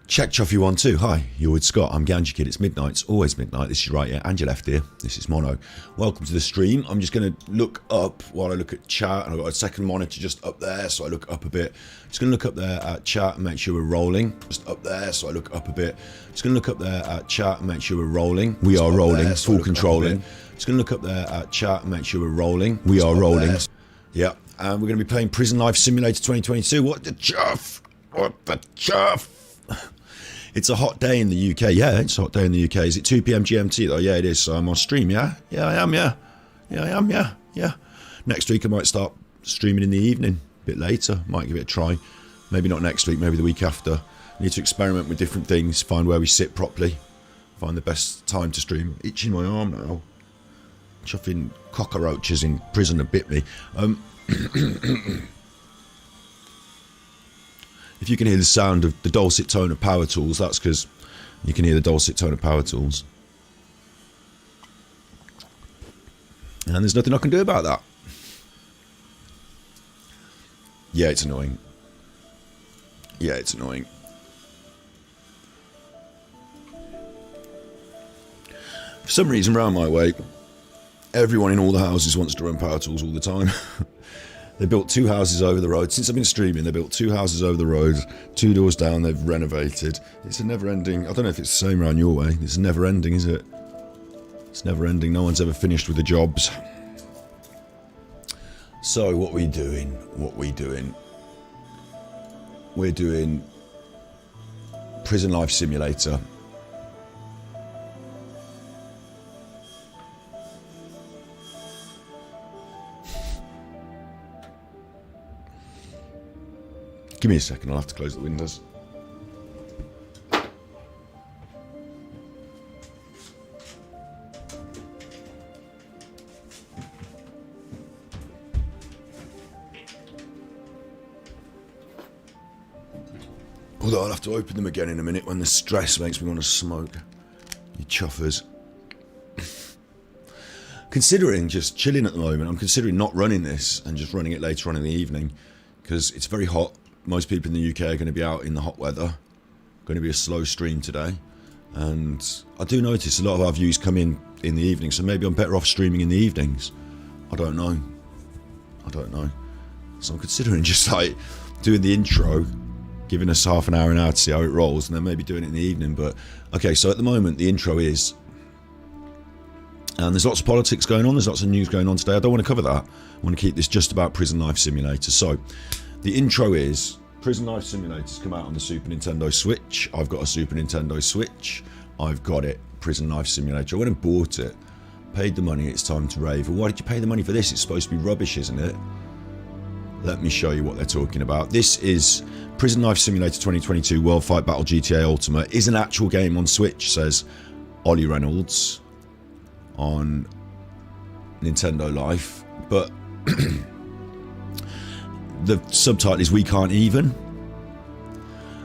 Check Chuffy 1 2. Hi, you're with Scott. I'm Ganji Kid. It's midnight. It's always midnight. This is right here. And your left ear. This is mono. Welcome to the stream. I'm just going to look up while I look at chat. And I've got a second monitor just up there, so I look up a bit. Just going to look up there at chat and make sure we're rolling. Just up there, so I look up a bit. Just going to look up there at chat and make sure we're rolling. We are rolling. There, so full controlling. Just going to look up there at chat and make sure we're rolling. We are rolling. There. Yeah. And we're going to be playing Prison Life Simulator 2022. What the chuff? What the chuff? It's a hot day in the UK. Yeah, it's a hot day in the UK. Is it 2 p.m. GMT though? Yeah, it is. So I'm on stream, yeah? Yeah, I am, yeah. Yeah, I am, yeah. Yeah. Next week I might start streaming in the evening. A bit later. Might give it a try. Maybe not next week, maybe the week after. Need to experiment with different things, find where we sit properly. Find the best time to stream. Itching my arm now. Chuffing cockroaches in prison have bit me. If you can hear the sound of the dulcet tone of power tools, that's because you can hear the dulcet tone of power tools. And there's nothing I can do about that. Yeah, it's annoying. Yeah, it's annoying. For some reason, round my way, everyone in all the houses wants to run power tools all the time. They built 2 houses over the road. Since I've been streaming, they built 2 houses over the road, 2 doors down, they've renovated. It's a never-ending... I don't know if it's the same around your way. It's never-ending, is it? It's never-ending. No one's ever finished with the jobs. So, what are we doing? What are we doing? We're doing Prison Life Simulator. Give me a second, I'll have to close the windows. Although I'll have to open them again in a minute when the stress makes me want to smoke. You chuffers. Considering just chilling at the moment, I'm considering not running this and just running it later on in the evening because it's very hot. Most people in the UK are going to be out in the hot weather. Going to be a slow stream today. And I do notice a lot of our views come in the evening, so maybe I'm better off streaming in the evenings. I don't know. I don't know. So I'm considering just like doing the intro, giving us half an hour to see how it rolls, and then maybe doing it in the evening. But okay, so at the moment the intro is, and there's lots of politics going on, there's lots of news going on today. I don't want to cover that. I want to keep this just about Prison Life Simulator. So the intro is Prison Life Simulator's come out on the Super Nintendo Switch. I've got a Super Nintendo Switch. I've got it. Prison Life Simulator. I went and bought it. Paid the money. It's time to rave. Well, why did you pay the money for this? It's supposed to be rubbish, isn't it? Let me show you what they're talking about. This is Prison Life Simulator 2022 World Fight Battle GTA Ultimate. Is an actual game on Switch, says Ollie Reynolds on Nintendo Life. But the subtitle is We Can't Even.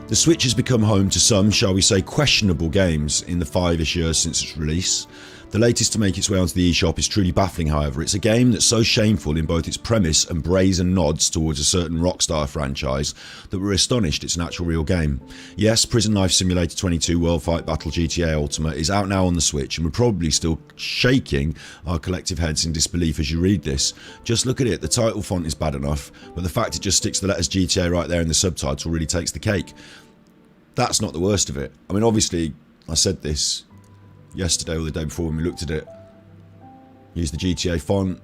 The Switch has become home to some, shall we say, questionable games in the 5-ish years since its release. The latest to make its way onto the eShop is truly baffling, however. It's a game that's so shameful in both its premise and brazen nods towards a certain Rockstar franchise that we're astonished it's an actual real game. Yes, Prison Life Simulator 22 World Fight Battle GTA Ultimate is out now on the Switch, and we're probably still shaking our collective heads in disbelief as you read this. Just look at it, the title font is bad enough, but the fact it just sticks the letters GTA right there in the subtitle really takes the cake. That's not the worst of it. I mean, obviously, I said this yesterday or the day before when we looked at it. Use the GTA font,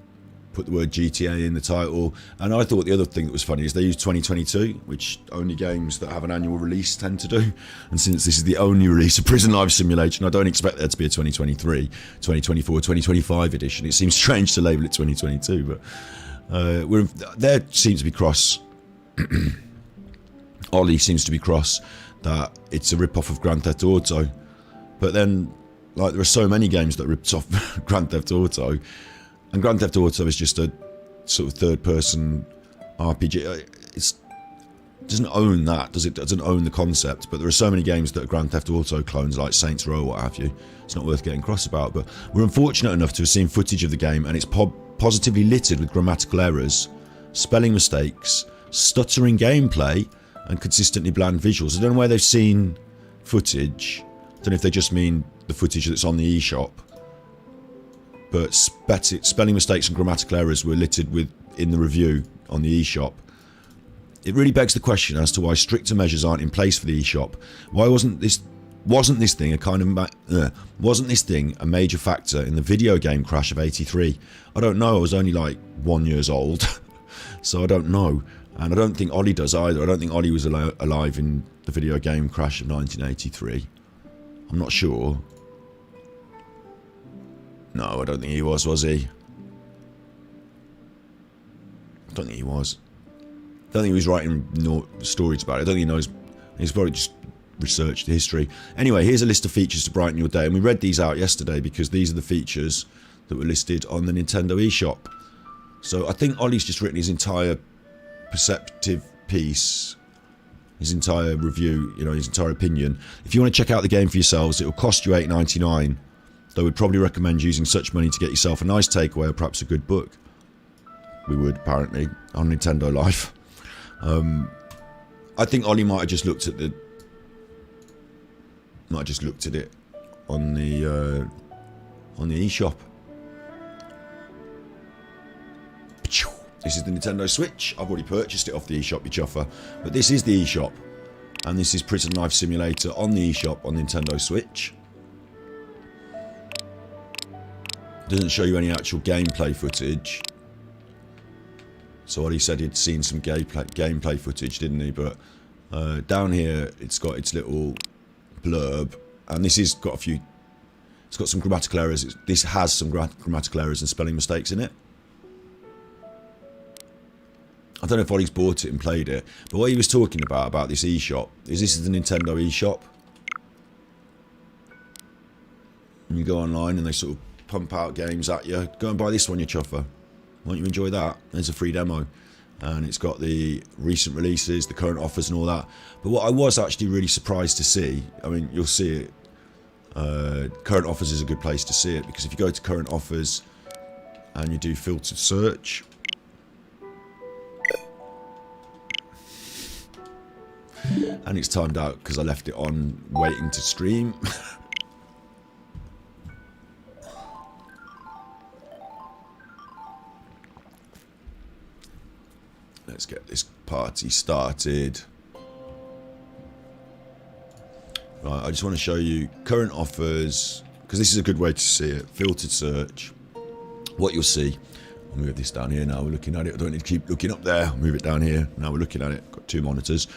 put the word GTA in the title, and I thought the other thing that was funny is they used 2022, which only games that have an annual release tend to do. And since this is the only release of Prison Life Simulation, I don't expect there to be a 2023, 2024, 2025 edition. It seems strange to label it 2022, but there seems to be cross. Ollie seems to be cross that it's a rip-off of Grand Theft Auto, but then like there are so many games that ripped off Grand Theft Auto, and Grand Theft Auto is just a sort of third-person RPG. It doesn't own that, does it? It doesn't own the concept, but there are so many games that are Grand Theft Auto clones, like Saints Row or what have you. It's not worth getting cross about, but we're unfortunate enough to have seen footage of the game, and it's positively littered with grammatical errors, spelling mistakes, stuttering gameplay, and consistently bland visuals. I don't know where they've seen footage. I don't know if they just mean the footage that's on the eShop, but spelling mistakes and grammatical errors were littered with in the review on the eShop. It really begs the question as to why stricter measures aren't in place for the eShop. Why wasn't this thing a major factor in the video game crash of '83? I don't know. I was only like 1 year old, so I don't know. And I don't think Ollie does either. I don't think Ollie was alive in the video game crash of 1983. I'm not sure. No, I don't think he was he? I don't think he was. I don't think he was writing stories about it. I don't think he knows. He's probably just researched the history. Anyway, here's a list of features to brighten your day. And we read these out yesterday because these are the features that were listed on the Nintendo eShop. So I think Ollie's just written his entire perceptive piece, his entire review, you know, his entire opinion. If you want to check out the game for yourselves, it will cost you $8.99. Though we'd probably recommend using such money to get yourself a nice takeaway or perhaps a good book. We would, apparently, on Nintendo Life. I think Ollie might have just looked at it on the eShop. This is the Nintendo Switch. I've already purchased it off the eShop, you chuffer. But this is the eShop. And this is Prison Life Simulator on the eShop on Nintendo Switch. Doesn't show you any actual gameplay footage. So Ollie said he'd seen some gameplay footage, didn't he? But down here, it's got its little blurb. And this has got it's got some grammatical errors. This has some grammatical errors and spelling mistakes in it. I don't know if Ollie's bought it and played it, but what he was talking about this eShop, is this is the Nintendo eShop. And you go online and they sort of pump out games at you. Go and buy this one, you chuffer. Won't you enjoy that? There's a free demo. And it's got the recent releases, the current offers and all that. But what I was actually really surprised to see, I mean, you'll see it. Current offers is a good place to see it, because if you go to current offers and you do filtered search, and it's timed out because I left it on waiting to stream. Let's get this party started. Right, I just want to show you current offers, because this is a good way to see it. Filtered search. What you'll see. I'll move this down here now. We're looking at it. I don't need to keep looking up there. I'll move it down here. Now we're looking at it. Got two monitors.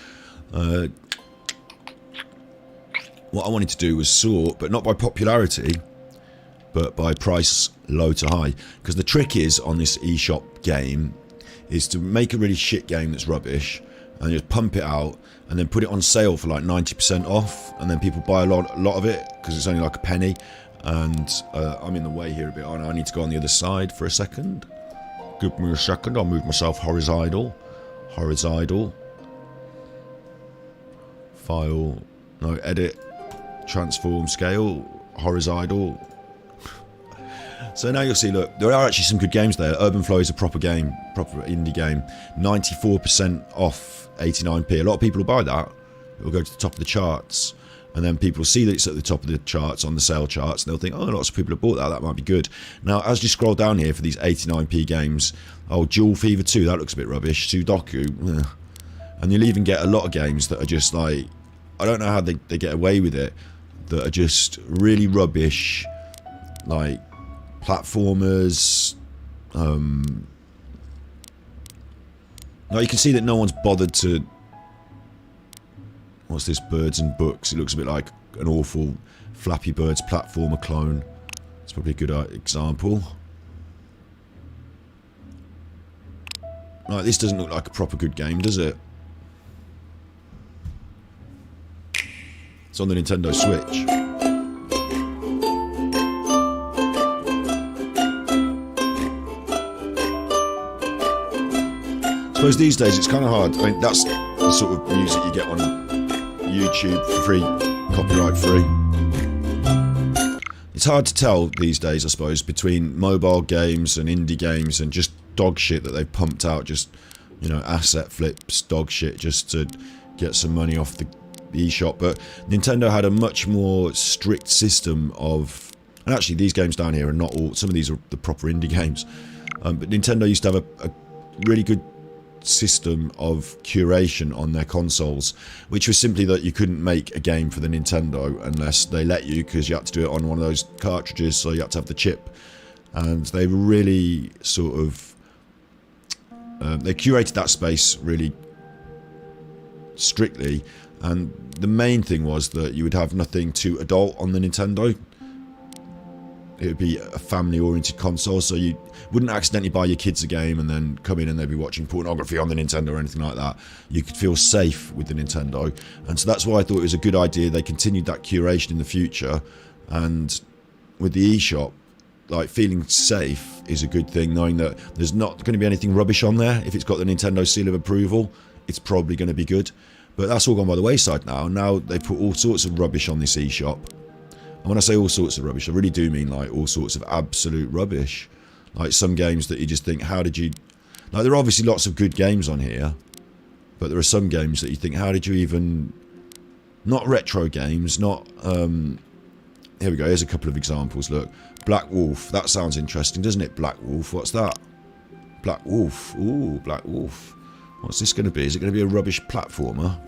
What I wanted to do was sort, but not by popularity, but by price low to high. Because the trick is on this eShop game is to make a really shit game that's rubbish and just pump it out and then put it on sale for like 90% off, and then people buy a lot of it because it's only like a penny. And I'm in the way here a bit. I need to go on the other side for a second. Give me a second. I'll move myself horizontal. File, no, edit, transform, scale, horizontal. So now you'll see, look, there are actually some good games there. Urban Flow is a proper game, proper indie game. 94% off 89p. A lot of people will buy that. It will go to the top of the charts. And then people see that it's at the top of the charts on the sale charts, and they'll think, oh, lots of people have bought that, that might be good. Now, as you scroll down here for these 89p games, oh, Dual Fever 2, that looks a bit rubbish. Sudoku, and you'll even get a lot of games that are just like, I don't know how they get away with it, that are just really rubbish, like platformers. Now you can see that no one's bothered to. What's this? Birds and Books. It looks a bit like an awful Flappy Birds platformer clone. It's probably a good example. Like, this doesn't look like a proper good game, does it? It's on the Nintendo Switch. I suppose these days it's kind of hard. I mean, that's the sort of music you get on YouTube for free, copyright free. It's hard to tell these days, I suppose, between mobile games and indie games and just dog shit that they've pumped out, just, you know, asset flips, dog shit, just to get some money off the the eShop, but Nintendo had a much more strict system of, and actually these games down here are not all, some of these are the proper indie games, but Nintendo used to have a really good system of curation on their consoles, which was simply that you couldn't make a game for the Nintendo unless they let you, because you had to do it on one of those cartridges, so you had to have the chip. And they really sort of they curated that space really strictly, and the main thing was that you would have nothing too adult on the Nintendo. It would be a family-oriented console, so you wouldn't accidentally buy your kids a game and then come in and they'd be watching pornography on the Nintendo or anything like that. You could feel safe with the Nintendo, and so that's why I thought it was a good idea they continued that curation in the future. And with the eShop, like, feeling safe is a good thing, knowing that there's not going to be anything rubbish on there. If it's got the Nintendo seal of approval, it's probably going to be good. But that's all gone by the wayside now. Now they put all sorts of rubbish on this eShop. And when I say all sorts of rubbish, I really do mean like all sorts of absolute rubbish. Like some games that you just think, how did you... Like, there are obviously lots of good games on here, but there are some games that you think, how did you even... Not retro games, not... Here we go, here's a couple of examples, look. Black Wolf, that sounds interesting, doesn't it? Black Wolf, what's that? Black Wolf, ooh, Black Wolf. What's this going to be? Is it going to be a rubbish platformer?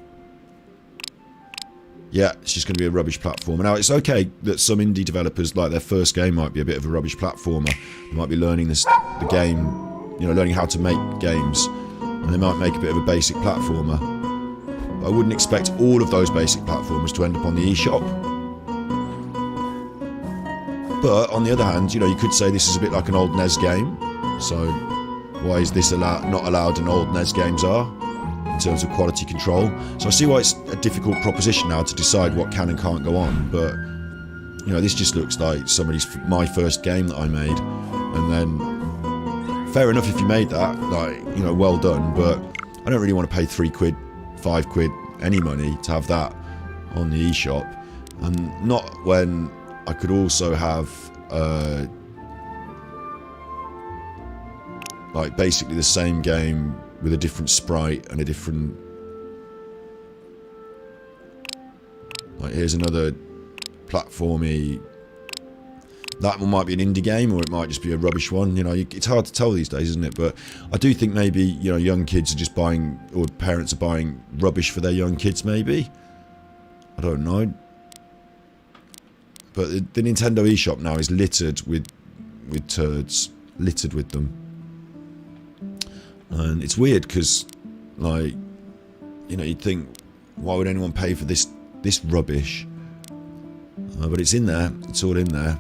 Yeah, it's just going to be a rubbish platformer. Now, it's okay that some indie developers, like, their first game might be a bit of a rubbish platformer. They might be learning the game, you know, learning how to make games, and they might make a bit of a basic platformer. But I wouldn't expect all of those basic platformers to end up on the eShop. But on the other hand, you know, you could say this is a bit like an old NES game. So why is this not allowed in old NES games are, in terms of quality control? So I see why it's a difficult proposition now to decide what can and can't go on. But, you know, this just looks like my first game that I made. And then, fair enough if you made that, like, you know, well done. But I don't really want to pay £3, £5, any money to have that on the eShop. And not when I could also have, like, basically the same game with a different sprite and a different... Like, here's another platformy... That one might be an indie game, or it might just be a rubbish one. You know, it's hard to tell these days, isn't it? But I do think maybe, you know, young kids are just buying, or parents are buying rubbish for their young kids, maybe. I don't know. But the Nintendo eShop now is littered with turds. Littered with them. And it's weird because, like, you know, you'd think, why would anyone pay for this rubbish? But it's in there. It's all in there.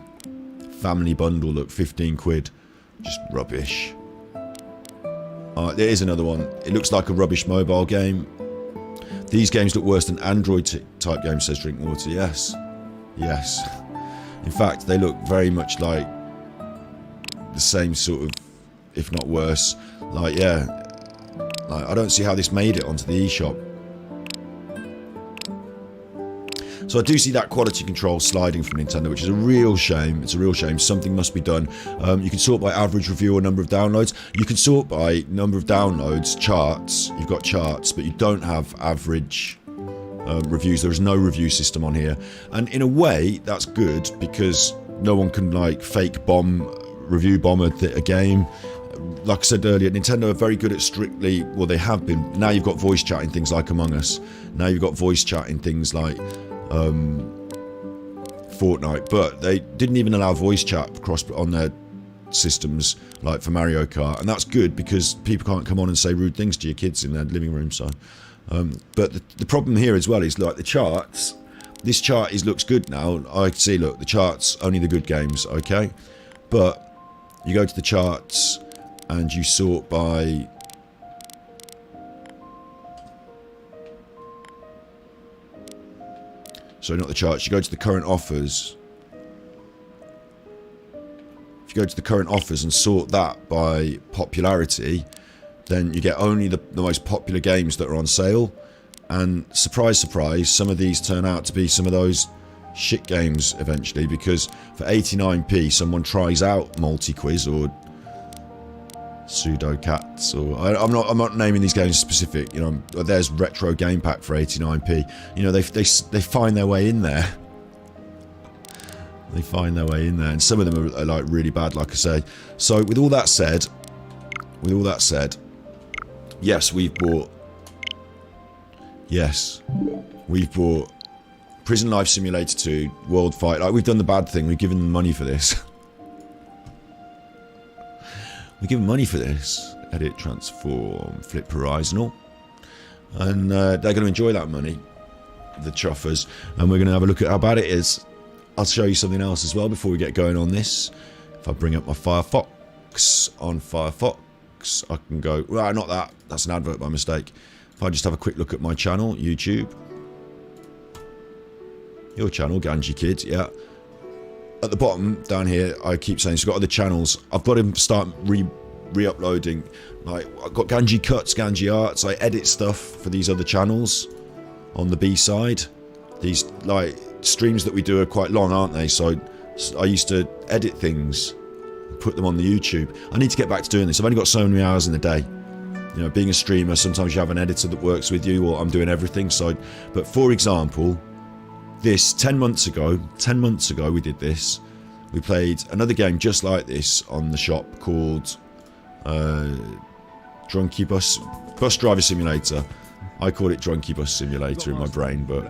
Family bundle, look, £15. Just rubbish. There is another one. It looks like a rubbish mobile game. These games look worse than Android type games, says Drinkwater. Yes. Yes. In fact, they look very much like the same sort of, if not worse. Like, yeah, like, I don't see how this made it onto the eShop. So I do see that quality control sliding from Nintendo, which is a real shame. It's a real shame. Something must be done. You can sort by average review or number of downloads. You can sort by number of downloads, charts. You've got charts, but you don't have average reviews. There is no review system on here, and in a way that's good because no one can, like, fake review bomb a game. Like I said earlier, Nintendo are very good at strictly, well, they have been. Now you've got voice chat in things like Among Us. Now you've got voice chat in things like Fortnite, but they didn't even allow voice chat across on their systems, like for Mario Kart, and that's good because people can't come on and say rude things to your kids in their living room. So but the problem here as well is, like, the charts. This chart looks good now. I can see, look, the charts, only the good games, okay? But you go to the charts and you sort by... Sorry, not the charts. You go to the current offers. If you go to the current offers and sort that by popularity, then you get only the most popular games that are on sale. And surprise, surprise, some of these turn out to be some of those shit games eventually, because for 89p someone tries out multi-quiz or Pseudo Cats, or I'm not naming these games specific. You know, there's Retro Game Pack for 89p. You know, they find their way in there. They find their way in there, and some of them are like really bad, like I say. So with all that said, yes, we've bought Prison Life Simulator 2, World Fight. Like, we've done the bad thing. We've given them money for this. We're giving money for this. Edit, transform, flip horizontal. And they're going to enjoy that money, the chuffers. And we're going to have a look at how bad it is. I'll show you something else as well before we get going on this. If I bring up my Firefox, on Firefox, I can go... Well, not that. That's an advert by mistake. If I just have a quick look at my channel, YouTube. Your channel, Ganji Kid, yeah. At the bottom, down here, I keep saying, so I've got other channels. I've got to start re-uploading. Like, I've got Ganji Cuts, Ganji Arts. I edit stuff for these other channels on the B-side. These, like, streams that we do are quite long, aren't they? So I used to edit things, put them on the YouTube. I need to get back to doing this. I've only got so many hours in the day. You know, being a streamer, sometimes you have an editor that works with you, or I'm doing everything. So, but for example, this 10 months ago we did this. We played another game just like this on the shop called Drunky Bus Driver Simulator. I call it Drunky Bus Simulator in my brain, but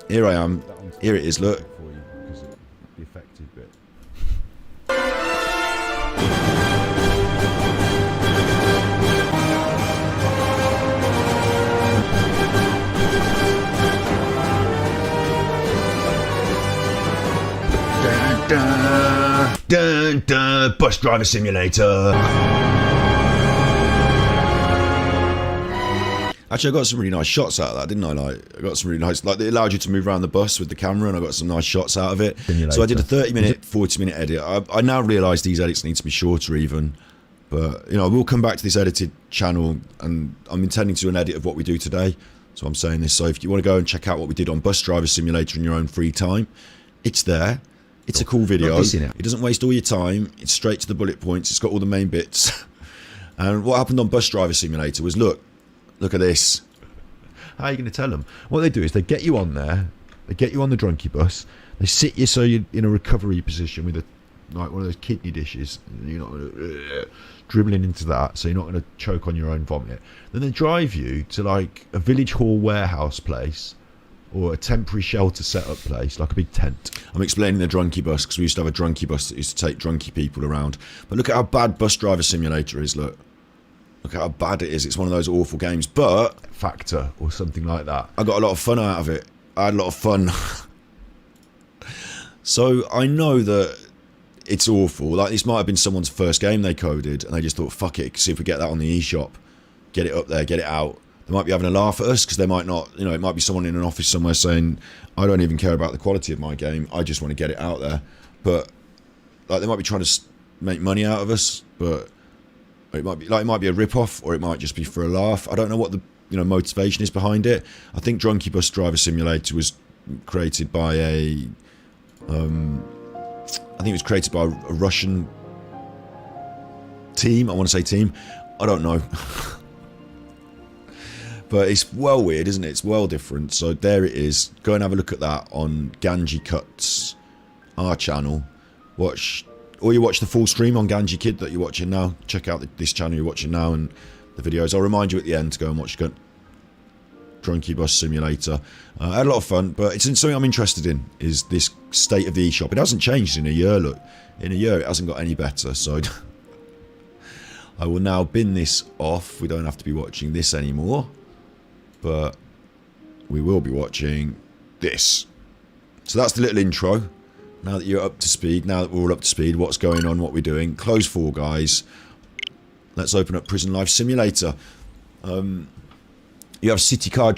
here I am. Here it is, look. The affected bit. Dun, dun, dun, Bus Driver Simulator. Actually, I got some really nice shots out of that, didn't I? Like, I got some really nice, like, it allowed you to move around the bus with the camera, and I got some nice shots out of it. So I did a 30-minute, 40-minute edit. I now realise these edits need to be shorter even, but, you know, we'll come back to this edited channel, and I'm intending to do an edit of what we do today, so I'm saying this. So if you want to go and check out what we did on Bus Driver Simulator in your own free time, it's there. It's a cool video. It doesn't waste all your time. It's straight to the bullet points. It's got all the main bits. And what happened on Bus Driver Simulator was, look at this. How are you going to tell them? What they do is they get you on there. They get you on the drunky bus. They sit you so you're in a recovery position with like one of those kidney dishes. You're not going to dribbling into that, so you're not going to choke on your own vomit. Then they drive you to like a village hall warehouse place, or a temporary shelter set-up place, like a big tent. I'm explaining the drunky bus because we used to have a drunky bus that used to take drunky people around. But look at how bad Bus Driver Simulator is, look. Look at how bad it is. It's one of those awful games. But Factor or something like that. I got a lot of fun out of it. I had a lot of fun. So I know that it's awful. Like, this might have been someone's first game they coded, and they just thought, fuck it, see if we get that on the eShop. Get it up there, get it out. They might be having a laugh at us because they might not, you know, it might be someone in an office somewhere saying, I don't even care about the quality of my game, I just want to get it out there. But, like, they might be trying to make money out of us, but it might be a rip-off, or it might just be for a laugh. I don't know what the, you know, motivation is behind it. I think Drunky Bus Driver Simulator was created by a Russian team. I want to say team. I don't know. But it's well weird, isn't it? It's well different. So there it is. Go and have a look at that on Ganji Cuts, our channel. Or you watch the full stream on Ganji Kid that you're watching now. Check out this channel you're watching now and the videos. I'll remind you at the end to go and watch Drunky Bus Simulator. I had a lot of fun, but it's something I'm interested in, is this state of the eShop. It hasn't changed in a year, look. In a year it hasn't got any better, so I will now bin this off. We don't have to be watching this anymore, but we will be watching this. So that's the little intro. Now that you're up to speed, now that we're all up to speed, what's going on, what we're doing. Close 4, guys. Let's open up Prison Life Simulator. You have City Car...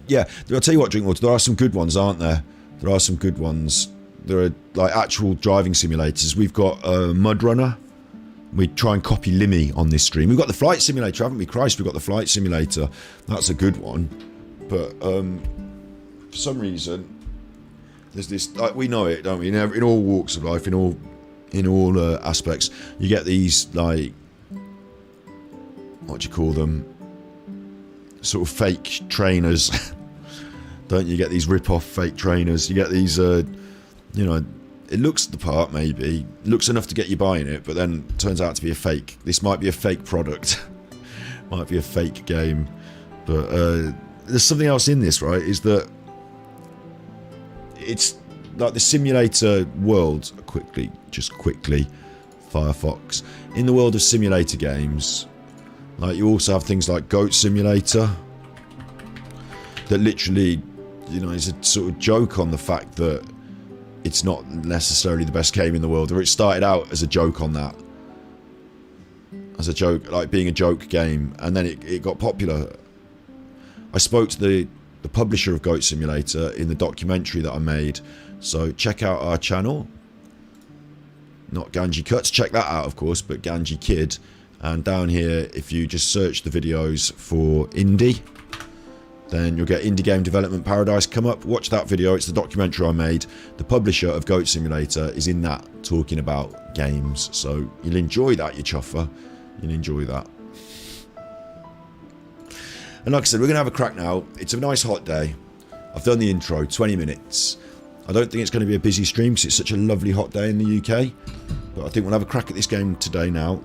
Yeah, I'll tell you what, Drinkwater, there are some good ones, aren't there? There are some good ones. There are, like, actual driving simulators. We've got Mud Runner. We try and copy Limmy on this stream. We've got the Flight Simulator, haven't we? Christ, we've got the Flight Simulator. That's a good one. But, for some reason... There's this, like, we know it, don't we? In all walks of life, in all in all aspects. You get these, like, what do you call them? Sort of fake trainers. Don't you get these rip-off fake trainers? You get these, you know, it looks the part, maybe. Looks enough to get you buying it, but then turns out to be a fake. This might be a fake product. Might be a fake game. But there's something else in this, right? Is that it's like the simulator world. Quickly, Firefox. In the world of simulator games, like, you also have things like Goat Simulator that literally, you know, is a sort of joke on the fact that it's not necessarily the best game in the world, or it started out as a joke on that. As a joke, like being a joke game, and then it got popular. I spoke to the publisher of Goat Simulator in the documentary that I made, so check out our channel. Not Ganji Cuts, check that out of course, but Ganji Kid. And down here, if you just search the videos for indie, then you'll get Indie Game Development Paradise come up. Watch that video, it's the documentary I made. The publisher of Goat Simulator is in that, talking about games. So you'll enjoy that, you chuffer. You'll enjoy that. And like I said, we're going to have a crack now. It's a nice hot day. I've done the intro, 20 minutes. I don't think it's going to be a busy stream because it's such a lovely hot day in the UK. But I think we'll have a crack at this game today now.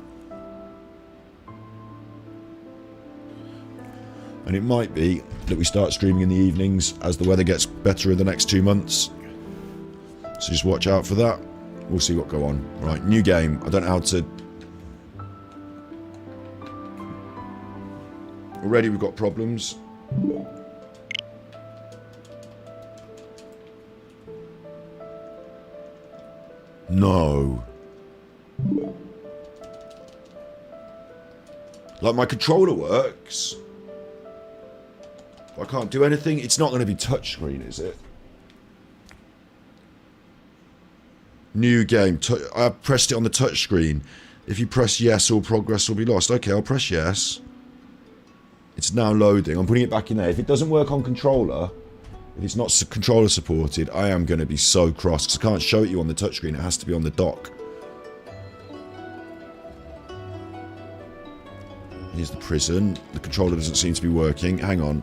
And it might be that we start streaming in the evenings as the weather gets better in the next 2 months. So just watch out for that. We'll see what go on. Right, new game. I don't know how to... Already we've got problems. No. Like, my controller works. I can't do anything. It's not going to be touchscreen, is it? New game. I pressed it on the touchscreen. If you press yes, all progress will be lost. Okay, I'll press yes. It's now loading. I'm putting it back in there. If it doesn't work on controller, if it's not controller supported, I am going to be so cross because I can't show it you on the touchscreen. It has to be on the dock. Here's the prison. The controller doesn't seem to be working. Hang on.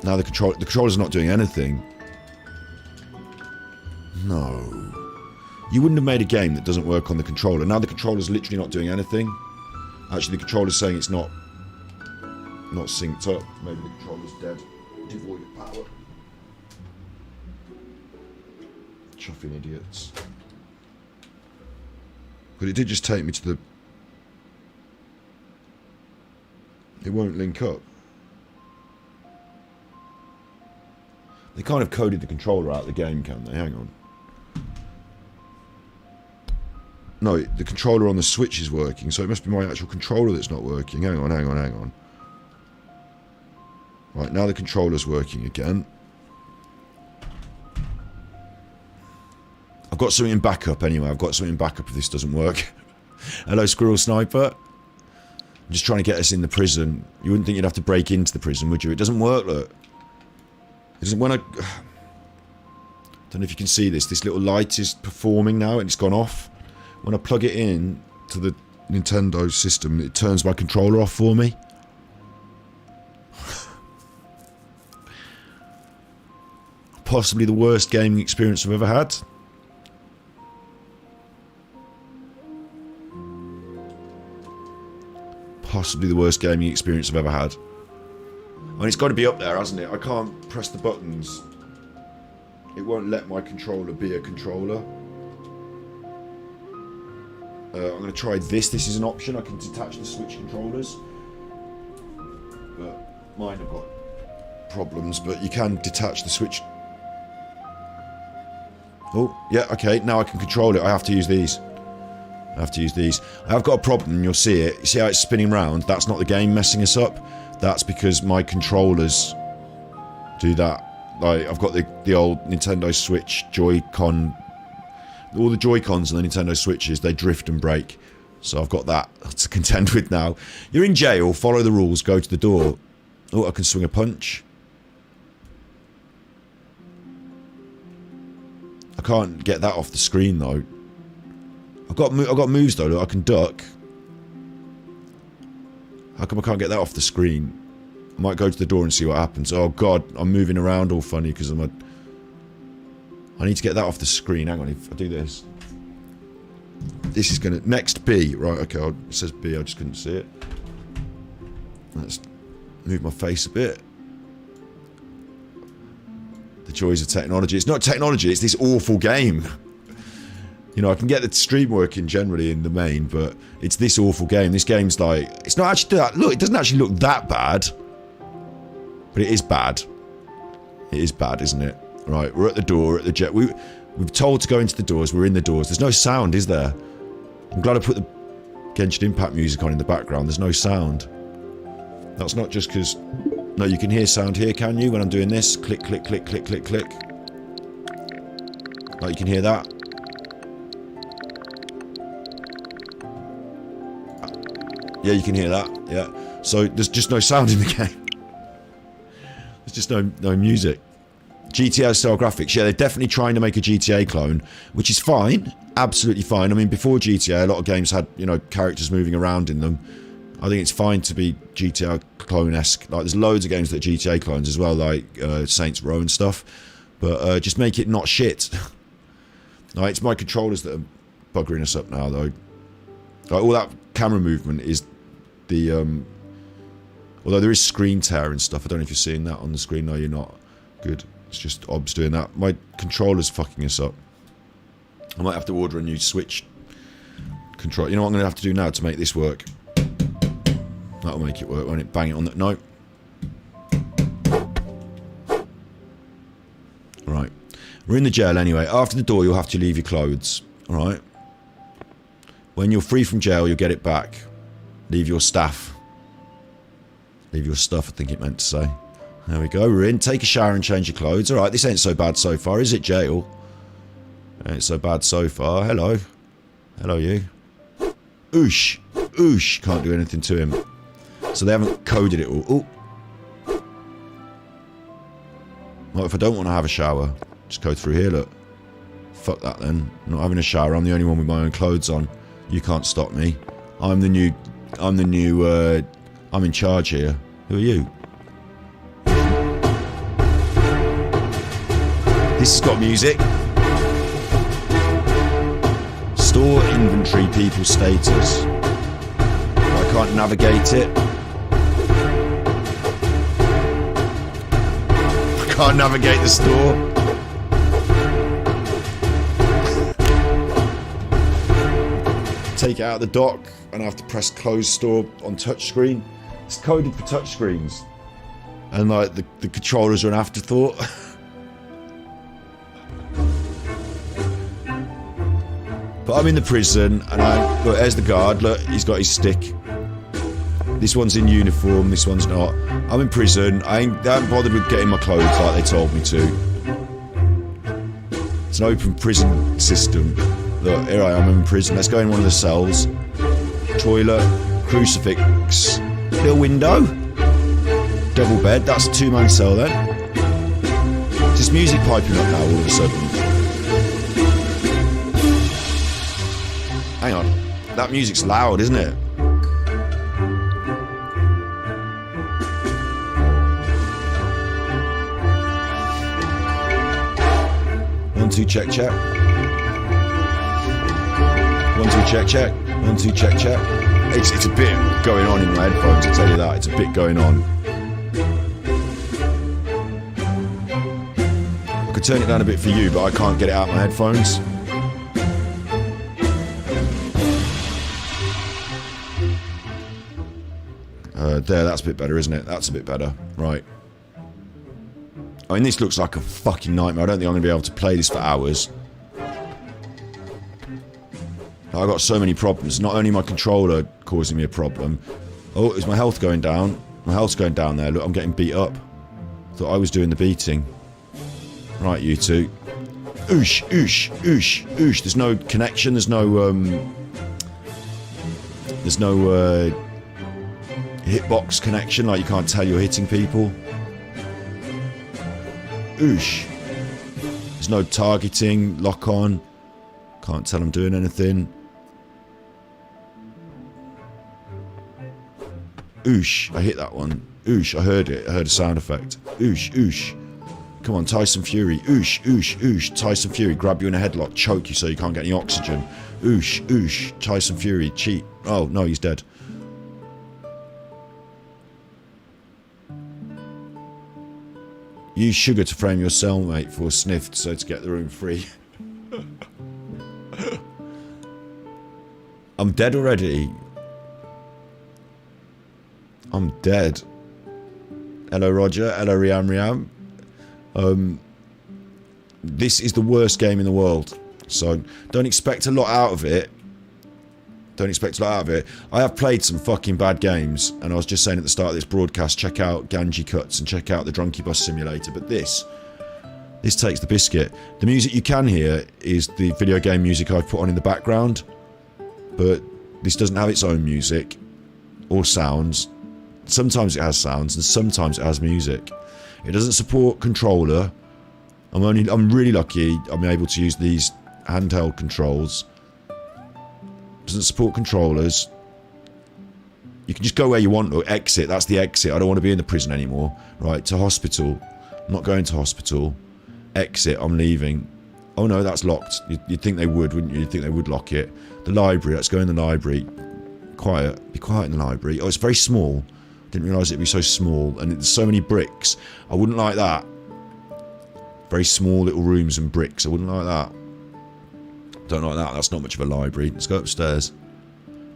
Now the controller's not doing anything. No. You wouldn't have made a game that doesn't work on the controller. Now the controller's literally not doing anything. Actually, the controller's saying it's not synced up. Maybe the controller's dead. Devoid of power. Chuffing idiots. But it did just take me to the... It won't link up. They kind of coded the controller out of the game, can they? Hang on. No, the controller on the Switch is working, so it must be my actual controller that's not working. Hang on. Right, now the controller's working again. I've got something in backup anyway. I've got something in backup if this doesn't work. Hello, Squirrel Sniper. I'm just trying to get us in the prison. You wouldn't think you'd have to break into the prison, would you? It doesn't work, look. It doesn't... When I... don't know if you can see this. This little light is performing now and it's gone off. When I plug it in to the Nintendo system, it turns my controller off for me. Possibly the worst gaming experience I've ever had. Possibly the worst gaming experience I've ever had. I mean, it's got to be up there, hasn't it? I can't press the buttons. It won't let my controller be a controller. I'm going to try this. This is an option. I can detach the Switch controllers. But mine have got problems, but you can detach the Switch. Oh, yeah, okay. Now I can control it. I have to use these. I have got a problem, you'll see it. You see how it's spinning round? That's not the game messing us up. That's because my controllers do that. Like, I've got the old Nintendo Switch Joy-Con. All the Joy-Cons and the Nintendo Switches, they drift and break. So I've got that to contend with now. You're in jail, follow the rules, go to the door. Oh, I can swing a punch. can't get that off the screen though. I've got moves though. Look, I can duck. How come I can't get that off the screen? I might go to the door and see what happens. Oh god, I'm moving around all funny because I need to get that off the screen. Hang on, if I do this. This is gonna... Next B. Right, okay, it says B, I just couldn't see it. Let's move my face a bit. The joys of technology. It's not technology, it's this awful game. You know, I can get the stream working generally in the main, but it's this awful game. This game's like... It's not actually that... Look, it doesn't actually look that bad. But it is bad. It is bad, isn't it? Right, we're at the door, at the jet. We're told to go into the doors, we're in the doors. There's no sound, is there? I'm glad I put the Genshin Impact music on in the background. There's no sound. That's not just because... No, you can hear sound here, can you? When I'm doing this. Click, click, click, click, click, click. Like, you can hear that. Yeah, you can hear that. Yeah. So, there's just no sound in the game. There's just no music. GTA style graphics. Yeah, they're definitely trying to make a GTA clone, which is fine. Absolutely fine. I mean, before GTA, a lot of games had, you know, characters moving around in them. I think it's fine to be GTA clone-esque. Like, there's loads of games that are GTA clones as well, like Saints Row and stuff. But just make it not shit. Like, it's my controllers that are buggering us up now, though. Like, all that camera movement is the... Although there is screen tear and stuff. I don't know if you're seeing that on the screen. No, you're not. Good. It's just Ob's doing that. My controller's fucking us up. I might have to order a new Switch control. You know what I'm going to have to do now to make this work? That'll make it work, won't it? Bang it on the... No. Right. We're in the jail anyway. After the door, you'll have to leave your clothes. Alright? When you're free from jail, you'll get it back. Leave your staff. Leave your stuff, I think it meant to say. There we go, we're in. Take a shower and change your clothes. Alright, this ain't so bad so far, is it, jail? Ain't so bad so far. Hello. Hello, you. Oosh. Oosh. Can't do anything to him. So they haven't coded it all. Ooh. Well, if I don't want to have a shower, just go through here, look. Fuck that then. I'm not having a shower. I'm the only one with my own clothes on. You can't stop me. I'm in charge here. Who are you? This has got music. Store inventory people status. I can't navigate it. I can't navigate the store. Take it out of the dock and I have to press close store on touchscreen. It's coded for touchscreens. And like the controllers are an afterthought. But I'm in the prison, and look, there's the guard, look, he's got his stick. This one's in uniform, this one's not. I'm in prison, they haven't bothered with getting my clothes like they told me to. It's an open prison system. Look, here I am in prison, let's go in one of the cells. Toilet, crucifix, little window. Double bed, that's a two-man cell then. Is this music piping up now all of a sudden? Hang on, that music's loud, isn't it? One, two, check, check. One, two, check, check. One, two, check, check. It's a bit going on in my headphones, I'll tell you that. It's a bit going on. I could turn it down a bit for you, but I can't get it out of my headphones. There, that's a bit better, isn't it? That's a bit better. Right. I mean, this looks like a fucking nightmare. I don't think I'm going to be able to play this for hours. I've got so many problems. Not only my controller causing me a problem. Oh, is my health going down? My health's going down there. Look, I'm getting beat up. Thought I was doing the beating. Right, you two. Oosh, oosh, oosh, oosh. There's no connection. There's no, hitbox connection, like you can't tell you're hitting people. Oosh. There's no targeting, lock on. Can't tell I'm doing anything. Oosh, I hit that one. Oosh, I heard it. I heard a sound effect. Oosh, oosh. Come on, Tyson Fury. Oosh, oosh, oosh. Tyson Fury, grab you in a headlock, choke you so you can't get any oxygen. Oosh, oosh. Tyson Fury, cheat. Oh, no, he's dead. Use sugar to frame your cellmate for a sniff so to get the room free. I'm dead already. I'm dead. Hello, Roger. Hello, Riam Riam. This is the worst game in the world. So, don't expect a lot out of it. Don't expect a lot out of it. I have played some fucking bad games, and I was just saying at the start of this broadcast, check out Ganji Cuts and check out the Drunky Bus Simulator, but this takes the biscuit. The music you can hear is the video game music I've put on in the background, but this doesn't have its own music or sounds. Sometimes it has sounds, and sometimes it has music. It doesn't support controller. I'm really lucky I'm able to use these handheld controls. Doesn't support controllers. You can just go where you want to. Exit, that's the exit. I don't want to be in the prison anymore. Right, to hospital. I'm not going to hospital. Exit, I'm leaving. Oh no, that's locked. You'd think they would, wouldn't you? You'd think they would lock it. The library, let's go in the library. Quiet, be quiet in the library. Oh, it's very small. Didn't realise it'd be so small. And there's so many bricks. I wouldn't like that. Very small little rooms and bricks. I wouldn't like that. Don't like that. That's not much of a library. Let's go upstairs.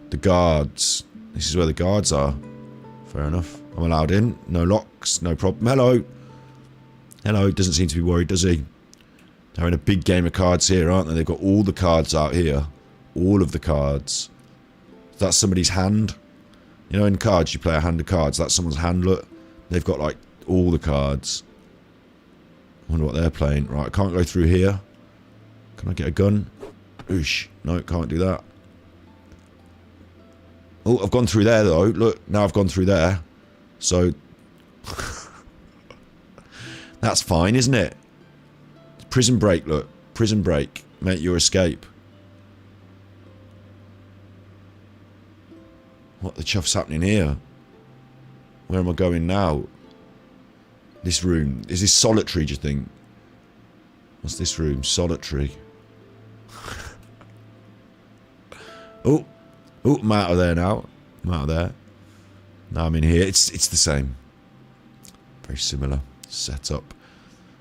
The guards. This is where the guards are. Fair enough. I'm allowed in. No locks. No problem. Hello. Hello. Doesn't seem to be worried, does he? They're in a big game of cards here, aren't they? They've got all the cards out here. All of the cards. That's somebody's hand. You know, in cards, you play a hand of cards. That's someone's hand. Look. They've got, like, all the cards. I wonder what they're playing. Right, I can't go through here. Can I get a gun? Oosh. No, can't do that. Oh, I've gone through there, though. Look, now I've gone through there. So... that's fine, isn't it? Prison break, look. Prison break. Make your escape. What the chuff's happening here? Where am I going now? This room. Is this solitary, do you think? What's this room? Solitary. Oh. Oh, I'm out of there now. I'm out of there. Now I'm in here. It's the same. Very similar setup.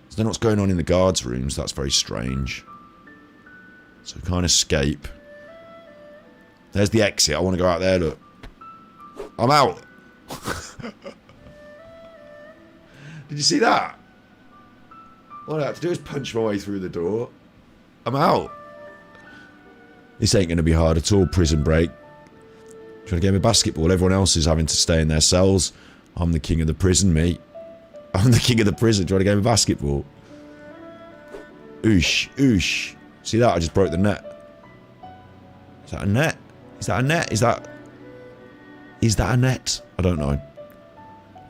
So then what's going on in the guards' rooms? That's very strange. So we can't escape. There's the exit. I want to go out there, look. I'm out. Did you see that? All I have to do is punch my way through the door. I'm out. This ain't going to be hard at all, prison break. Trying to game of basketball. Everyone else is having to stay in their cells. I'm the king of the prison, mate. I'm the king of the prison. Trying to game of basketball. Oosh, oosh. See that? I just broke the net. Is that a net? Is that a net? Is that a net? I don't know.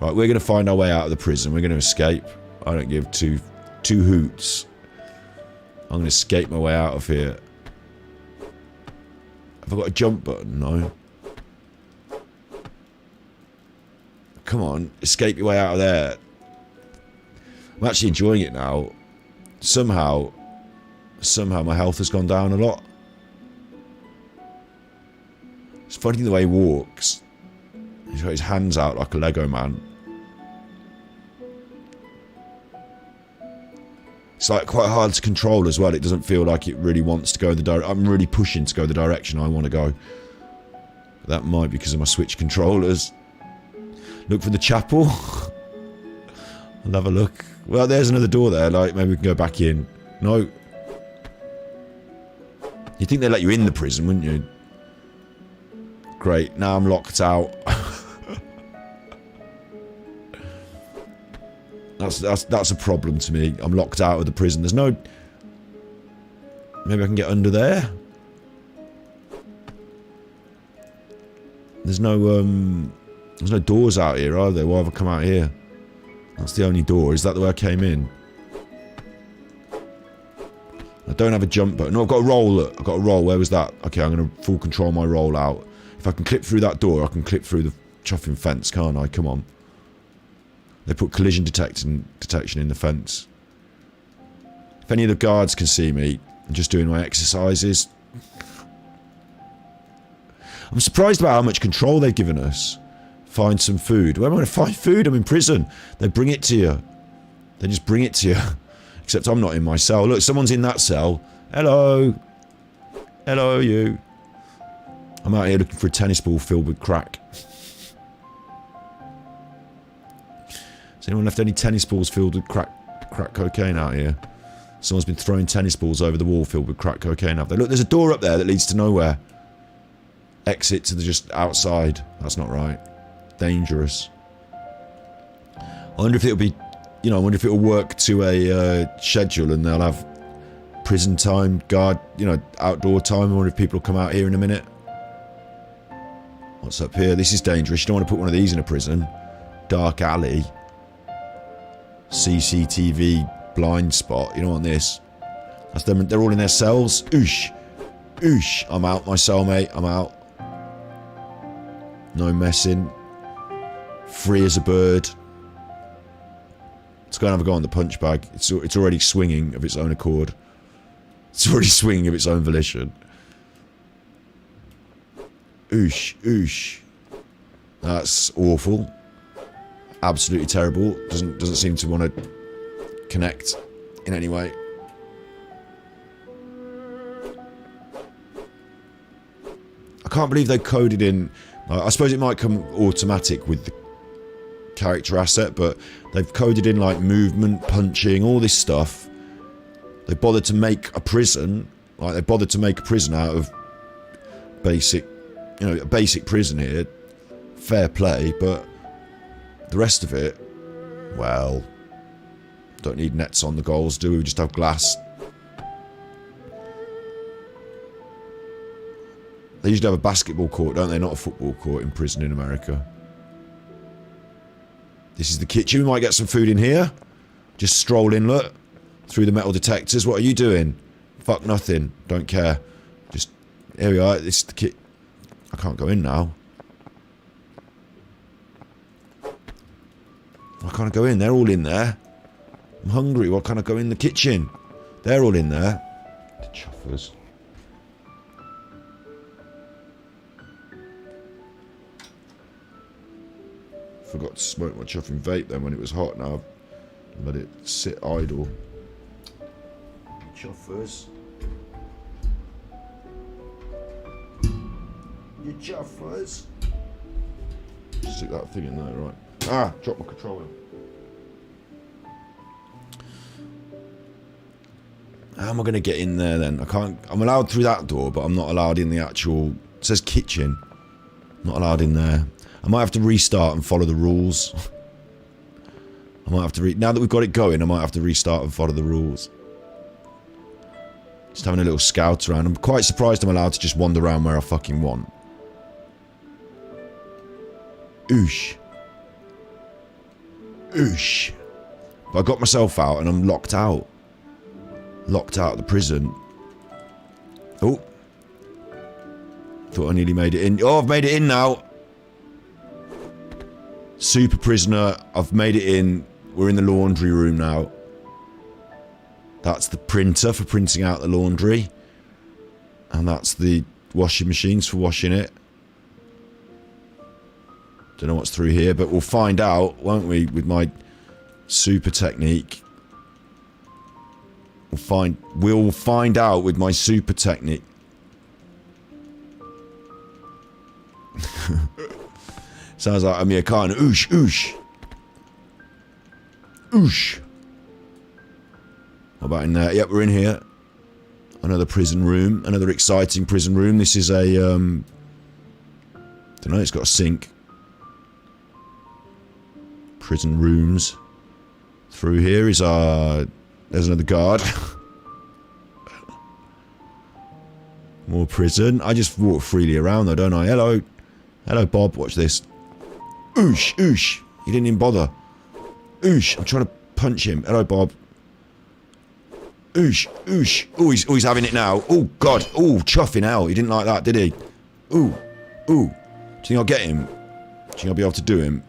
Right, we're going to find our way out of the prison. We're going to escape. I don't give two hoots. I'm going to escape my way out of here. Have I got a jump button? No. Come on, escape your way out of there. I'm actually enjoying it now. Somehow my health has gone down a lot. It's funny the way he walks. He's got his hands out like a Lego man. It's like quite hard to control as well. It doesn't feel like it really wants to go the direction. I'm really pushing to go the direction I want to go. But that might be because of my Switch controllers. Look for the chapel. I'll have a look. Well, there's another door there. Like, maybe we can go back in. No. You'd think they'd let you in the prison, wouldn't you? Great. Now I'm locked out. That's a problem to me. I'm locked out of the prison. There's no... Maybe I can get under there? There's no doors out here, are there? Why have I come out here? That's the only door. Is that the way I came in? don't have a jump button. No, I've got a roll, look. I've got a roll. Where was that? Okay, I'm going to full control my roll out. If I can clip through that door, I can clip through the chuffing fence, can't I? Come on. They put collision detection in the fence. If any of the guards can see me, I'm just doing my exercises. I'm surprised about how much control they've given us. Find some food. Where am I going to find food? I'm in prison. They bring it to you. They just bring it to you. Except I'm not in my cell. Look, someone's in that cell. Hello. Hello, you. I'm out here looking for a tennis ball filled with crack. Has anyone left any tennis balls filled with crack cocaine out here? Someone's been throwing tennis balls over the wall filled with crack cocaine out there. Look, there's a door up there that leads to nowhere. Exit to the just outside. That's not right. Dangerous. I wonder if it'll be, you know, I wonder if it'll work to a schedule and they'll have prison time, guard, you know, outdoor time. I wonder if people will come out here in a minute. What's up here? This is dangerous. You don't want to put one of these in a prison. Dark alley. CCTV blind spot. You don't want this. That's them. They're all in their cells. Oosh. Oosh. I'm out, my cellmate. I'm out. No messing. Free as a bird. Let's go and have a go on the punch bag. It's already swinging of its own accord. It's already swinging of its own volition. Oosh, oosh. That's awful. Absolutely terrible. Doesn't seem to want to connect in any way. I can't believe they coded in. I suppose it might come automatic with the character asset, but they've coded in like movement, punching, all this stuff. They bothered to make a prison, like they bothered to make a prison out of basic, you know, a basic prison here. Fair play, but the rest of it, well, don't need nets on the goals, do we? We just have glass. They usually have a basketball court, don't they? Not a football court in prison in America. This is the kitchen. We might get some food in here. Just stroll in, look. Through the metal detectors. What are you doing? Fuck nothing. Don't care. Just, here we are. This is the kit. I can't go in now. Why can't I go in? They're all in there. I'm hungry. Why can't I go in the kitchen? They're all in there. The chuffers. Forgot to smoke my chuffing vape then when it was hot. Now I've let it sit idle. Chuffers. You chuffers. Stick that thing in there, right? Ah, drop my controller. How am I going to get in there then? I can't. I'm allowed through that door, but I'm not allowed in the actual. It says kitchen. I'm not allowed in there. I might have to restart and follow the rules. I might have to now that we've got it going, I might have to restart and follow the rules. Just having a little scout around. I'm quite surprised I'm allowed to just wander around where I fucking want. Oosh. Oosh. But I got myself out and I'm locked out. Locked out of the prison. Oh. Thought I nearly made it in. Oh, I've made it in now. Super prisoner. I've made it in. We're in the laundry room now. That's the printer for printing out the laundry. And that's the washing machines for washing it. Don't know what's through here, but we'll find out, won't we, with my super technique. We'll find out with my super technique. Sounds like Amir Khan. Oosh, oosh. Oosh. What about in there? Yep, we're in here. Another prison room. Another exciting prison room. This is a, don't know, it's got a sink. Prison rooms. Through here is there's another guard. More prison. I just walk freely around though, don't I? Hello. Hello, Bob. Watch this. Oosh, oosh. He didn't even bother. Oosh. I'm trying to punch him. Hello, Bob. Oosh, oosh. Oh, he's having it now. Oh, God. Oh, chuffing out. He didn't like that, did he? Ooh, ooh. Do you think I'll get him? Do you think I'll be able to do him?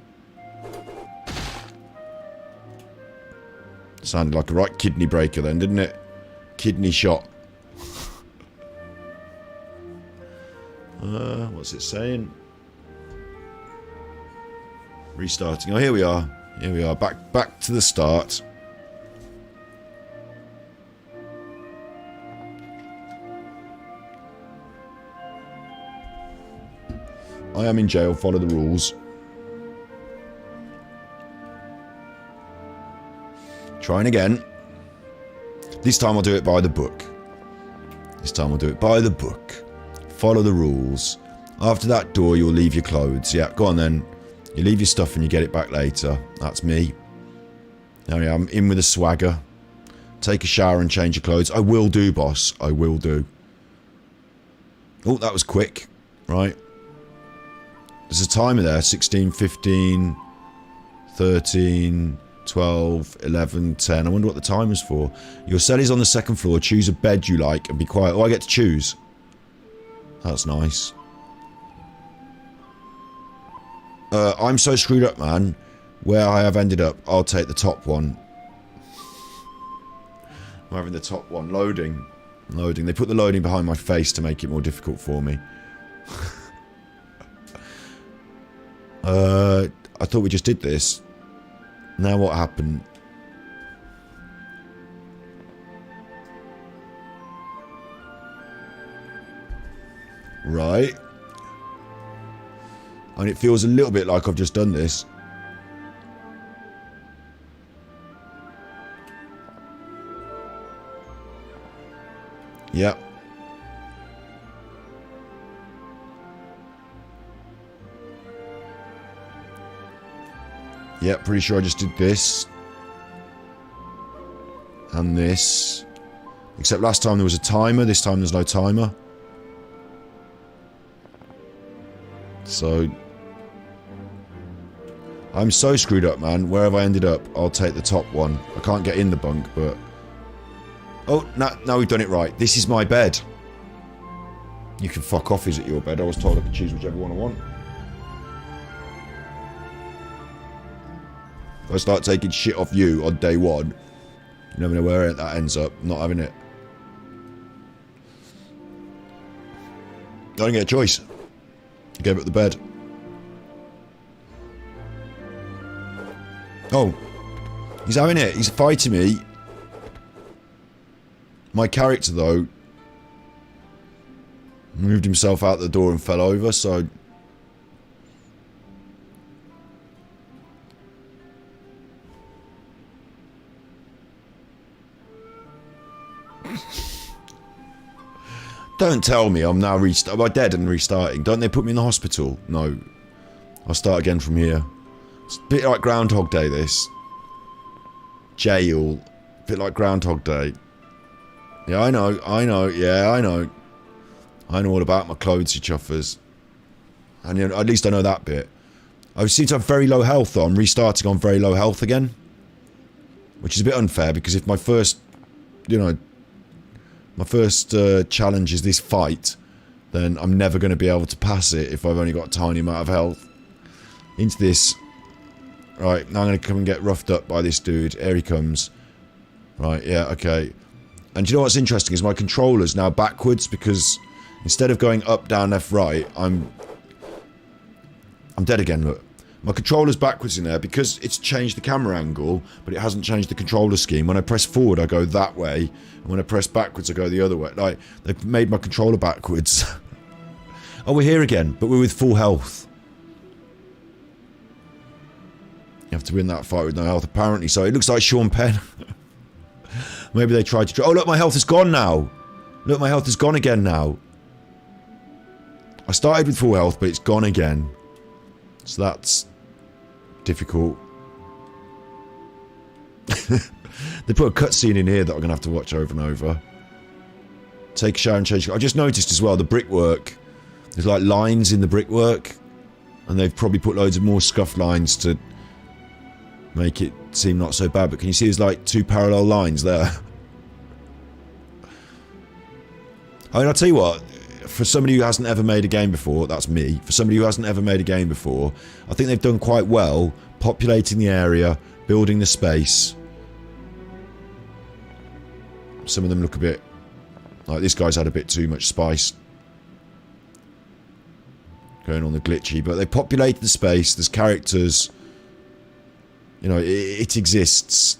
Sounded like a right kidney breaker then, didn't it? Kidney shot. What's it saying? Restarting. Oh, here we are. Here we are. Back to the start. I am in jail. Follow the rules. Trying again. This time I'll do it by the book. This time I'll do it by the book. Follow the rules. After that door, you'll leave your clothes. Yeah, go on then. You leave your stuff and you get it back later. That's me. There I am, in with a swagger. Take a shower and change your clothes. I will do, boss. I will do. Oh, that was quick. Right. There's a timer there. 16, 15, 13, 12, 11, 10. I wonder what the timer's for. Your cell is on the second floor. Choose a bed you like and be quiet. Oh, I get to choose. That's nice. I'm so screwed up, man. Where I have ended up, I'll take the top one. I'm having the top one. Loading. Loading. They put the loading behind my face to make it more difficult for me. I thought we just did this. Now what happened? Right. And it feels a little bit like I've just done this. Yep. Yep, pretty sure I just did this. And this. Except last time there was a timer, this time there's no timer. So... I'm so screwed up, man. Where have I ended up? I'll take the top one. I can't get in the bunk, but... Oh, now we've done it right. This is my bed. You can fuck off, is it your bed? I was told I could choose whichever one I want. If I start taking shit off you on day one, you never know where that ends up. I'm not having it. I don't get a choice. I gave up the bed. Oh. He's having it. He's fighting me. My character, though, moved himself out the door and fell over, so... Don't tell me I'm now am I dead and restarting? Don't they put me in the hospital? No. I'll start again from here. It's a bit like Groundhog Day, this. Jail. A bit like Groundhog Day. Yeah, I know, yeah, I know. I know all about my clothes, you chuffers. And you know, at least I know that bit. I seem to have very low health, though. I'm restarting on very low health again. Which is a bit unfair, because if my first, you know... My first challenge is this fight, then I'm never going to be able to pass it if I've only got a tiny amount of health. Into this. Right, now I'm going to come and get roughed up by this dude. Here he comes. Right, yeah, okay. And do you know what's interesting is my controller's now backwards because instead of going up, down, left, right, I'm dead again, look. My controller's backwards in there because it's changed the camera angle, but it hasn't changed the controller scheme. When I press forward, I go that way, and when I press backwards, I go the other way. Like, they've made my controller backwards. Oh, we're here again, but we're with full health. You have to win that fight with no health, apparently, so it looks like Sean Penn. Maybe they tried to... Oh, look, my health is gone now. Look, my health is gone again now. I started with full health, but it's gone again. So that's difficult. They put a cutscene in here that I'm going to have to watch over and over. Take a shower and change... I just noticed as well, the brickwork. There's like lines in the brickwork. And they've probably put loads of more scuff lines to make it seem not so bad. But can you see there's like two parallel lines there? I mean, I'll tell you what, for somebody who hasn't ever made a game before, that's me, for somebody who hasn't ever made a game before, I think they've done quite well populating the area, building the space. Some of them look a bit, like this guy's had a bit too much spice going on the glitchy, but they populated the space, there's characters, you know, it exists.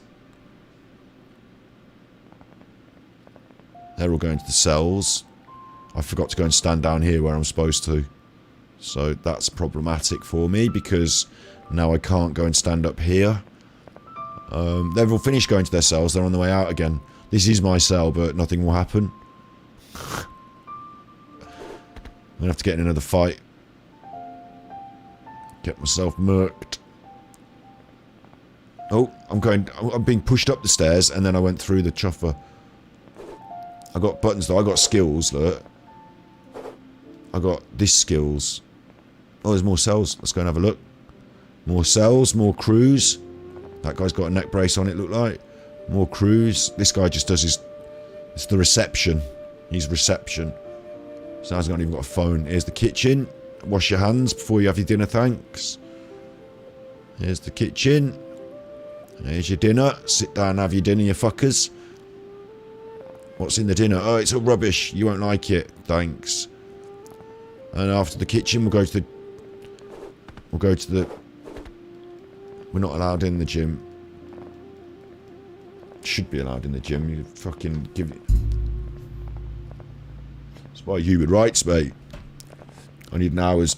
They're all going to the cells. I forgot to go and stand down here where I'm supposed to. So that's problematic for me because now I can't go and stand up here. They've all finished going to their cells. They're on the way out again. This is my cell, but nothing will happen. I'm going to have to get in another fight. Get myself murked. Oh, I'm being pushed up the stairs and then I went through the chuffer. I got buttons though. I got skills, look. I got this skills. Oh, there's more cells. Let's go and have a look. More cells, more crews. That guy's got a neck brace on it, look like. More crews. This guy just does his... It's the reception. He's reception. So now he's not even got a phone. Here's the kitchen. Wash your hands before you have your dinner, thanks. Here's the kitchen. Here's your dinner. Sit down and have your dinner, you fuckers. What's in the dinner? Oh, it's all rubbish. You won't like it. Thanks. And after the kitchen, we'll go to the... We're not allowed in the gym. Should be allowed in the gym. You fucking give it... It's by human rights, mate. I need an hour's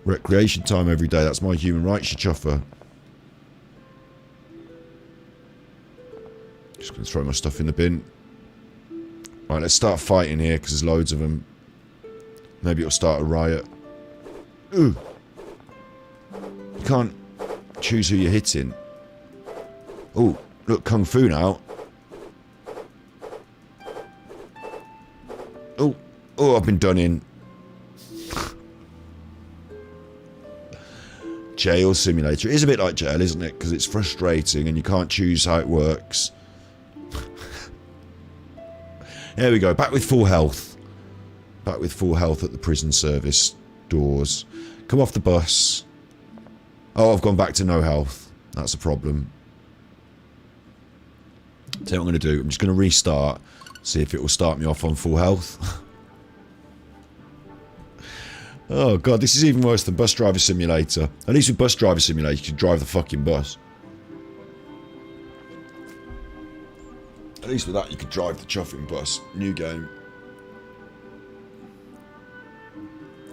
recreation time every day. That's my human rights, you chuffer. Just gonna throw my stuff in the bin. Right, let's start fighting here because there's loads of them. Maybe it'll start a riot. Ooh. You can't choose who you're hitting. Oh, look, Kung Fu now. Oh, oh, I've been done in. Jail simulator. It is a bit like jail, isn't it? Because it's frustrating and you can't choose how it works. There we go. Back with full health. Back with full health at the prison service doors. Come off the bus. Oh, I've gone back to no health. That's a problem. Tell you what I'm going to do. I'm just going to restart. See if it will start me off on full health. Oh god, this is even worse than Bus Driver Simulator. At least with Bus Driver Simulator, you can drive the fucking bus. At least with that, you could drive the chuffing bus. New game.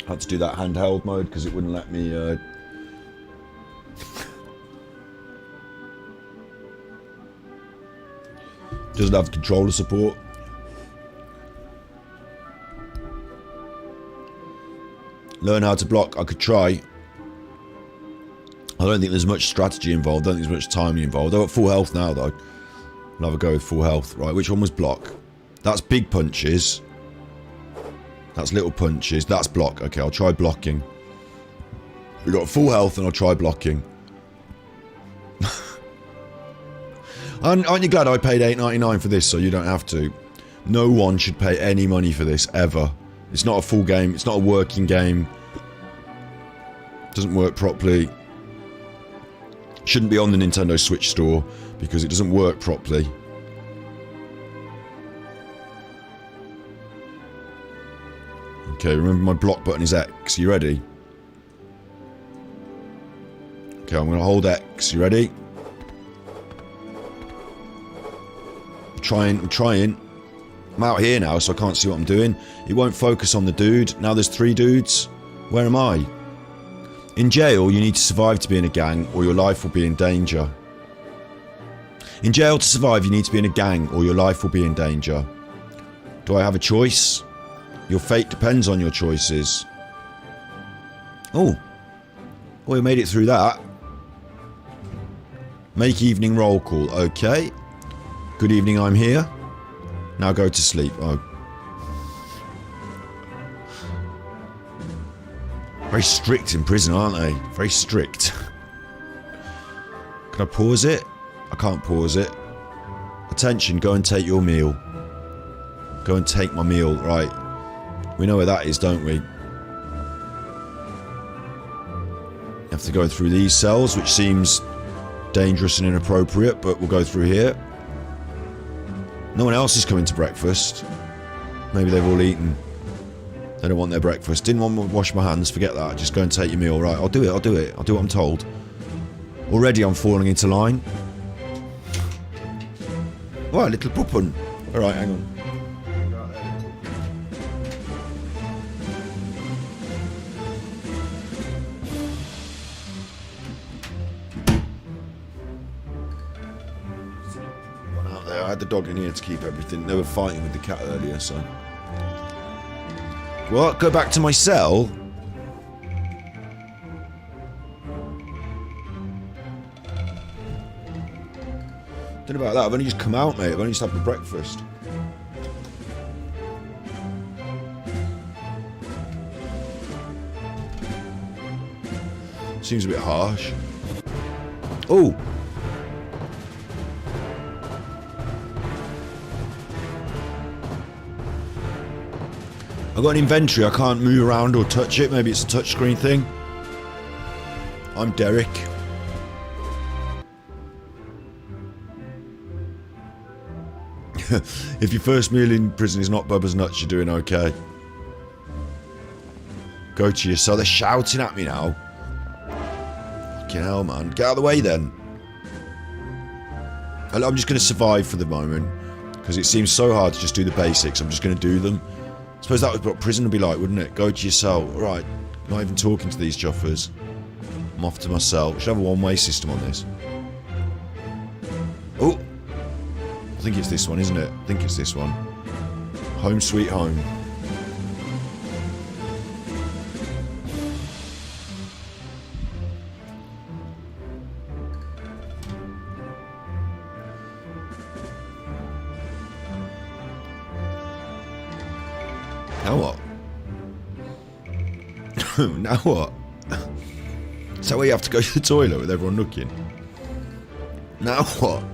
Had to do that handheld mode because it wouldn't let me... Doesn't have controller support. Learn how to block. I could try. I don't think there's much strategy involved. I don't think there's much timing involved. I've got full health now, though. I'll have a go with full health. Right, which one was block? That's big punches. That's little punches. That's block. Okay, I'll try blocking. We've got full health and I'll try blocking. Aren't you glad I paid $8.99 for this so you don't have to? No one should pay any money for this, ever. It's not a full game. It's not a working game. Doesn't work properly. Shouldn't be on the Nintendo Switch store because it doesn't work properly. Okay, remember my block button is X. You ready? Okay, I'm going to hold X. You ready? I'm trying. I'm out here now, so I can't see what I'm doing. It won't focus on the dude. Now there's 3 dudes. Where am I? In jail, you need to survive to be in a gang, or your life will be in danger. In jail, to survive, you need to be in a gang, or your life will be in danger. Do I have a choice? Your fate depends on your choices. Oh. Well, we made it through that. Make evening roll call. Okay. Good evening, I'm here. Now go to sleep. Oh. Very strict in prison, aren't they? Very strict. Can I pause it? I can't pause it. Attention, go and take your meal. Go and take my meal. Right. We know where that is, don't we? Have to go through these cells, which seems dangerous and inappropriate, but we'll go through here. No one else is coming to breakfast. Maybe they've all eaten. They don't want their breakfast. Didn't want to wash my hands. Forget that. Just go and take your meal. Right, I'll do it. I'll do it. I'll do what I'm told. Already I'm falling into line. Right, little poopun. Alright, hang on. I had the dog in here to keep everything. They were fighting with the cat earlier, so... What? Go back to my cell? Don't know about that. I've only just come out, mate. I've only just had my breakfast. Seems a bit harsh. Oh! I've got an inventory, I can't move around or touch it. Maybe it's a touchscreen thing. I'm Derek. If your first meal in prison is not Bubba's nuts, you're doing okay. Go to your cell. They're shouting at me now. Fucking hell, man. Get out of the way then. I'm just going to survive for the moment. Because it seems so hard to just do the basics. I'm just going to do them. I suppose that was what prison would be like, wouldn't it? Go to your cell. Right, not even talking to these chuffers. I'm off to my cell. We should have a one-way system on this. Oh! I think it's this one, isn't it? I think it's this one. Home sweet home. Now what? Now what? Is that where you have to go to the toilet with everyone looking? Now what?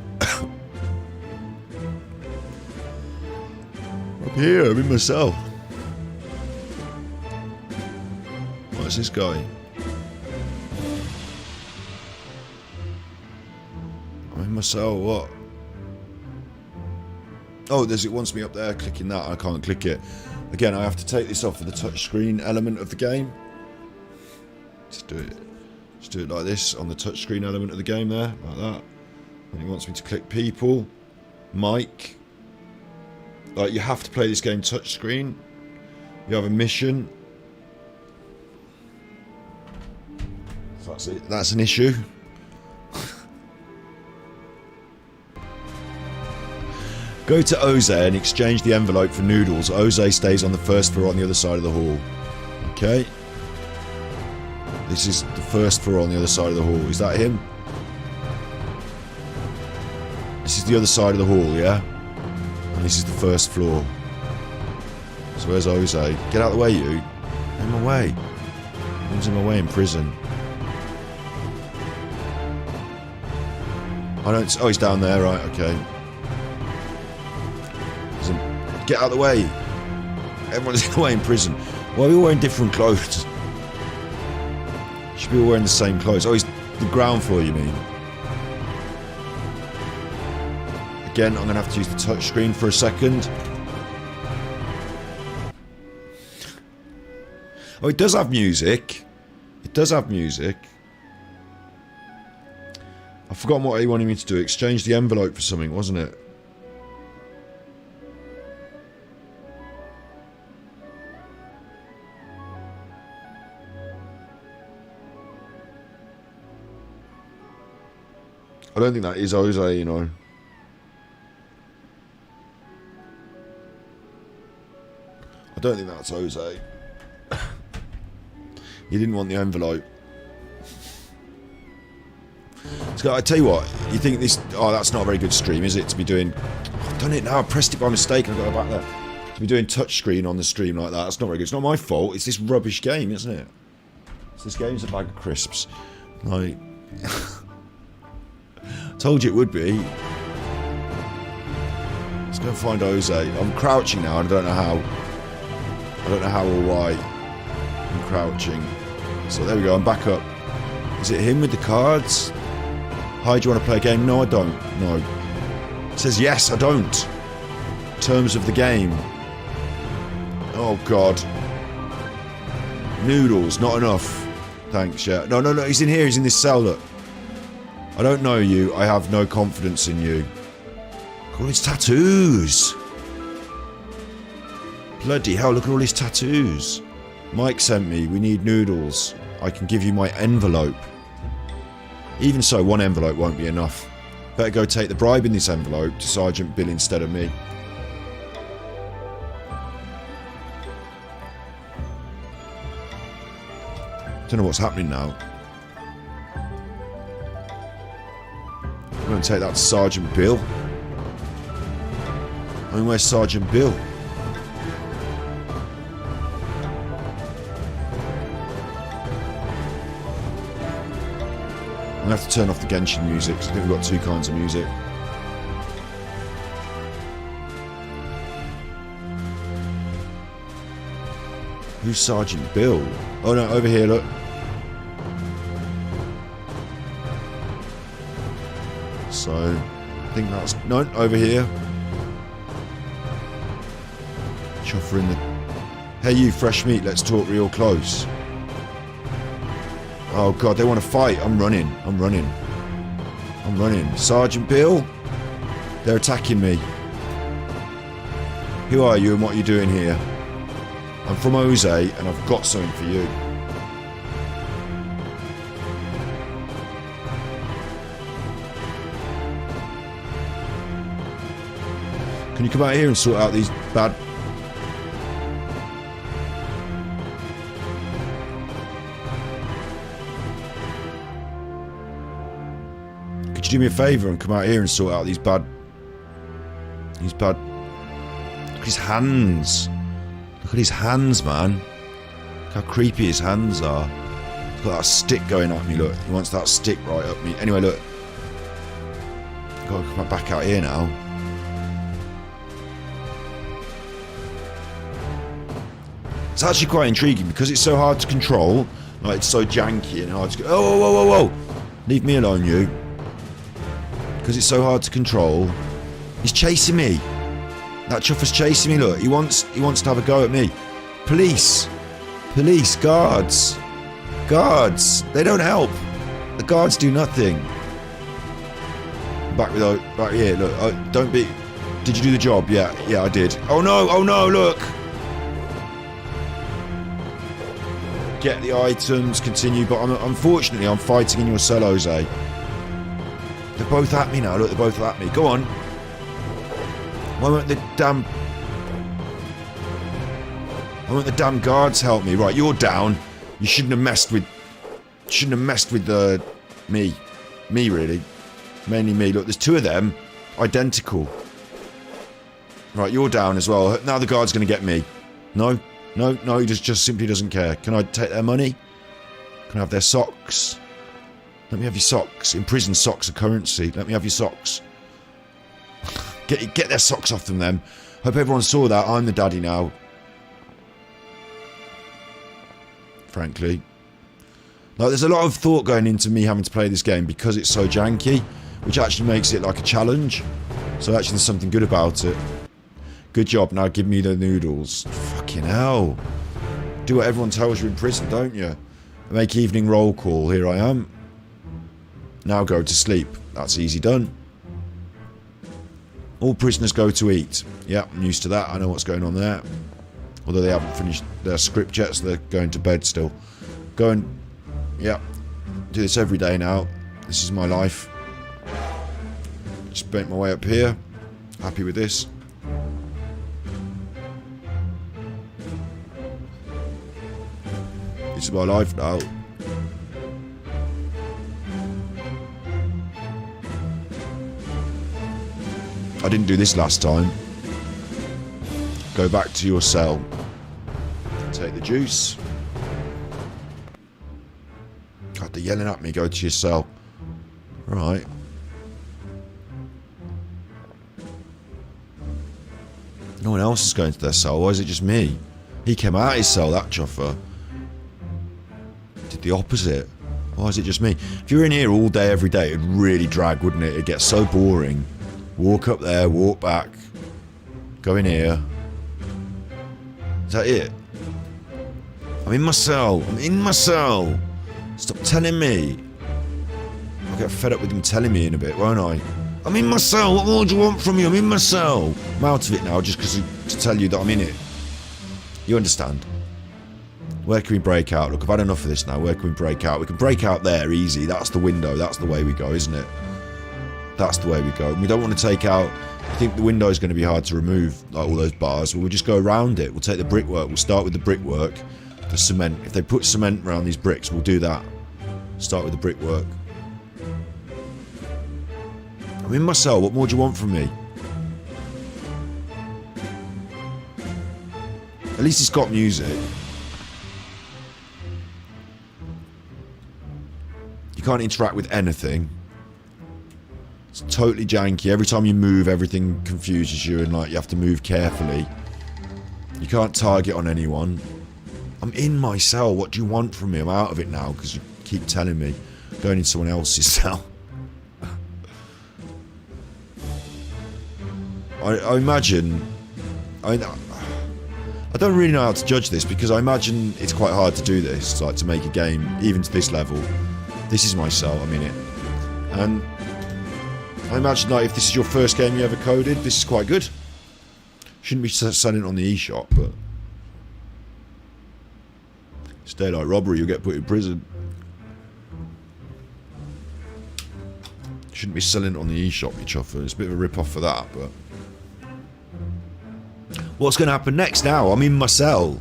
I'm here, I'm in myself. What's this guy? I'm in myself, what? Oh, it wants me up there clicking that. I can't click it. Again, I have to take this off of the touchscreen element of the game. Let's do it. Just do it like this on the touchscreen element of the game there, like that. And it wants me to click people, mic. Like, you have to play this game touchscreen. You have a mission. So that's it. That's an issue. Go to Oze and exchange the envelope for noodles. Oze stays on the first floor on the other side of the hall. Okay. This is the first floor on the other side of the hall. Is that him? This is the other side of the hall, yeah? And this is the first floor. So where's Oze? Get out of the way, you. In my way. Who's in my way in prison? I don't... Oh, he's down there, right, okay. Get out of the way. Everyone's in the way in prison. Why are we all wearing different clothes? Should be all wearing the same clothes. Oh, he's the ground floor, you mean? Again, I'm going to have to use the touchscreen for a second. Oh, it does have music. It does have music. I've forgotten what he wanted me to do. Exchange the envelope for something, wasn't it? I don't think that is Oze, you know. I don't think that's Oze. He didn't want the envelope. So I tell you what, you think this... Oh, that's not a very good stream, is it? To be doing... I've done it now, I pressed it by mistake and I've got to go back there. To be doing touchscreen on the stream like that, that's not very good. It's not my fault, it's this rubbish game, isn't it? This game's a bag of crisps. Like... Told you it would be. Let's go and find Jose. I'm crouching now, and I don't know how. I don't know how or why. I'm crouching. So there we go, I'm back up. Is it him with the cards? Hi, do you want to play a game? No, I don't. No. It says yes, I don't. Terms of the game. Oh, God. Noodles, not enough. Thanks, yeah. No, no, no, he's in here. He's in this cell, look. I don't know you. I have no confidence in you. Look at all his tattoos. Bloody hell, look at all his tattoos. Mike sent me. We need noodles. I can give you my envelope. Even so, one envelope won't be enough. Better go take the bribe in this envelope to Sergeant Bill instead of me. Don't know what's happening now. I'm going to take that to Sergeant Bill. I mean, where's Sergeant Bill? I'm going to have to turn off the Genshin music because I think we've got two kinds of music. Who's Sergeant Bill? Oh no, over here, look. So, I think that's... No, over here. Chuffer in the... Hey you, fresh meat, let's talk real close. Oh god, they want to fight. I'm running. I'm running. I'm running. Sergeant Bill? They're attacking me. Who are you and what are you doing here? I'm from Jose and I've got something for you. Can you come out here and sort out these bad... Could you do me a favour and come out here and sort out these bad... Look at his hands. Look at his hands, man. Look how creepy his hands are. Look at that stick going at me, look. He wants that stick right up me. Anyway, look. I've got to come back out here now. It's actually quite intriguing because it's so hard to control. Like, it's so janky and hard to... Oh, whoa, whoa, whoa, whoa! Leave me alone, you. Because it's so hard to control. He's chasing me. That chuffer's chasing me, look. He wants to have a go at me. Police. Police. Guards. Guards. They don't help. The guards do nothing. Back here, look. Don't be... Did you do the job? Yeah, I did. Oh no, look! Get the items, continue, but unfortunately I'm fighting in your cell, Jose. They're both at me now, look, they're both at me. Go on. Why won't the damn guards help me? Right, you're down. You shouldn't have messed with me. Me, really. Mainly me. Look, there's two of them. Identical. Right, you're down as well. Now the guard's going to get me. No, he just simply doesn't care. Can I take their money? Can I have their socks? Let me have your socks. In prison, socks are currency. Let me have your socks. Get their socks off them, then. Hope everyone saw that. I'm the daddy now. Frankly. Like, there's a lot of thought going into me having to play this game because it's so janky, which actually makes it like a challenge. So actually there's something good about it. Good job, now give me the noodles. Fucking hell. Do what everyone tells you in prison, don't you? Make evening roll call, here I am. Now go to sleep. That's easy done. All prisoners go to eat. Yeah, I'm used to that, I know what's going on there. Although they haven't finished their script yet, so they're going to bed still. Go and... yeah, do this every day now. This is my life. Just bent my way up here. Happy with this. This is my life now. I didn't do this last time. Go back to your cell. Take the juice. God, they're yelling at me. Go to your cell. Right. No one else is going to their cell. Why is it just me? He came out of his cell, that chuffer. Did the opposite. Why is it just me? If you were in here all day, every day, it'd really drag, wouldn't it? It'd get so boring. Walk up there, walk back. Go in here. Is that it? I'm in my cell. I'm in my cell. Stop telling me. I'll get fed up with him telling me in a bit, won't I? I'm in my cell. What more do you want from me? I'm in my cell. I'm out of it now just because to tell you that I'm in it. You understand? Where can we break out? Look, I've had enough of this now. Where can we break out? We can break out there, easy. That's the window. That's the way we go, isn't it? That's the way we go. And we don't want to take out... I think the window is going to be hard to remove, like all those bars. But we'll just go around it. We'll take the brickwork. We'll start with the brickwork. The cement. If they put cement around these bricks, we'll do that. Start with the brickwork. I'm in my cell. What more do you want from me? At least it's got music. You can't interact with anything. It's totally janky. Every time you move, everything confuses you and like you have to move carefully. You can't target on anyone. I'm in my cell. What do you want from me? I'm out of it now because you keep telling me. I'm going in someone else's cell. I imagine... I don't really know how to judge this because I imagine it's quite hard to do this, like to make a game, even to this level. This is my cell, I'm in it. And I imagine like if this is your first game you ever coded, this is quite good. Shouldn't be selling it on the eShop, but... It's daylight robbery, you'll get put in prison. Shouldn't be selling it on the eShop, you chuffer. It's a bit of a rip-off for that, but... What's going to happen next now? I'm in my cell.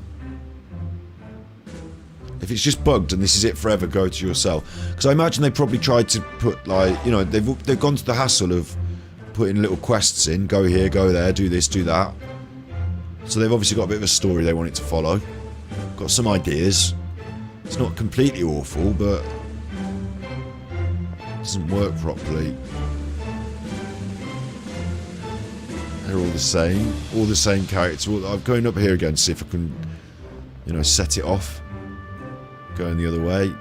If it's just bugged and this is it forever, go to your cell. Because I imagine they probably tried to put, like, you know, they've gone to the hassle of putting little quests in. Go here, go there, do this, do that. So they've obviously got a bit of a story they want it to follow. Got some ideas. It's not completely awful, but... it doesn't work properly. They're all the same characters. I'm going up here again to see if I can, you know, set it off. Going the other way.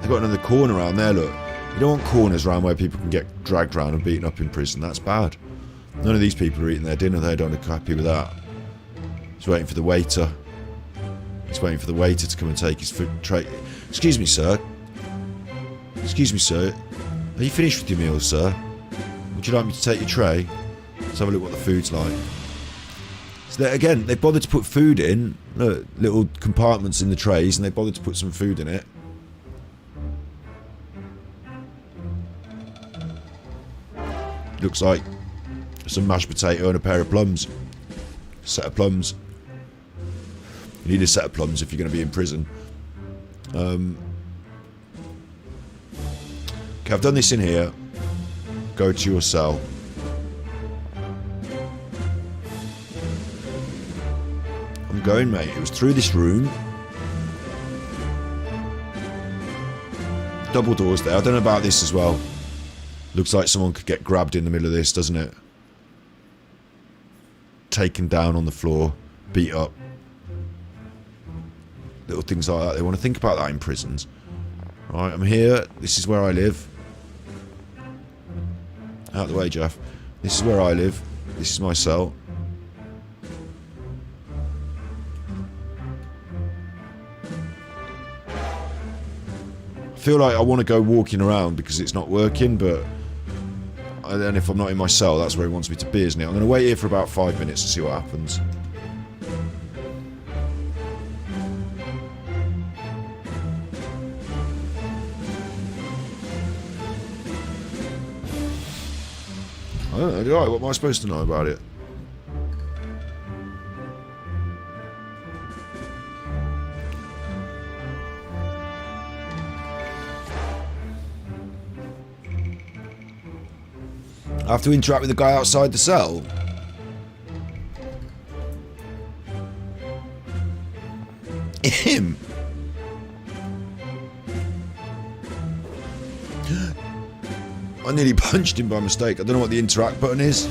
They've got another corner around there, look. You don't want corners around where people can get dragged around and beaten up in prison. That's bad. None of these people are eating their dinner. They don't look happy with that. He's waiting for the waiter. He's waiting for the waiter to come and take his food tray. Excuse me, sir. Excuse me, sir. Are you finished with your meal, sir? Would you like me to take your tray? Let's have a look what the food's like. So again, they bothered to put food in. Look, little compartments in the trays, and they bothered to put some food in it. Looks like some mashed potato and a pair of plums. A set of plums. You need a set of plums if you're going to be in prison. Okay, I've done this in here. Go to your cell. I'm going, mate. It was through this room. Double doors there. I don't know about this as well. Looks like someone could get grabbed in the middle of this, doesn't it? Taken down on the floor. Beat up. Little things like that. They want to think about that in prisons. Right, I'm here. This is where I live. Out of the way, Jeff. This is where I live. This is my cell. I feel like I want to go walking around because it's not working, but... and if I'm not in my cell, that's where he wants me to be, isn't it? I'm going to wait here for about 5 minutes to see what happens. I don't know, right, what am I supposed to know about it? I have to interact with the guy outside the cell? Him? I nearly punched him by mistake. I don't know what the interact button is.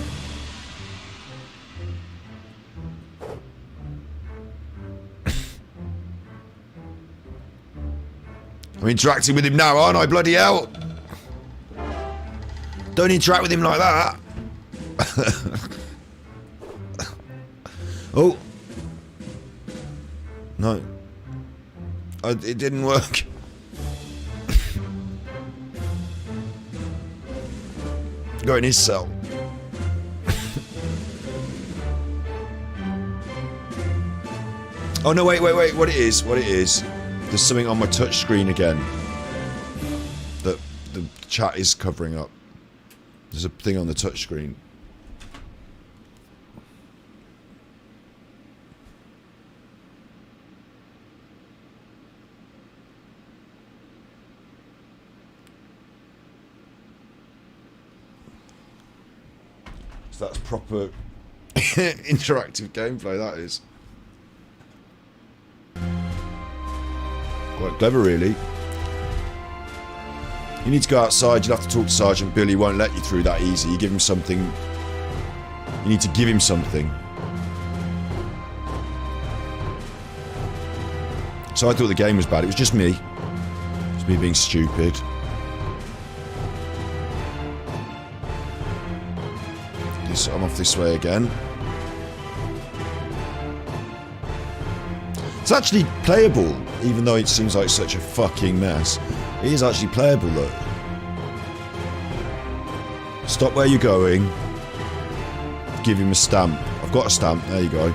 interacting with him now, aren't I? Bloody hell. Don't interact with him like that. Oh. No. It didn't work. Go in his cell. Oh no, wait, what it is, there's something on my touch screen again that the chat is covering up. There's a thing on the touch screen. So that's proper interactive gameplay, that is. Quite clever, really. You need to go outside. You'll have to talk to Sergeant Bill. He won't let you through that easy. You give him something. You need to give him something. So I thought the game was bad. It was just me. It was me being stupid. I'm off this way again. It's actually playable, even though it seems like such a fucking mess. It is actually playable, though. Stop where you're going. Give him a stamp. I've got a stamp. There you go. You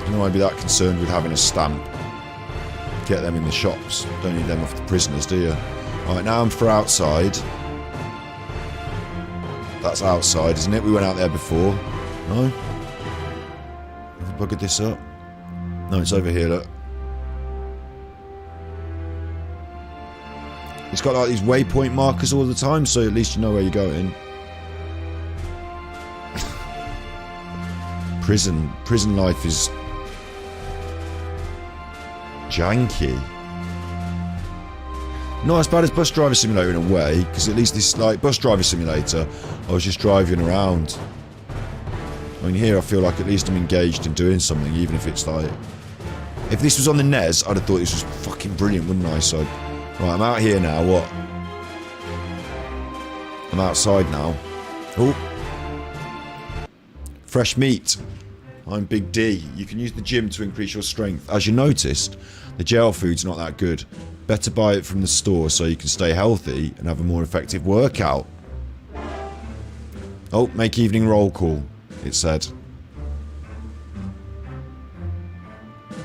don't want to be that concerned with having a stamp. Get them in the shops. Don't need them off the prisoners, do you? Alright, now I'm for outside. That's outside, isn't it? We went out there before. No? Have I buggered this up? No, it's over here, look. It's got like these waypoint markers all the time, so at least you know where you're going. Prison life is janky. Not as bad as Bus Driver Simulator in a way, because at least this, like, Bus Driver Simulator, I was just driving around. I mean, here I feel like at least I'm engaged in doing something, even if it's like... If this was on the NES, I'd have thought this was fucking brilliant, wouldn't I? So, right, I'm out here now, what? I'm outside now. Oh. Fresh meat. I'm Big D. You can use the gym to increase your strength. As you noticed, the jail food's not that good. Better buy it from the store so you can stay healthy and have a more effective workout. Oh, make evening roll call, it said.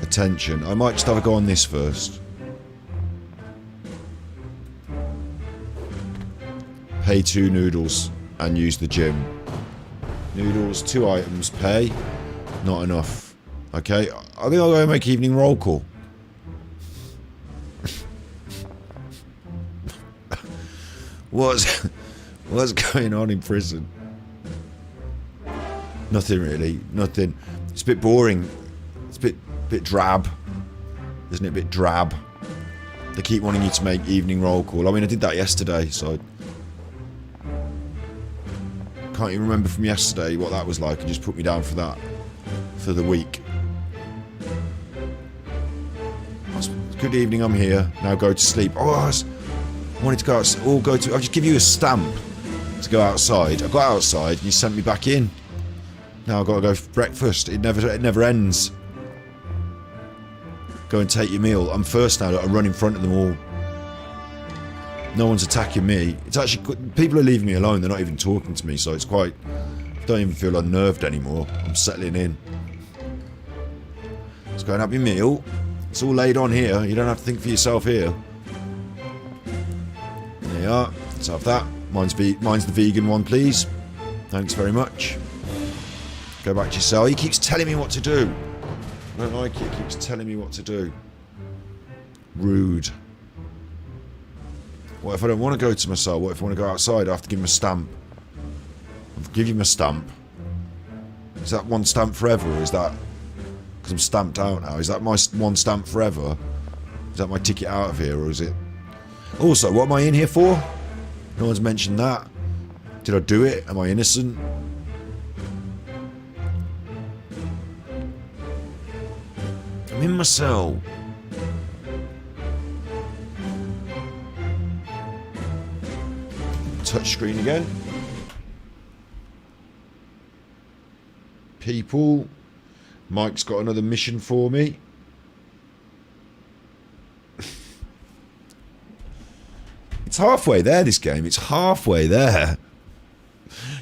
Attention. I might just have a go on this first. Pay 2 noodles and use the gym. Noodles, 2 items, pay. Not enough. Okay, I think I'll go make evening roll call. What's going on in prison? Nothing really. Nothing. It's a bit boring. It's a bit drab. Isn't it a bit drab? They keep wanting you to make evening roll call. I mean, I did that yesterday, so... Can't even remember from yesterday what that was like, and just put me down for that. For the week. Good evening, I'm here. Now go to sleep. Oh, I wanted to go outside. Oh, I'll just give you a stamp to go outside. I got outside and you sent me back in. Now I've got to go for breakfast. It never ends. Go and take your meal. I'm first now. I run in front of them all. No one's attacking me. It's actually... People are leaving me alone. They're not even talking to me, so it's quite... I don't even feel unnerved anymore. I'm settling in. Let's go and have your meal. It's all laid on here. You don't have to think for yourself here. There you are. Let's have that. Mine's the vegan one, please. Thanks very much. Go back to your cell. He keeps telling me what to do. I don't like it. He keeps telling me what to do. Rude. What if I don't want to go to my cell? What if I want to go outside? I have to give him a stamp. I'll give him a stamp. Is that one stamp forever, or is that... Because I'm stamped out now. Is that my one stamp forever? Is that my ticket out of here, or is it... Also, what am I in here for? No one's mentioned that. Did I do it? Am I innocent? I'm in my cell. touchscreen again. People. Mike's got another mission for me. It's halfway there, this game. It's halfway there.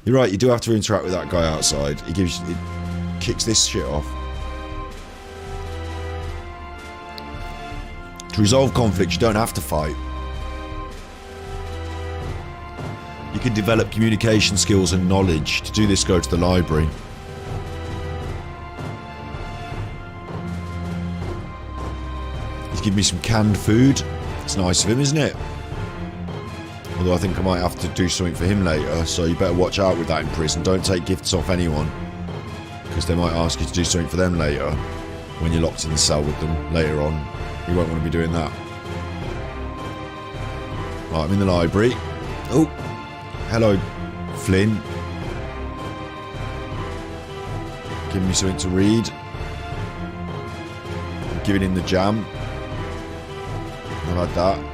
You're right, you do have to interact with that guy outside. He kicks this shit off. To resolve conflicts, you don't have to fight. You can develop communication skills and knowledge. To do this, go to the library. He's given me some canned food. It's nice of him, isn't it? Although I think I might have to do something for him later, so you better watch out with that in prison. Don't take gifts off anyone, because they might ask you to do something for them later, when you're locked in the cell with them later on. You won't want to be doing that. Right, I'm in the library. Oh, hello, Flynn. Giving me something to read. I'm giving him the jam. I've had that.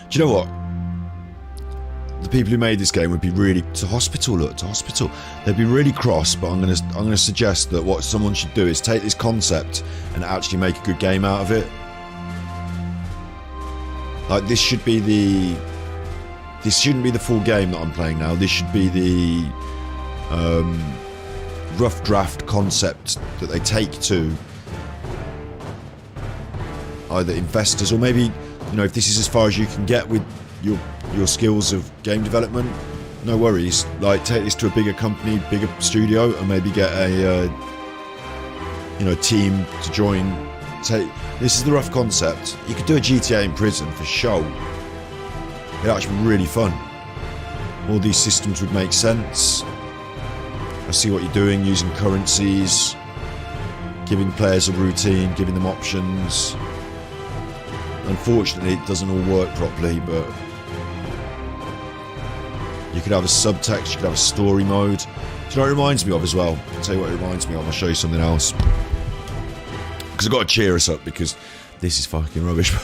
Do you know what? The people who made this game would be really to hospital. Look, to hospital. They'd be really cross. But I'm gonna suggest that what someone should do is take this concept and actually make a good game out of it. Like this should be the. This shouldn't be the full game that I'm playing now. This should be the rough draft concept that they take to either investors or maybe. You know, if this is as far as you can get with your skills of game development, no worries. Like, take this to a bigger company, bigger studio, and maybe get a team to join. This is the rough concept. You could do a GTA in prison for show. It'd actually be really fun. All these systems would make sense. I see what you're doing, using currencies, giving players a routine, giving them options. Unfortunately, it doesn't all work properly, but you could have a subtext, you could have a story mode. Do you know what it reminds me of as well? I'll tell you what it reminds me of, I'll show you something else. Because I've got to cheer us up, because this is fucking rubbish.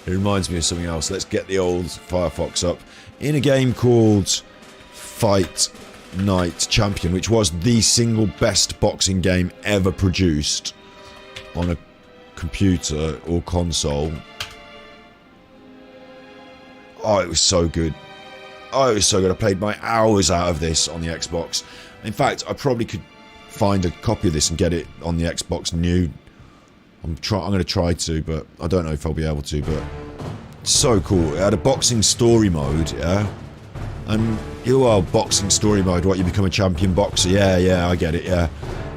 It reminds me of something else. Let's get the old Firefox up. In a game called Fight Night Champion, which was the single best boxing game ever produced on a computer or console. Oh, it was so good. Oh, it was so good. I played my hours out of this on the Xbox. In fact, I probably could find a copy of this and get it on the Xbox new. I'm going to try to, but I don't know if I'll be able to, but it's so cool. It had a boxing story mode, yeah? And boxing story mode, what, you become a champion boxer? Yeah, I get it, yeah.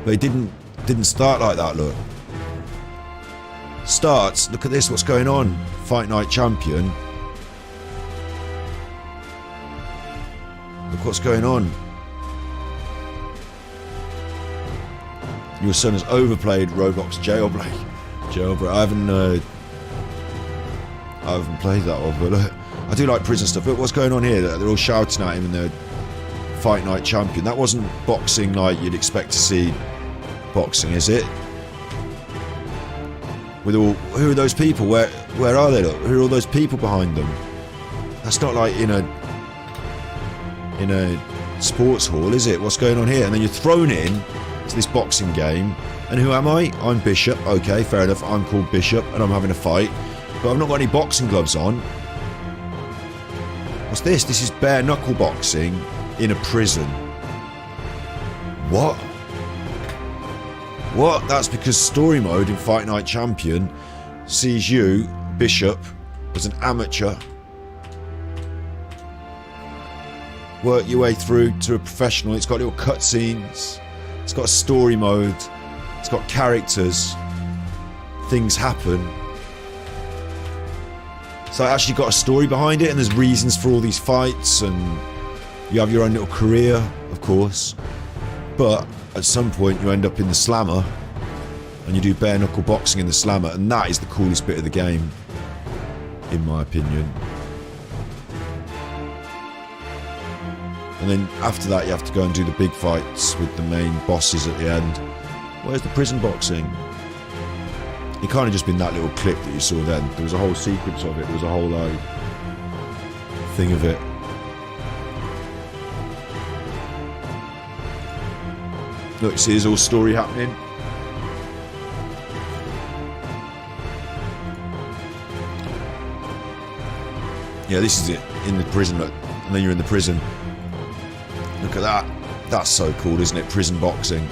But it didn't start like that, look. Starts, look at this, what's going on? Fight Night Champion. Look what's going on. Your son has overplayed Roblox Jailbreak. I haven't played that one, but look, I do like prison stuff. Look what's going on here. They're all shouting at him and they're Fight Night Champion. That wasn't boxing like you'd expect to see boxing, is it? Who are those people? Where are they? Look, who are all those people behind them? That's not like in a sports hall, is it? What's going on here? And then you're thrown in to this boxing game. And who am I? I'm Bishop. Okay, fair enough. I'm called Bishop, and I'm having a fight, but I've not got any boxing gloves on. What's this? This is bare knuckle boxing in a prison. What? What? That's because story mode in Fight Night Champion sees you, Bishop, as an amateur work your way through to a professional. It's got little cutscenes. It's got a story mode. It's got characters. Things happen. So it actually got a story behind it, and there's reasons for all these fights, and you have your own little career, of course. But at some point you end up in the slammer, and you do bare knuckle boxing in the slammer, and that is the coolest bit of the game, in my opinion. And then after that you have to go and do the big fights with the main bosses at the end. Where's the prison boxing? It can't have just been that little clip that you saw then. There was a whole sequence of it. There was a whole thing of it. Look, you see his whole story happening. Yeah, this is it. In the prison, look. And then you're in the prison. Look at that. That's so cool, isn't it? Prison boxing.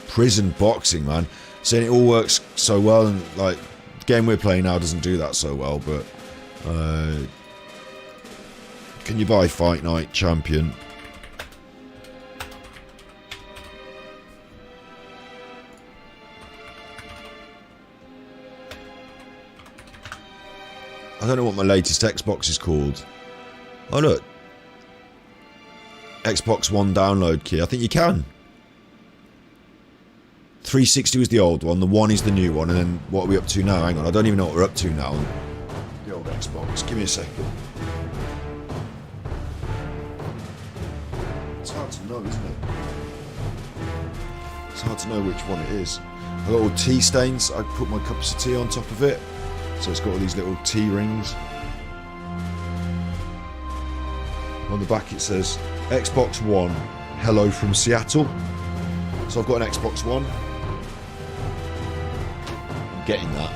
Prison boxing, man. Saying it all works so well, and like the game we're playing now doesn't do that so well, but can you buy Fight Night Champion? I don't know what my latest Xbox is called. Oh look, Xbox One download key. I think you can. 360 was the old one, the one is the new one, and then what are we up to now? Hang on, I don't even know what we're up to now. The old Xbox, give me a second. It's hard to know, isn't it? It's hard to know which one it is. I've got all tea stains, I put my cups of tea on top of it, so it's got all these little tea rings. On the back it says, Xbox One, hello from Seattle. So I've got an Xbox One. Getting that.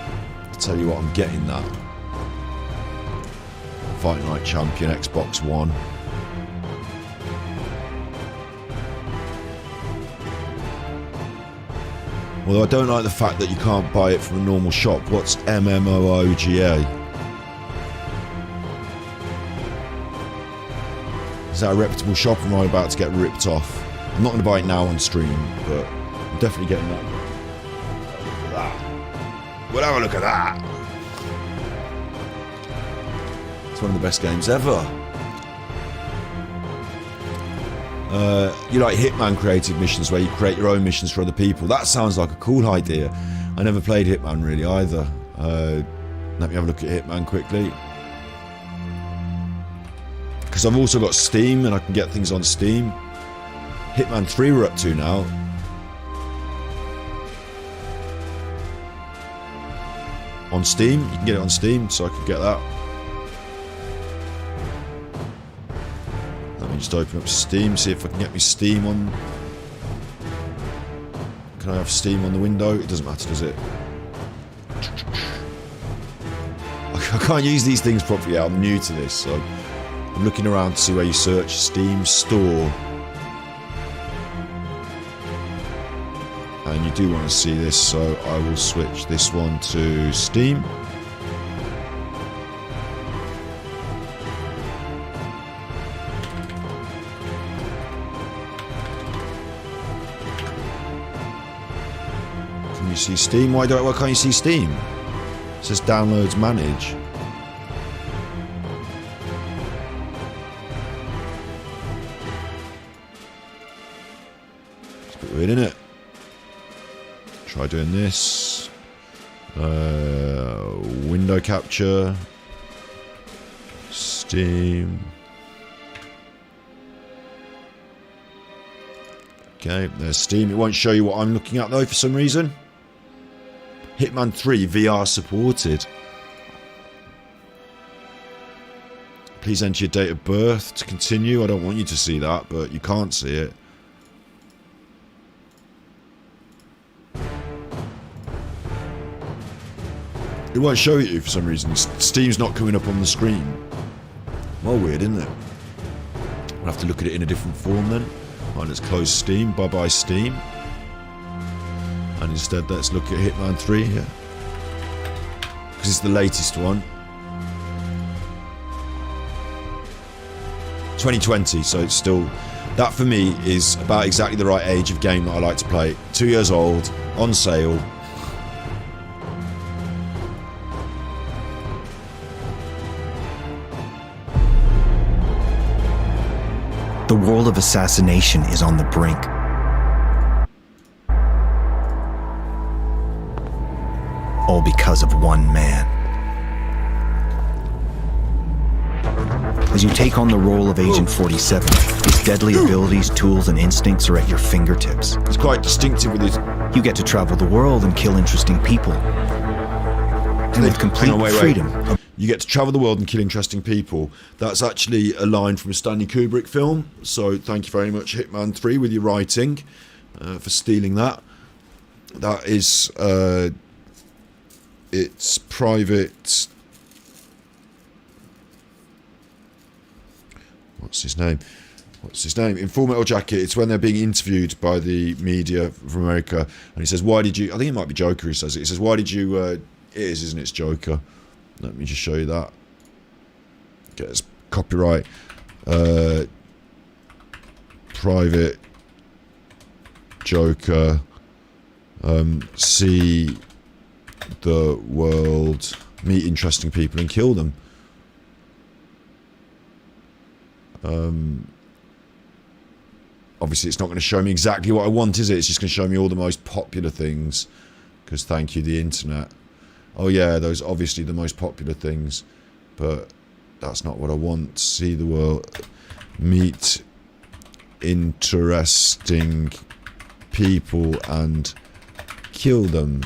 I'll tell you what, I'm getting that. Fight Night Champion, Xbox One. Although I don't like the fact that you can't buy it from a normal shop. What's MMOOGA? Is that a reputable shop, or am I about to get ripped off? I'm not going to buy it now on stream, but I'm definitely getting that. Well, have a look at that. It's one of the best games ever. You like Hitman creative missions where you create your own missions for other people. That sounds like a cool idea. I never played Hitman really either. Let me have a look at Hitman quickly. Because I've also got Steam and I can get things on Steam. Hitman 3 we're up to now. On Steam, you can get it on Steam, so I could get that. Let me just open up Steam, see if I can get me Steam on. Can I have Steam on the window? It doesn't matter, does it? I can't use these things properly yet, I'm new to this, so I'm looking around to see where you search Steam Store. And you do want to see this, so I will switch this one to Steam. Can you see Steam? Why can't you see Steam? It says downloads manage. It's a bit weird, isn't it? Try doing this. Window capture. Steam. Okay, there's Steam. It won't show you what I'm looking at though for some reason. Hitman 3 VR supported. Please enter your date of birth to continue. I don't want you to see that, but you can't see it. It won't show it you for some reason. Steam's not coming up on the screen. Well, weird, isn't it? I'll have to look at it in a different form then. Right, let's close Steam. Bye-bye Steam. And instead, let's look at Hitman 3 here. Because it's the latest one. 2020, so it's still... That for me is about exactly the right age of game that I like to play. 2 years old, on sale. The world of assassination is on the brink. All because of one man. As you take on the role of Agent 47, his deadly abilities, tools, and instincts are at your fingertips. He's quite distinctive with his... You get to travel the world and kill interesting people. And with complete freedom. You get to travel the world and kill interesting people. That's actually a line from a Stanley Kubrick film. So thank you very much, Hitman 3, with your writing, for stealing that. That is... it's private... What's his name? In Full Metal Jacket, it's when they're being interviewed by the media from America, and he says, why did you... I think it might be Joker who says it. He says, why did you... it is, isn't it? It's Joker. Let me just show you that. Get his copyright. Private Joker. See the world, meet interesting people and kill them. Obviously it's not going to show me exactly what I want, is it? It's just going to show me all the most popular things, because thank you, the internet. Oh yeah, those obviously the most popular things, but that's not what I want. See the world, meet interesting people and kill them.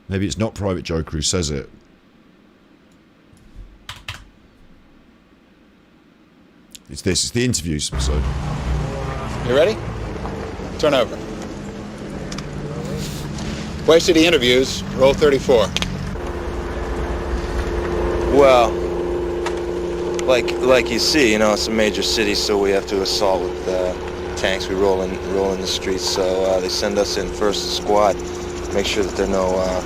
Maybe it's not Private Joker who says it. It's this, it's the interviews episode. You ready? Turn over. Way City interviews, roll 34. Well, like you see, you know, it's a major city, so we have to assault with tanks. We roll in the streets, so they send us in first squad. Make sure that there are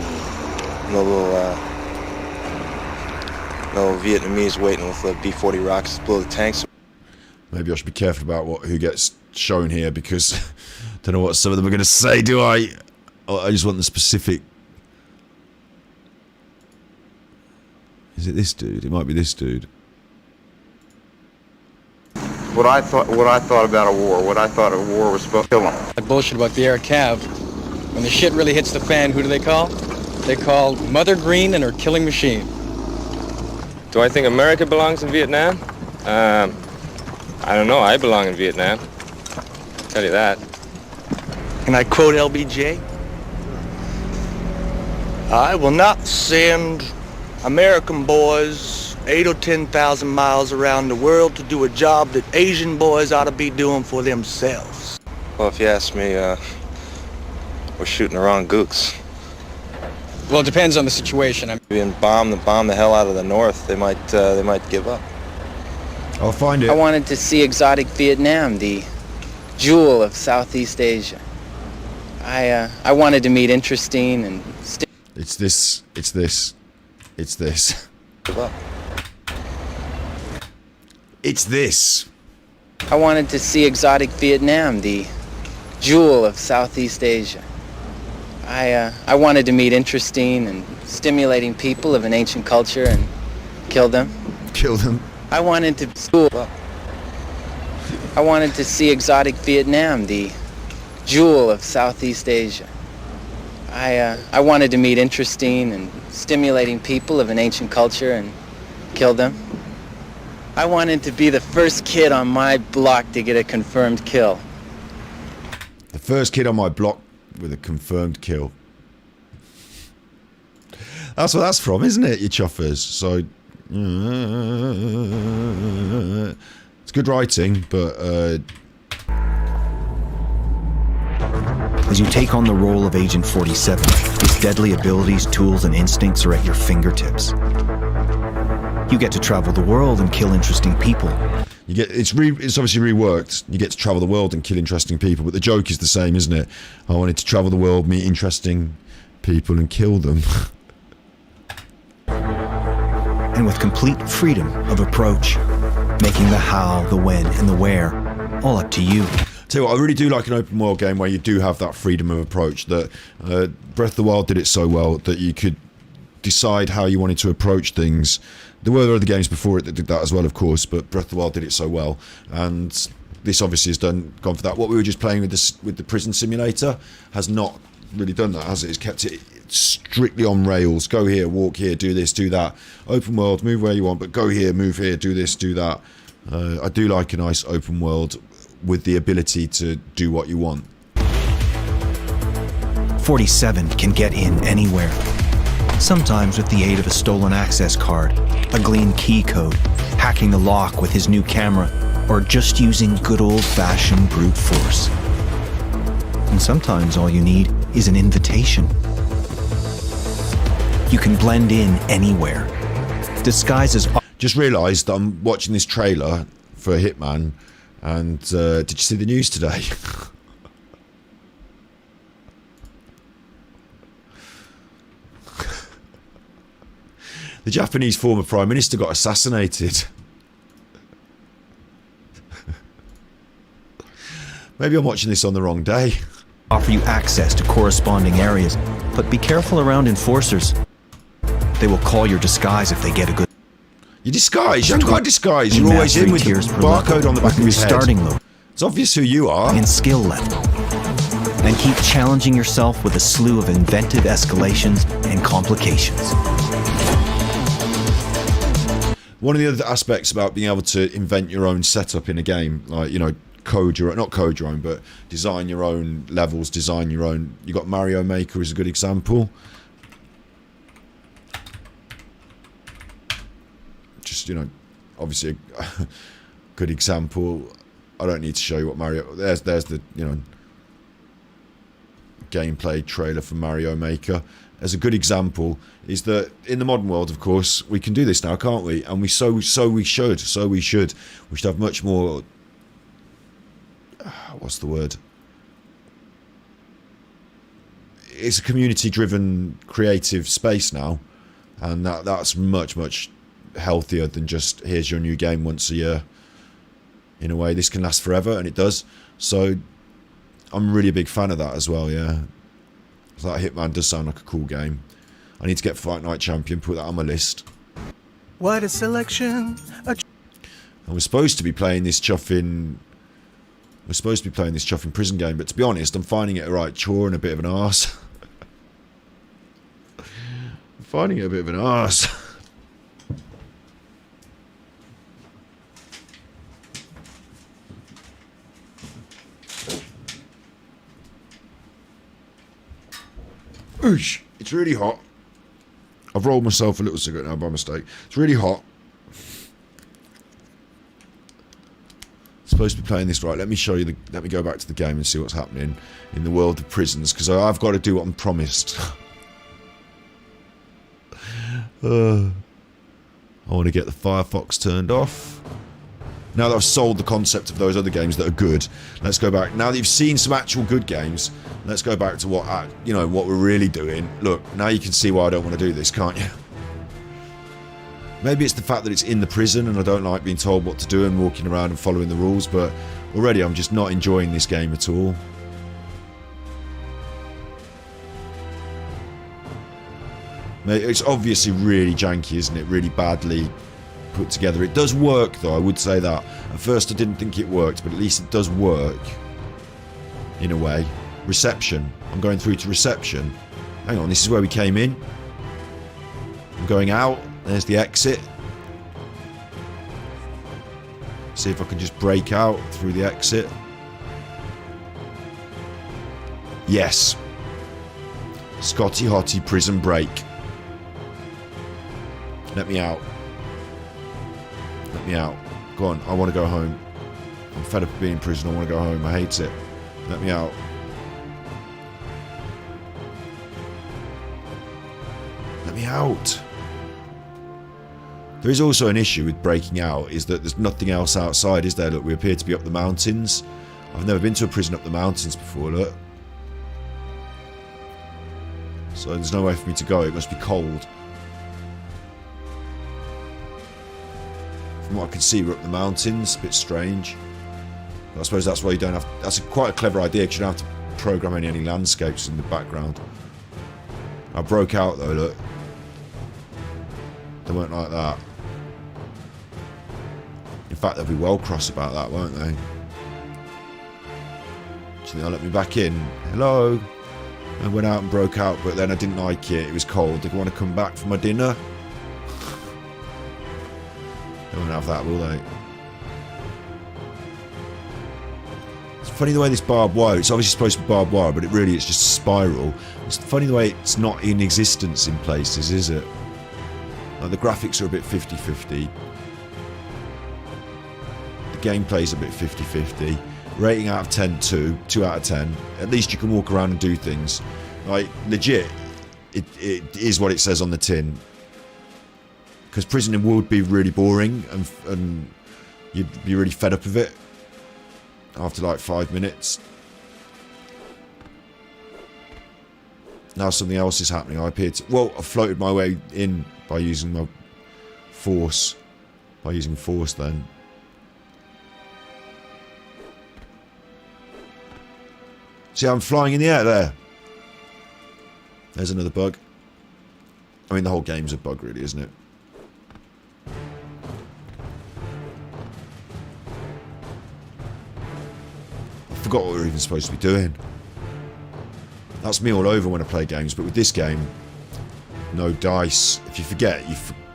no Vietnamese waiting with B-40 rockets to blow the tanks. Maybe I should be careful about who gets shown here, because I don't know what some of them are going to say, do I? I just want the specific... Is it this dude? It might be this dude. What I thought about a war. What I thought a war was supposed to kill them. That bullshit about the air cav. When the shit really hits the fan, who do they call? They call Mother Green and her killing machine. Do I think America belongs in Vietnam? I don't know. I belong in Vietnam. I'll tell you that. Can I quote LBJ? I will not send American boys 8 or 10,000 miles around the world to do a job that Asian boys ought to be doing for themselves. Well, if you ask me, we're shooting the wrong gooks. Well, it depends on the situation. Being bomb the hell out of the North, they might give up. I'll find it. I wanted to see exotic Vietnam, the jewel of Southeast Asia. I wanted to meet interesting and... It's this. Give up. It's this. I wanted to see exotic Vietnam, the jewel of Southeast Asia. I wanted to meet interesting and stimulating people of an ancient culture and kill them. Kill them. I wanted to see exotic Vietnam, the jewel of Southeast Asia. I wanted to meet interesting and stimulating people of an ancient culture and kill them. I wanted to be the first kid on my block to get a confirmed kill. The first kid on my block with a confirmed kill. That's what that's from, isn't it, you chuffers? So, it's good writing, but... As you take on the role of Agent 47, his deadly abilities, tools, and instincts are at your fingertips. You get to travel the world and kill interesting people. You get it's obviously reworked. You get to travel the world and kill interesting people, but the joke is the same, isn't it? I wanted to travel the world, meet interesting people, and kill them. And with complete freedom of approach, making the how, the when, and the where all up to you. Tell you what, I really do like an open world game where you do have that freedom of approach. That Breath of the Wild did it so well that you could decide how you wanted to approach things. There were other games before it that did that as well, of course, but Breath of the Wild did it so well, and this obviously has gone for that. What we were just playing with the prison simulator has not really done that, has it? It's kept it strictly on rails. Go here, walk here, do this, do that. Open world, move where you want, but go here, move here, do this, do that. I do like a nice open world with the ability to do what you want. 47 can get in anywhere. Sometimes with the aid of a stolen access card, a gleaned key code, hacking the lock with his new camera, or just using good old-fashioned brute force. And sometimes all you need is an invitation. You can blend in anywhere. Disguise as... Just realised that I'm watching this trailer for Hitman, and did you see the news today? The Japanese former Prime Minister got assassinated. Maybe I'm watching this on the wrong day. Offer you access to corresponding areas, but be careful around enforcers. They will call your disguise if they get a good... You disguise? You haven't got a disguise. You're always in with the barcode on the back of his head. Starting low. It's obvious who you are. And skill level. And keep challenging yourself with a slew of inventive escalations and complications. One of the other aspects about being able to invent your own setup in a game, like, you know, not code your own, but design your own levels, design your own... You got Mario Maker as a good example. Just, you know, obviously a good example. I don't need to show you what Mario... There's the, you know, gameplay trailer for Mario Maker. As a good example is that in the modern world, of course, we can do this now, can't we? And we should. We should have much more... What's the word? It's a community-driven creative space now, and that's much healthier than just here's your new game once a year. In a way, this can last forever, and it does. So I'm really a big fan of that as well. Yeah, so that Hitman does sound like a cool game. I need to get Fight Night Champion, put that on my list. What a selection! And we're supposed to be playing this chuffing. We're supposed to be playing this chuffing prison game, but to be honest, I'm finding it a right chore and a bit of an arse. I'm finding it a bit of an arse. Oosh, it's really hot. I've rolled myself a little cigarette now by mistake. It's really hot. Supposed to be playing this right. Let me show you. Let me go back to the game and see what's happening in the world of prisons, because I've got to do what I'm promised. I want to get the Firefox turned off. Now that I've sold the concept of those other games that are good, let's go back. Now that you've seen some actual good games, let's go back to what what we're really doing. Look, now you can see why I don't want to do this, can't you? Maybe it's the fact that it's in the prison and I don't like being told what to do and walking around and following the rules, but already I'm just not enjoying this game at all. It's obviously really janky, isn't it? Really badly put together. It does work, though, I would say that. At first I didn't think it worked, but at least it does work. In a way. Reception. I'm going through to reception. Hang on, this is where we came in. I'm going out. There's the exit. See if I can just break out through the exit. Yes. Scotty Hottie prison break. Let me out. Let me out. Go on, I want to go home. I'm fed up of being in prison, I want to go home. I hate it. Let me out. Let me out. There is also an issue with breaking out, is that there's nothing else outside, is there? Look, we appear to be up the mountains. I've never been to a prison up the mountains before, look. So there's no way for me to go, it must be cold. From what I can see, we're up the mountains, a bit strange. But I suppose that's why you don't have... That's quite a clever idea, because you don't have to program any landscapes in the background. I broke out though, look. They weren't like that. In fact, they'll be well cross about that, won't they? Do you think they'll let me back in? Hello? I went out and broke out, but then I didn't like it. It was cold. They want to come back for my dinner. They won't have that, will they? It's funny the way this barbed wire, it's obviously supposed to be barbed wire, but it's just a spiral. It's funny the way it's not in existence in places, is it? Like the graphics are a bit 50-50. The gameplay's a bit 50-50. Rating out of 10, 2 out of 10. At least you can walk around and do things. Like, legit, it is what it says on the tin. Because prison would be really boring and you'd be really fed up of it after like 5 minutes. Now something else is happening. I appear to... Well, I floated my way in by using my force. By using force then. See, I'm flying in the air there. There's another bug. I mean, the whole game's a bug, really, isn't it? I forgot what we were even supposed to be doing. That's me all over when I play games, but with this game, no dice. If you forget,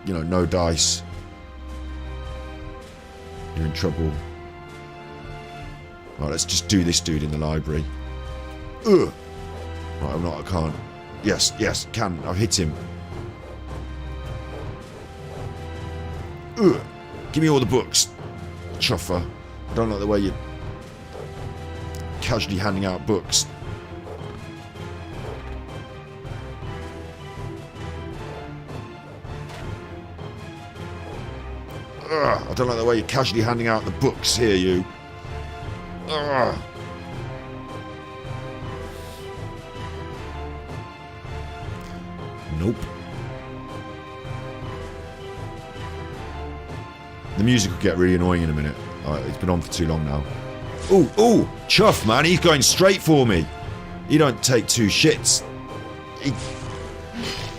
you know, no dice. You're in trouble. Right, let's just do this dude in the library. Ugh. Right, I can't. Yes, can. I've hit him. Ugh. Give me all the books. Chuffer. I don't like the way you're casually handing out books. Ugh. I don't like the way you're casually handing out the books here, you. Ugh. Nope. The music will get really annoying in a minute. It's been on for too long now. Ooh, Chuff, man. He's going straight for me. He don't take two shits. He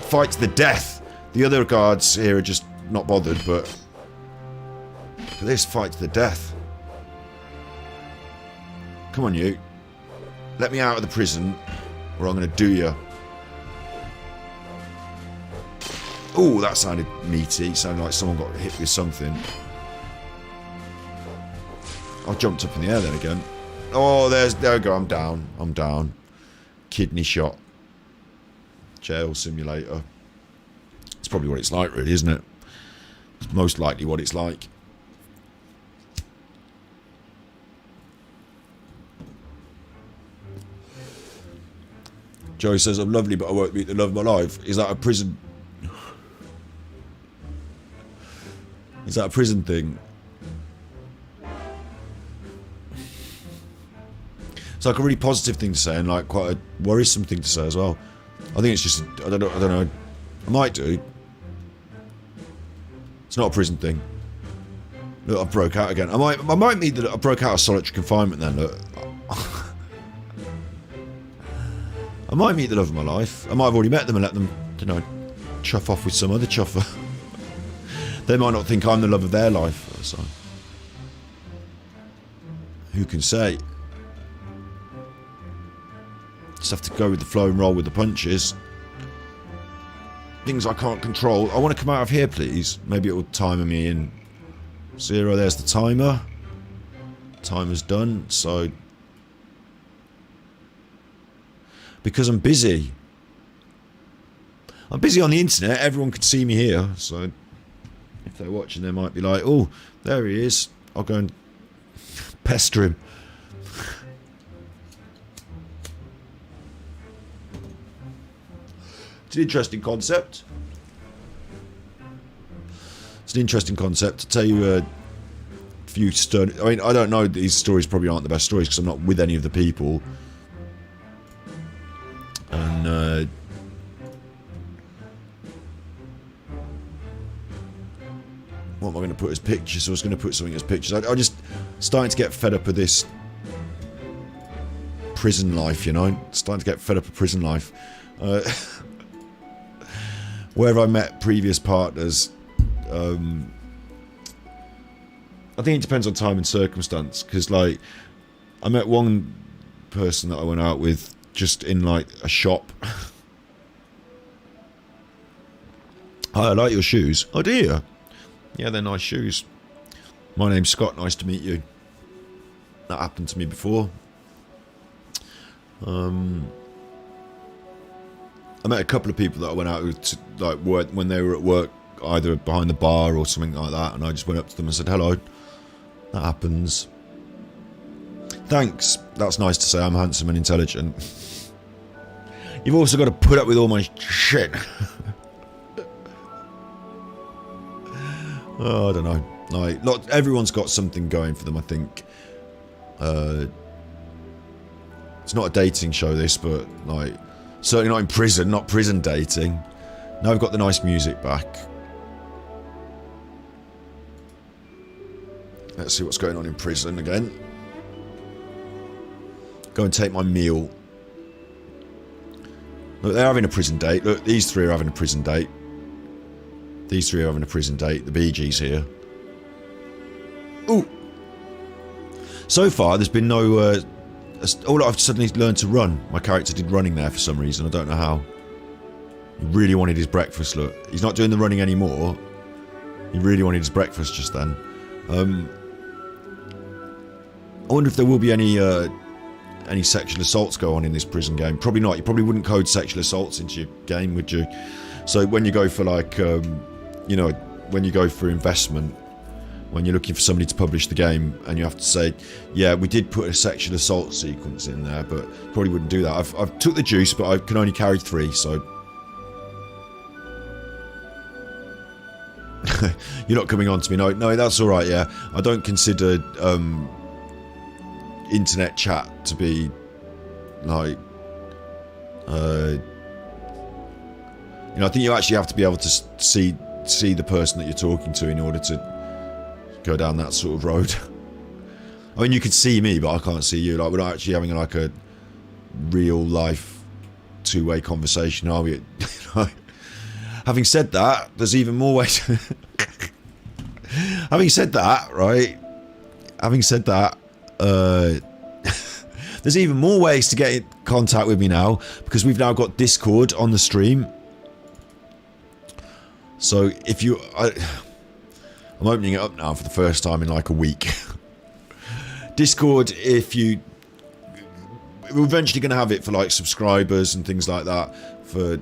fights the death. The other guards here are just not bothered, but this fights the death. Come on, you. Let me out of the prison, or I'm going to do you. Oh, that sounded meaty. It sounded like someone got hit with something. I jumped up in the air then again. Oh, there we go. I'm down. Kidney shot. Jail simulator. It's probably what it's like, really, isn't it? It's most likely what it's like. Joey says, I'm lovely, but I won't meet the love of my life. Is that a prison... Is that a prison thing? It's like a really positive thing to say and like quite a worrisome thing to say as well. I think it's just, I don't know. I might do. It's not a prison thing. Look, I broke out again. I might mean that I broke out of solitary confinement then, look. I might meet the love of my life. I might have already met them and let them, you know, chuff off with some other chuffer. They might not think I'm the love of their life, so who can say? Just have to go with the flow and roll with the punches. Things I can't control. I want to come out of here, please. Maybe it will timer me in. 0, there's the timer. Timer's done, so... Because I'm busy. I'm busy on the internet, everyone could see me here, so... If they're watching, they might be like, oh, there he is. I'll go and pester him. It's an interesting concept. It's an interesting concept. To tell you a few I mean, I don't know, these stories probably aren't the best stories because I'm not with any of the people. And, what am I going to put as pictures? So I was going to put something as pictures. I'm just starting to get fed up of this prison life, you know? Starting to get fed up of prison life. Where I met previous partners, I think it depends on time and circumstance. Because, like, I met one person that I went out with just in like a shop. Hi, I like your shoes. Oh, do you? Yeah, they're nice shoes. My name's Scott. Nice to meet you. That happened to me before. I met a couple of people that I went out with to, like, work when they were at work, either behind the bar or something like that, and I just went up to them and said hello. That happens. Thanks. That's nice to say. I'm handsome and intelligent. You've also got to put up with all my shit. Oh, I don't know. Like, not everyone's got something going for them, I think. It's not a dating show, this, but like, certainly not in prison. Not prison dating. Now I've got the nice music back. Let's see what's going on in prison again. Go and take my meal. Look, they're having a prison date. Look, these three are having a prison date. These three are having a prison date. The Bee Gees here. Ooh. So far, there's been no... oh, I've suddenly learned to run. My character did running there for some reason. I don't know how. He really wanted his breakfast, look. He's not doing the running anymore. He really wanted his breakfast just then. I wonder if there will be any sexual assaults go on in this prison game. Probably not. You probably wouldn't code sexual assaults into your game, would you? So when you go for like, you know, when you go for investment, when you're looking for somebody to publish the game, and you have to say, yeah, we did put a sexual assault sequence in there, but probably wouldn't do that. I've took the juice, but I can only carry 3, so... You're not coming on to me. No, that's alright, yeah. I don't consider internet chat to be like you know, I think you actually have to be able to see the person that you're talking to in order to go down that sort of road. I mean, you could see me, but I can't see you. Like, we're not actually having like a real life two-way conversation, are we? Having said that, there's even more ways. Having said that, right? Having said that, there's even more ways to get in contact with me now, because we've now got Discord on the stream. So if you... I'm opening it up now for the first time in like a week. Discord, if you... We're eventually going to have it for like subscribers and things like that.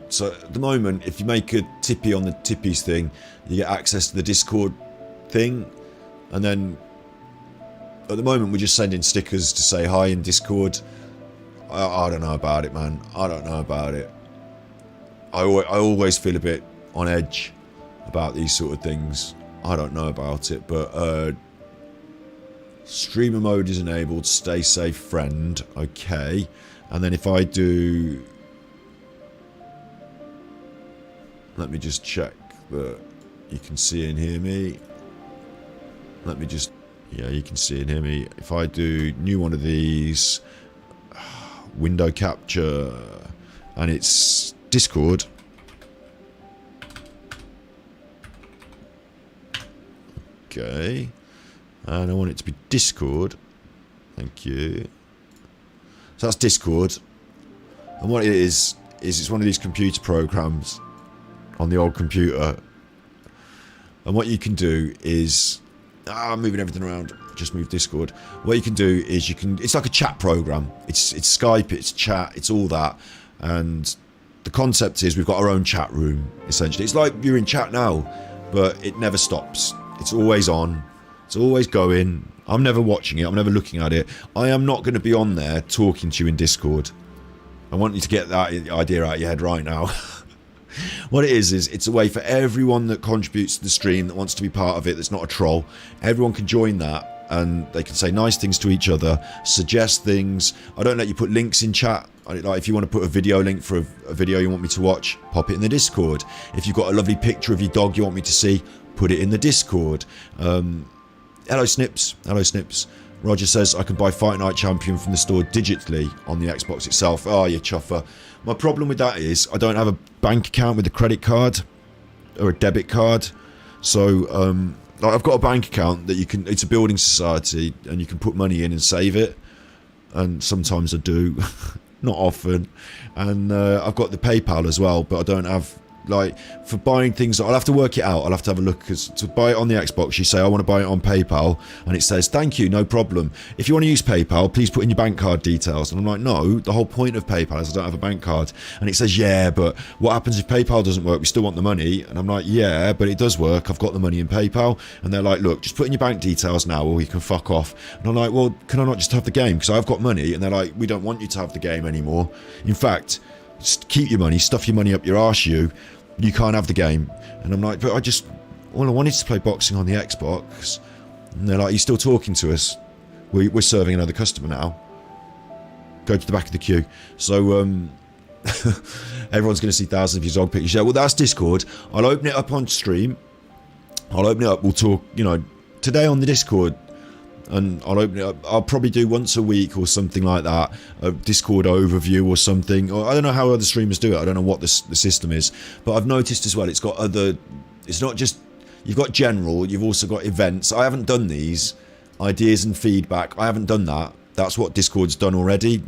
So at the moment, if you make a tippy on the tippies thing, you get access to the Discord thing. And then at the moment, we're just sending stickers to say hi in Discord. I don't know about it, man. I don't know about it. I always feel a bit on edge about these sort of things. I don't know about it, but streamer mode is enabled. Stay safe, friend. Okay. And then if I do... Let me just check that you can see and hear me. Let me just... Yeah, you can see and hear me. If I do new one of these... Window capture... And it's Discord... Okay, and I want it to be Discord. Thank you. So that's Discord, and what it is it's one of these computer programs on the old computer. And what you can do is, I'm moving everything around. Just move Discord. What you can do is it's like a chat program. It's Skype, it's chat, it's all that, and the concept is we've got our own chat room. Essentially, it's like you're in chat now, but it never stops. It's always on. It's always going. I'm never watching it. I'm never looking at it. I am not going to be on there talking to you in Discord. I want you to get that idea out of your head right now. What it is it's a way for everyone that contributes to the stream, that wants to be part of it, that's not a troll. Everyone can join that, and they can say nice things to each other, suggest things. I don't let you put links in chat. Like, if you want to put a video link for a video you want me to watch, pop it in the Discord. If you've got a lovely picture of your dog you want me to see, put it in the Discord. Hello Snips. Hello Snips. Roger says I can buy Fight Night Champion from the store digitally on the Xbox itself. Oh, you chuffer. My problem with that is I don't have a bank account with a credit card or a debit card. So I've got a bank account that you can... It's a building society, and you can put money in and save it. And sometimes I do. not often. And I've got the PayPal as well, but I don't have, like, for buying things, I'll have to work it out. I'll have to have a look, because to buy it on the Xbox, you say, I want to buy it on PayPal, and it says, thank you, no problem. If you want to use PayPal, please put in your bank card details. And I'm like, no, the whole point of PayPal is I don't have a bank card. And it says, yeah, but what happens if PayPal doesn't work? We still want the money. And I'm like, yeah, but it does work. I've got the money in PayPal. And they're like, look, just put in your bank details now, or you can fuck off. And I'm like, well, can I not just have the game? Because I've got money. And they're like, we don't want you to have the game anymore. In fact, just keep your money, stuff your money up your arse, you can't have the game. And I'm like, but all I wanted to play boxing on the Xbox. And they're like, you're still talking to us? We're serving another customer now. Go to the back of the queue. So everyone's going to see thousands of your dog pictures. Yeah, well, that's Discord. I'll open it up on stream. I'll open it up. We'll talk, today on the Discord. And I'll open it up. I'll probably do once a week or something like that, a Discord overview or something. Or I don't know how other streamers do it. I don't know what the system is. But I've noticed as well, it's got other. It's not just you've got general. You've also got events. I haven't done these ideas and feedback. I haven't done that. That's what Discord's done already.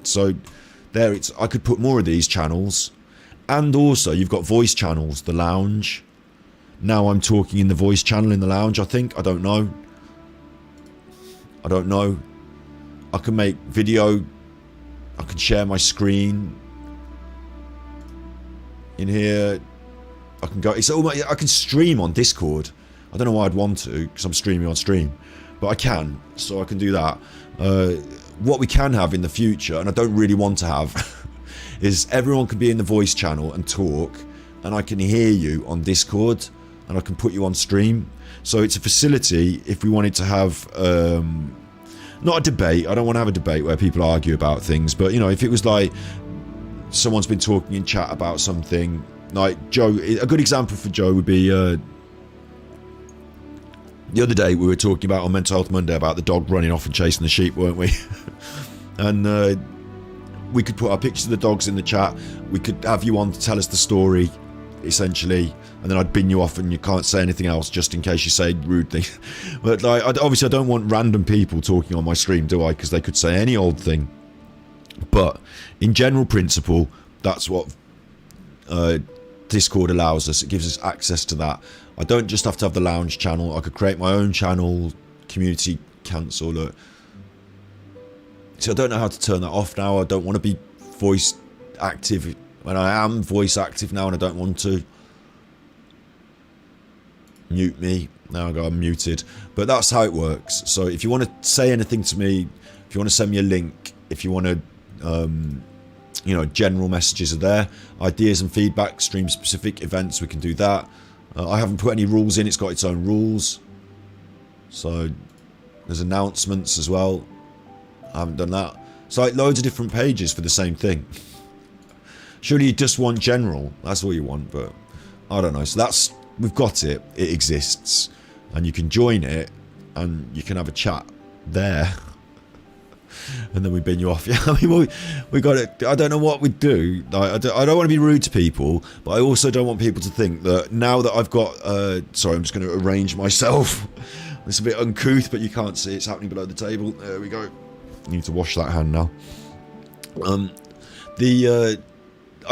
So there, it's. I could put more of these channels, and also you've got voice channels. The lounge. Now I'm talking in the voice channel in the lounge. I think. I don't know. I can make video. I can share my screen in here. I can go. I can stream on Discord. I don't know why I'd want to, because I'm streaming on stream, but I can. So I can do that. What we can have in the future, and I don't really want to have, is everyone can be in the voice channel and talk, and I can hear you on Discord, and I can put you on stream. So it's a facility if we wanted to have, not a debate. I don't want to have a debate where people argue about things. But, if it was like someone's been talking in chat about something, like Joe, a good example for Joe would be the other day we were talking about on Mental Health Monday about the dog running off and chasing the sheep, weren't we? And we could put our pictures of the dogs in the chat. We could have you on to tell us the story, essentially. And then I'd bin you off and you can't say anything else just in case you say rude things. But obviously I don't want random people talking on my stream, do I? Because they could say any old thing. But in general principle, that's what Discord allows us. It gives us access to that. I don't just have to have the lounge channel. I could create my own channel, community cancel. So I don't know how to turn that off now. I don't want to be voice active. And I am voice active now and I don't want to. Mute me. Now I'm muted. But that's how it works. So if you want to say anything to me, if you want to send me a link, if you want to, general messages are there. Ideas and feedback, stream specific events, we can do that. I haven't put any rules in. It's got its own rules. So there's announcements as well. I haven't done that. So like loads of different pages for the same thing. Surely you just want general. That's all you want, but I don't know. So that's, we've got it. It exists. And you can join it and you can have a chat there. And then we bin you off. Yeah, I mean, we got it. I don't know what we'd do. I don't want to be rude to people, but I also don't want people to think that now that I've got... sorry, I'm just going to arrange myself. It's a bit uncouth, but you can't see. It's happening below the table. There we go. I need to wash that hand now. I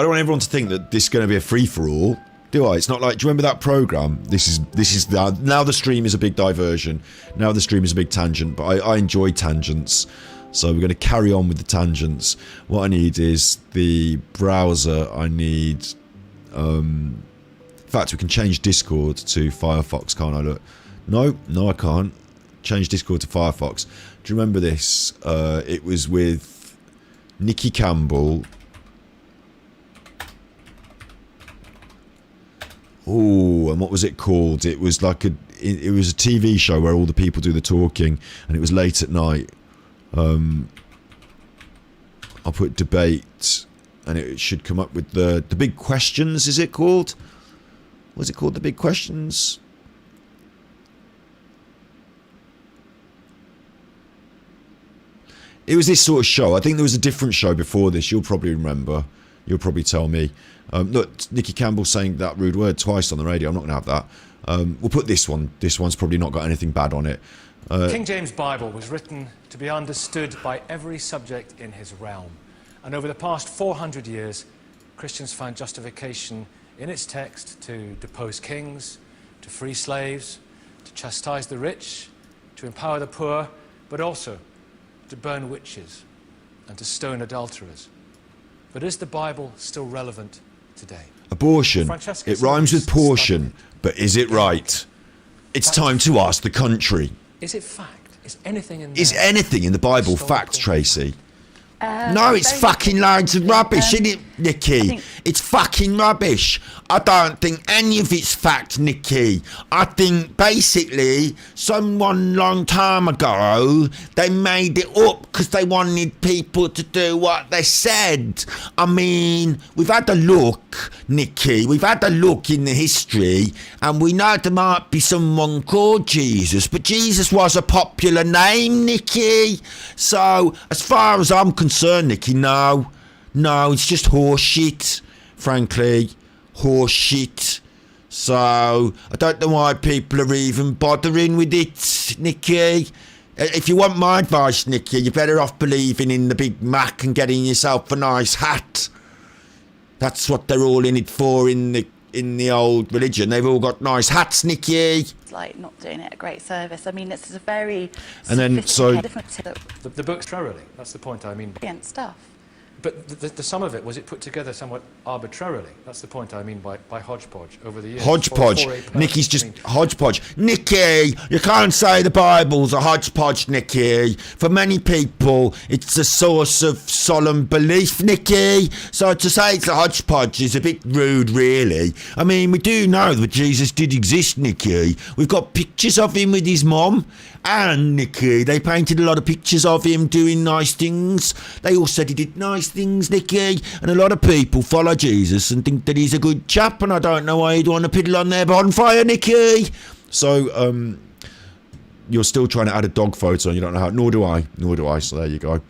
don't want everyone to think that this is going to be a free-for-all, do I? It's not like, do you remember that program? This is now the stream is a big diversion. Now the stream is a big tangent, but I enjoy tangents. So we're going to carry on with the tangents. What I need is the browser. I need... in fact, we can change Discord to Firefox, can't I? Look. No, I can't. Change Discord to Firefox. Do you remember this? It was with Nikki Campbell. Oh, and what was it called? It was like it was a TV show where all the people do the talking, and it was late at night. I'll put debate, and it should come up with the big questions. Is it called? Was it called the big questions? It was this sort of show. I think there was a different show before this. You'll probably remember. You'll probably tell me. Look, Nikki Campbell saying that rude word twice on the radio. I'm not going to have that. We'll put this one. This one's probably not got anything bad on it. The King James Bible was written to be understood by every subject in his realm. And over the past 400 years, Christians find justification in its text to depose kings, to free slaves, to chastise the rich, to empower the poor, but also to burn witches and to stone adulterers. But is the Bible still relevant today? Abortion. Francesca It rhymes with says portion, but is it right? It's time to ask the country. Is it fact? Is anything in there? Is anything in the Bible fact, Tracy? No, it's very fucking loads of rubbish, isn't it, Nikki? think- It's fucking rubbish. I don't think any of it's fact, Nikki. I think basically someone long time ago, they made it up because they wanted people to do what they said. I mean, we've had a look, Nikki, we've had a look in the history and we know there might be someone called Jesus, but Jesus was a popular name, Nikki. So, as far as I'm concerned, Nikki, no, it's just horse shit, frankly, horse shit. So I don't know why people are even bothering with it, Nikki. If you want my advice, Nikki, you're better off believing in the Big Mac and getting yourself a nice hat. That's what they're all in it for in the old religion. They've all got nice hats, Nikki. It's like not doing it a great service. I mean, it's a very And then, so- different The book's arbitrarily. That's the point I mean. brilliant stuff. But the sum of it, was it put together somewhat arbitrarily? That's the point I mean by hodgepodge over the years. Hodgepodge. For a person. Nikki's just I mean, hodgepodge. Nikki, you can't say the Bible's a hodgepodge, Nikki. For many people, it's a source of solemn belief, Nikki. So to say it's a hodgepodge is a bit rude, really. I mean, we do know that Jesus did exist, Nikki. We've got pictures of him with his mom. And, Nikki, they painted a lot of pictures of him doing nice things. They all said he did nice things, Nikki. And a lot of people follow Jesus and think that he's a good chap. And I don't know why he'd want to piddle on their bonfire, Nikki. So, you're still trying to add a dog photo and you don't know how. Nor do I. So there you go.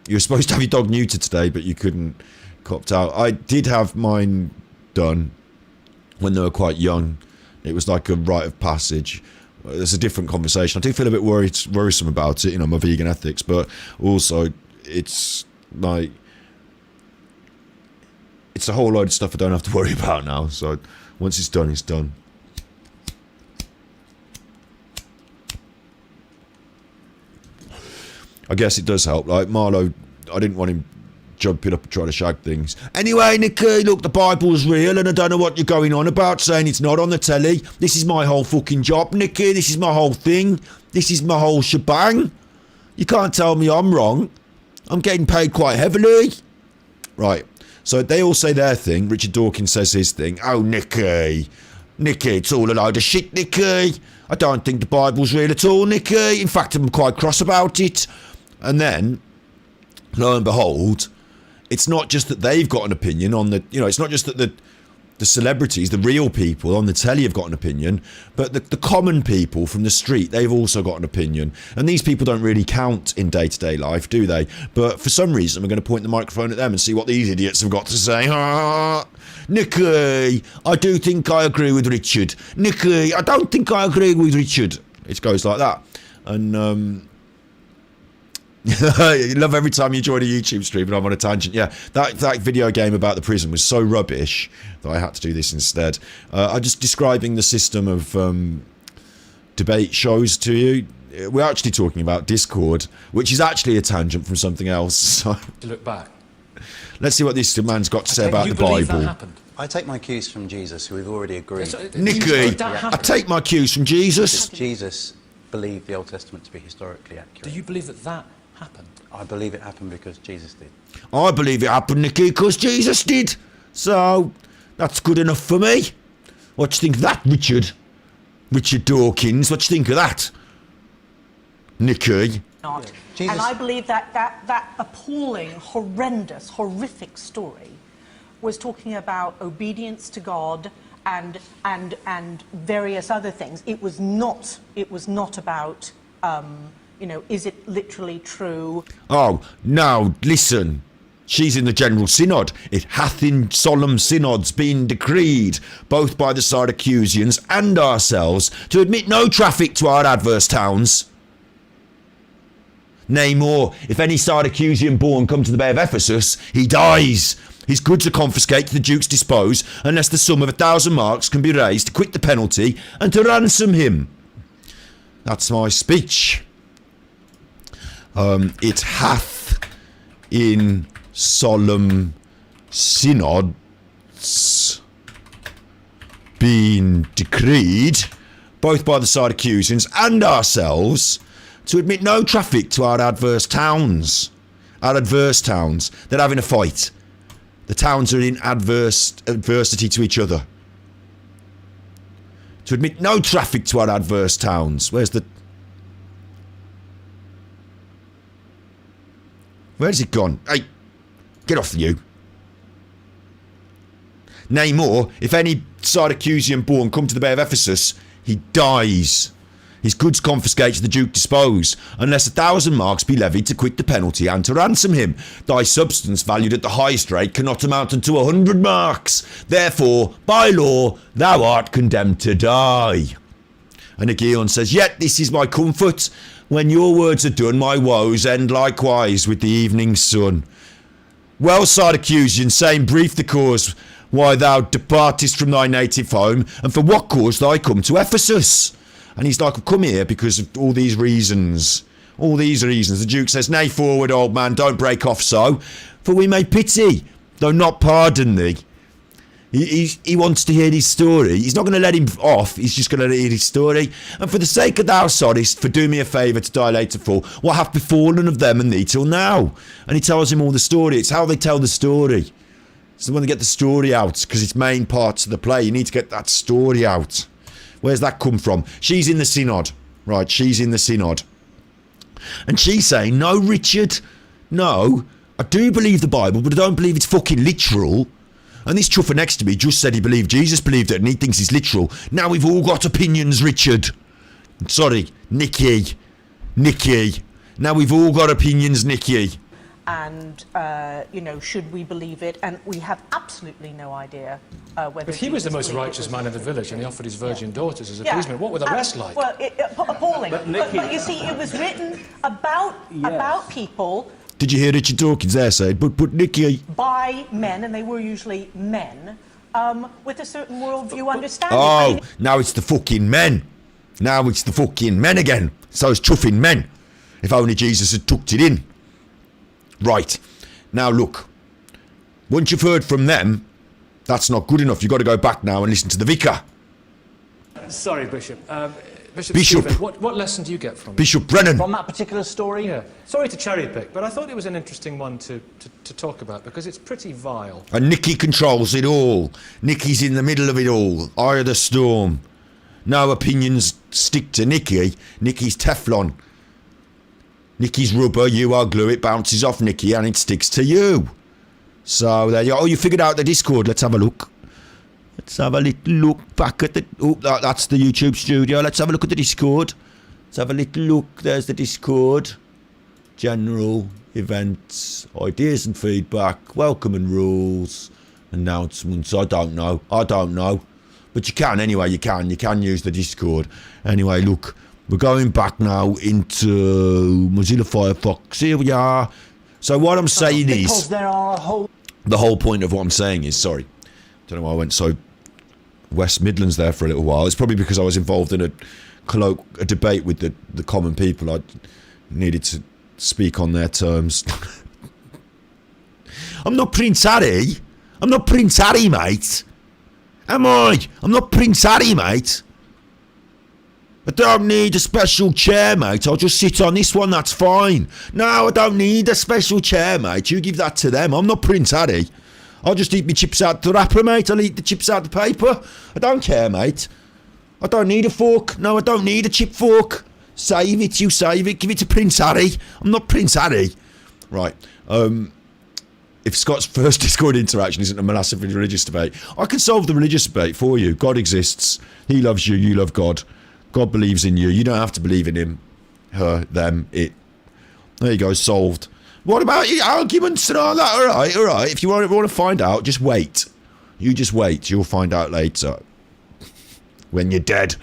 You're supposed to have your dog neutered today, but you couldn't. Copped out. I did have mine done when they were quite young. It was like a rite of passage. It's a different conversation. I do feel a bit worrisome about it, you know, my vegan ethics, but also it's like, it's a whole load of stuff I don't have to worry about now. So once it's done, it's done. I guess it does help. Like Marlo, I didn't want him jumping up and trying to shag things. Anyway, Nikki, look, the Bible's real and I don't know what you're going on about saying it's not on the telly. This is my whole fucking job, Nikki. This is my whole thing. This is my whole shebang. You can't tell me I'm wrong. I'm getting paid quite heavily. Right, so they all say their thing. Richard Dawkins says his thing. Oh, Nikki, it's all a load of shit, Nikki. I don't think the Bible's real at all, Nikki. In fact, I'm quite cross about it. And then, lo and behold, it's not just that they've got an opinion on the, you know, it's not just that the celebrities, the real people on the telly have got an opinion, but the common people from the street, they've also got an opinion. And these people don't really count in day-to-day life, do they? But for some reason, we're going to point the microphone at them and see what these idiots have got to say. Nikki, I do think I agree with Richard. Nikki, I don't think I agree with Richard. It goes like that. And, you love every time you join a YouTube stream and I'm on a tangent. Yeah, that video game about the prison was so rubbish that I had to do this instead. I'm just describing the system of debate shows to you. We're actually talking about Discord, which is actually a tangent from something else. So to look back. Let's see what this man's got to say about the believe Bible. That happened? I take my cues from Jesus, who we've already agreed. Nikki, I take my cues from Jesus. Jesus believed the Old Testament to be historically accurate. Do you believe that happened? I believe it happened because Jesus did. I believe it happened, Nikki, because Jesus did. So, that's good enough for me. What do you think of that, Richard? Richard Dawkins, what do you think of that? Nikki? Not. And I believe that appalling, horrendous, horrific story was talking about obedience to God and various other things. It was not about you know, is it literally true? Oh, no, listen. She's in the General Synod. It hath in solemn synods been decreed, both by the Syracusians and ourselves, to admit no traffic to our adverse towns. Nay more, if any Syracusian born come to the Bay of Ephesus, he dies. His goods are confiscated to the Duke's dispose, unless the sum of 1,000 marks can be raised to quit the penalty and to ransom him. That's my speech. It hath in solemn synods been decreed, both by the Syracusans and ourselves, to admit no traffic to our adverse towns. Our adverse towns. They're having a fight. The towns are in adversity to each other. To admit no traffic to our adverse towns. Where's it gone? Hey, get off you. Nay more, if any Syracusian born come to the Bay of Ephesus, he dies. His goods confiscated to the Duke dispose, unless 1,000 marks be levied to quit the penalty and to ransom him. Thy substance valued at the highest rate cannot amount unto 100 marks. Therefore, by law, thou art condemned to die. And Aegeon says, Yet this is my comfort. When your words are done, my woes end likewise with the evening sun. Well, Syracusian, saying brief the cause why thou departest from thy native home, and for what cause thou come to Ephesus. And he's like, I've come here because of all these reasons. All these reasons. The Duke says, Nay, forward, old man, don't break off so, for we may pity, though not pardon thee. He wants to hear his story. He's not going to let him off. He's just going to hear his story. And for the sake of thou soddest, for do me a favour to dilate to full, what hath befallen of them and thee till now? And he tells him all the story. It's how they tell the story. So they want to get the story out, because it's main parts of the play. You need to get that story out. Where's that come from? She's in the synod. Right, she's in the synod. And she's saying, no, Richard, no, I do believe the Bible, but I don't believe it's fucking literal. And this chuffer next to me just said he believed Jesus believed it and he thinks it's literal. Now we've all got opinions, Richard. Sorry, Nikki. Now we've all got opinions, Nikki. And, should we believe it? And we have absolutely no idea whether... But he was the most righteous man in the village and he offered his virgin daughters as appeasement. What were the rest like? Well, appalling. But you see, it was written about people... Did you hear Richard Dawkins there say, but Nikki... By men, and they were usually men, with a certain worldview understanding. Oh, now it's the fucking men. Now it's the fucking men again. So it's chuffing men. If only Jesus had tucked it in. Right. Now look. Once you've heard from them, that's not good enough. You've got to go back now and listen to the vicar. Sorry, Bishop. Bishop. Stephen, what lesson do you get from Bishop Brennan? From that particular story? Yeah. Sorry to cherry pick, but I thought it was an interesting one to talk about because it's pretty vile. And Nicky controls it all. Nicky's in the middle of it all. Eye of the storm. No opinions stick to Nicky. Nicky's Teflon. Nicky's rubber, you are glue, it bounces off Nicky and it sticks to you. So there you go. Oh, you figured out the Discord. Let's have a look. Let's have a little look back at the... Oh, that's the YouTube studio. Let's have a look at the Discord. Let's have a little look. There's the Discord. General events, ideas and feedback, welcome and rules, announcements. I don't know. But you can anyway. You can use the Discord. Anyway, look. We're going back now into Mozilla Firefox. Here we are. So what I'm saying is... there are the whole point of what I'm saying is... Sorry. Don't know why I went so West Midlands there for a little while. It's probably because I was involved in a debate with the common people. I needed to speak on their terms. I'm not Prince Harry. I'm not Prince Harry, mate. Am I? I'm not Prince Harry, mate. I don't need a special chair, mate. I'll just sit on this one, that's fine. No, I don't need a special chair, mate. You give that to them. I'm not Prince Harry. I'll just eat my chips out the wrapper, mate. I'll eat the chips out the paper. I don't care, mate. I don't need a fork. No, I don't need a chip fork. Save it, you save it. Give it to Prince Harry. I'm not Prince Harry. Right. If Scott's first Discord interaction isn't a massively religious debate, I can solve the religious debate for you. God exists. He loves you. You love God. God believes in you. You don't have to believe in him, her, them, it. There you go, solved. What about your arguments and all that? All right. If you want to find out, just wait. You just wait. You'll find out later. When you're dead.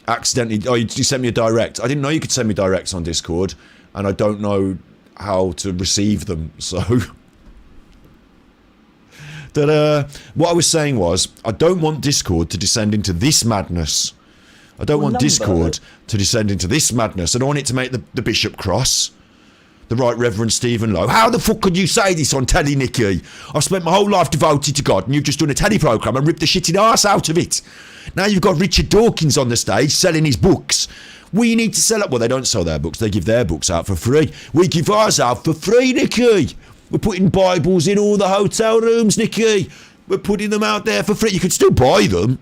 accidentally... Oh, you sent me a direct. I didn't know you could send me directs on Discord, and I don't know how to receive them, so... what I was saying was, I don't want Discord to descend into this madness. I don't want Discord to descend into this madness. I don't want it to make the Bishop cross. The Right Reverend Stephen Lowe. How the fuck could you say this on telly, Nicky? I've spent my whole life devoted to God, and you've just done a telly programme and ripped the shitting arse out of it. Now you've got Richard Dawkins on the stage selling his books. We need to sell it. Well, they don't sell their books. They give their books out for free. We give ours out for free, Nicky. We're putting Bibles in all the hotel rooms, Nicky. We're putting them out there for free. You can still buy them.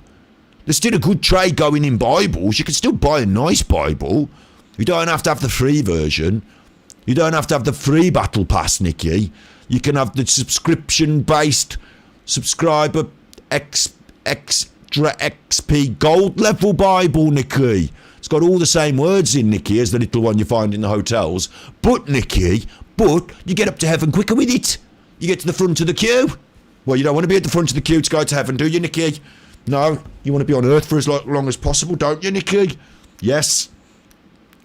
There's still a good trade going in Bibles. You can still buy a nice Bible. You don't have to have the free version. You don't have to have the free battle pass, Nicky. You can have the subscription-based subscriber extra XP gold level Bible, Nicky. It's got all the same words in, Nicky, as the little one you find in the hotels. But, Nicky, you get up to heaven quicker with it. You get to the front of the queue. Well, you don't want to be at the front of the queue to go to heaven, do you, Nicky? No, you want to be on earth for as long as possible, don't you, Nicky? Yes.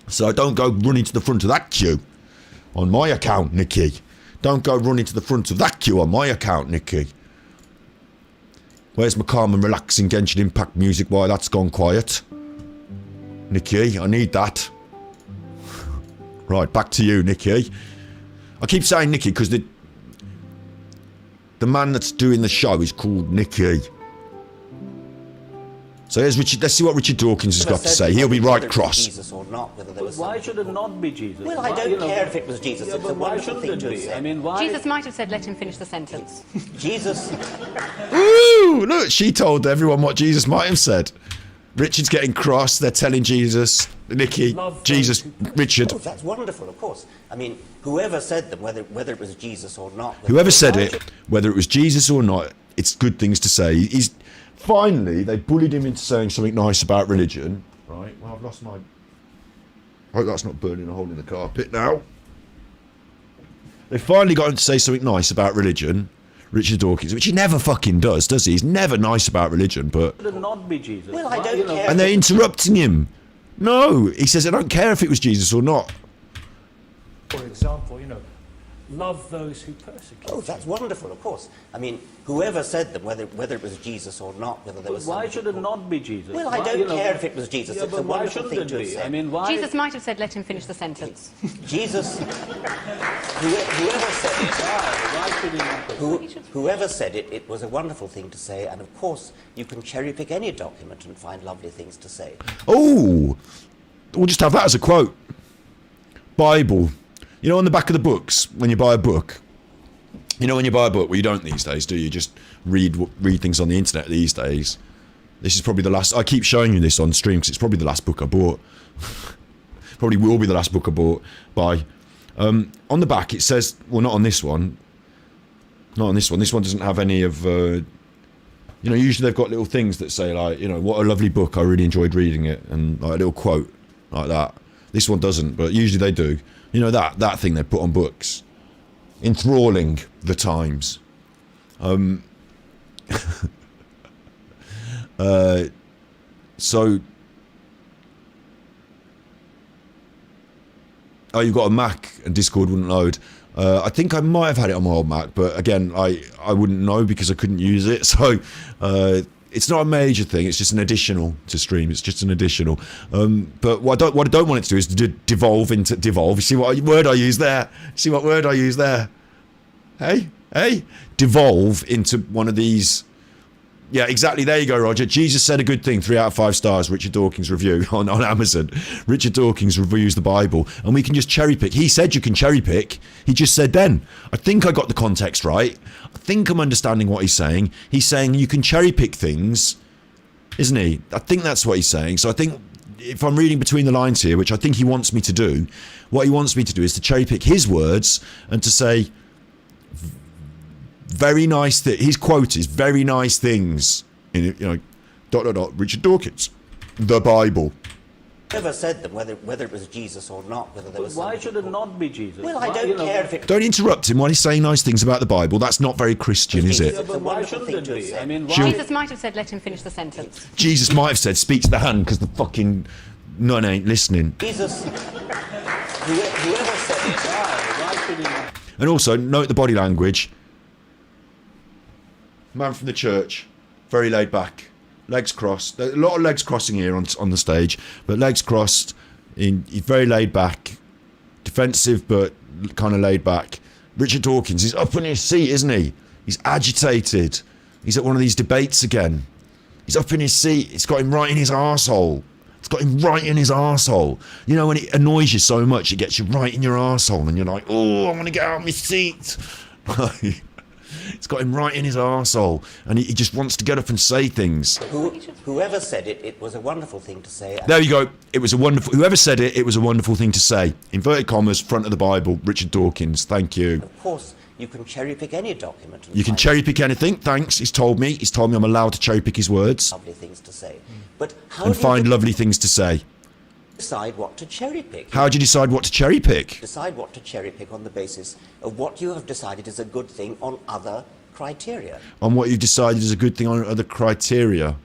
So don't go running to the front of that queue. On my account, Nicky. Don't go running to the front of that queue on my account, Nicky. Where's my calm and relaxing Genshin Impact music while that's gone quiet? Nicky, I need that. Right, back to you, Nicky. I keep saying Nicky because the man that's doing the show is called Nicky. So here's Richard. Let's see what Richard Dawkins has got to say. He'll be right cross. Jesus or not, whether there was why should it not be Jesus? Well, I don't care if it was Jesus. Yeah, it's a wonderful thing to say. I mean, why? Jesus might have said, let him finish the sentence. Jesus. Ooh, look, she told everyone what Jesus might have said. Richard's getting cross. They're telling Jesus, Nicky, Jesus, Richard. Oh, that's wonderful, of course. I mean, whoever said them, whether it was Jesus or not. Whoever said it, whether it was Jesus or not, it's good things to say. Finally, they bullied him into saying something nice about religion. Right, well, I've lost my... I hope that's not burning a hole in the carpet now. They finally got him to say something nice about religion, Richard Dawkins, which he never fucking does he? He's never nice about religion, but... Should it not be Jesus? Well, I don't care. And they're interrupting him. No, he says, I don't care if it was Jesus or not. For example, love those who persecute. Oh, that's wonderful, of course. I mean, whoever said them, whether it was Jesus or not, whether there was... Why should it not be Jesus? Well, I don't care if it was Jesus. Yeah, it's but a why wonderful shouldn't thing it to be? say. I mean, why? Jesus might have said, let him finish the sentence. Jesus... whoever said it... Why should he not? Whoever said it, it was a wonderful thing to say, and of course, you can cherry-pick any document and find lovely things to say. Oh! We'll just have that as a quote. Bible. On the back of the books, when you buy a book... when you buy a book, well, you don't these days, do you? Just read things on the internet these days. This is probably the last... I keep showing you this on stream because it's probably the last book I bought. Probably will be the last book I bought. On the back, it says... Well, not on this one. Not on this one. This one doesn't have any of... usually they've got little things that say, like, what a lovely book, I really enjoyed reading it. And like a little quote like that. This one doesn't, but usually they do. That thing they put on books. Enthralling the times. So... Oh, you've got a Mac and Discord wouldn't load. I think I might have had it on my old Mac, but again, I wouldn't know because I couldn't use it. So it's not a major thing. It's just an additional to stream. It's just an additional. But what I don't want it to do is to devolve into devolve. You see what word I use there? See what word I use there? Hey, devolve into one of these. Yeah, exactly. There you go, Roger. Jesus said a good thing. 3 out of 5 stars. Richard Dawkins review on Amazon. Richard Dawkins reviews the Bible, and we can just cherry pick. He said you can cherry pick. He just said then. I think I got the context right. I think I'm understanding what he's saying. He's saying you can cherry pick things, isn't he? I think that's what he's saying. So I think if I'm reading between the lines here, which I think he wants me to do, what he wants me to do is to cherry pick his words and to say very nice his quote is very nice things in Richard Dawkins, the Bible. Whoever said them, whether it was Jesus or not, whether there was. Why should it not be Jesus? Well, I don't care if it. Don't interrupt him while he's saying nice things about the Bible. That's not very Christian, is it? Yeah, but why shouldn't it be? I mean, why? Jesus might have said, let him finish the sentence. Jesus might have said, speak to the hand, because the fucking nun ain't listening. Jesus. Whoever said it. Why should he not? And also, note the body language. Man from the church, very laid back, legs crossed. There are a lot of legs crossing here on the stage, but legs crossed. He's very laid back, defensive but kind of laid back. Richard Dawkins, he's up in his seat, isn't he? He's agitated. He's at one of these debates again. He's up in his seat. It's got him right in his arsehole. It's got him right in his arsehole. You know, when it annoys you so much, it gets you right in your arsehole, and you're like, oh, I want to get out of my seat. It's got him right in his arsehole, and he just wants to get up and say things. Whoever said it, it was a wonderful thing to say. There you go. It was a wonderful. Whoever said it, it was a wonderful thing to say. Inverted commas, front of the Bible. Richard Dawkins. Thank you. Of course, you can cherry pick any document. You can cherry pick anything. Thanks. He's told me. He's told me I'm allowed to cherry pick his words. Lovely things to say, but how And do find you lovely things to say. decide what to cherry pick? How do you decide what to cherry pick? Decide what to cherry pick on the basis of what you have decided is a good thing on other criteria. On what you've decided is a good thing on other criteria.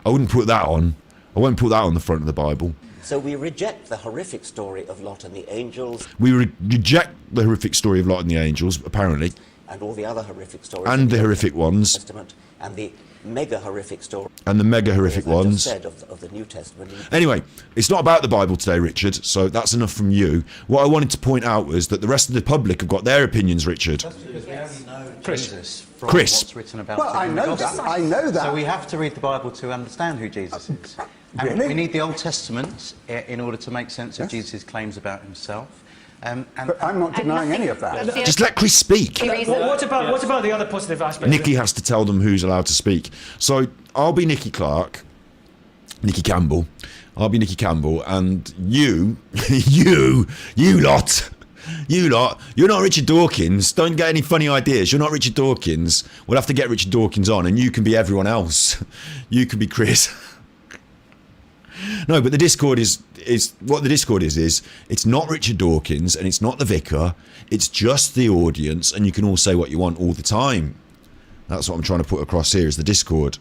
I wouldn't put that on. I won't put that on the front of the Bible. So we reject the horrific story of Lot and the angels. We reject the horrific story of Lot and the angels, apparently. And all the other horrific stories. And the horrific ones. Testament, and the mega horrific story. And the mega horrific ones. Said of the New Testament. Anyway, it's not about the Bible today, Richard, so that's enough from you. What I wanted to point out was that the rest of the public have got their opinions, Richard. That's because we only know Chris. Jesus from Chris. what's written about Well, him I in the know that. Gospels. I know that. So we have to read the Bible to understand who Jesus is. And Really? we need the Old Testament in order to make sense of Jesus' claims about himself. But I'm not denying any of that. Just let Chris speak. What about the other positive aspects? Nikki has to tell them who's allowed to speak. So I'll be Nikki Campbell. I'll be Nikki Campbell, and you lot, you're not Richard Dawkins. Don't get any funny ideas. You're not Richard Dawkins. We'll have to get Richard Dawkins on, and you can be everyone else. You can be Chris. No, but the Discord is what the Discord is it's not Richard Dawkins and it's not the vicar. It's just the audience, and you can all say what you want all the time. That's what I'm trying to put across here is the Discord.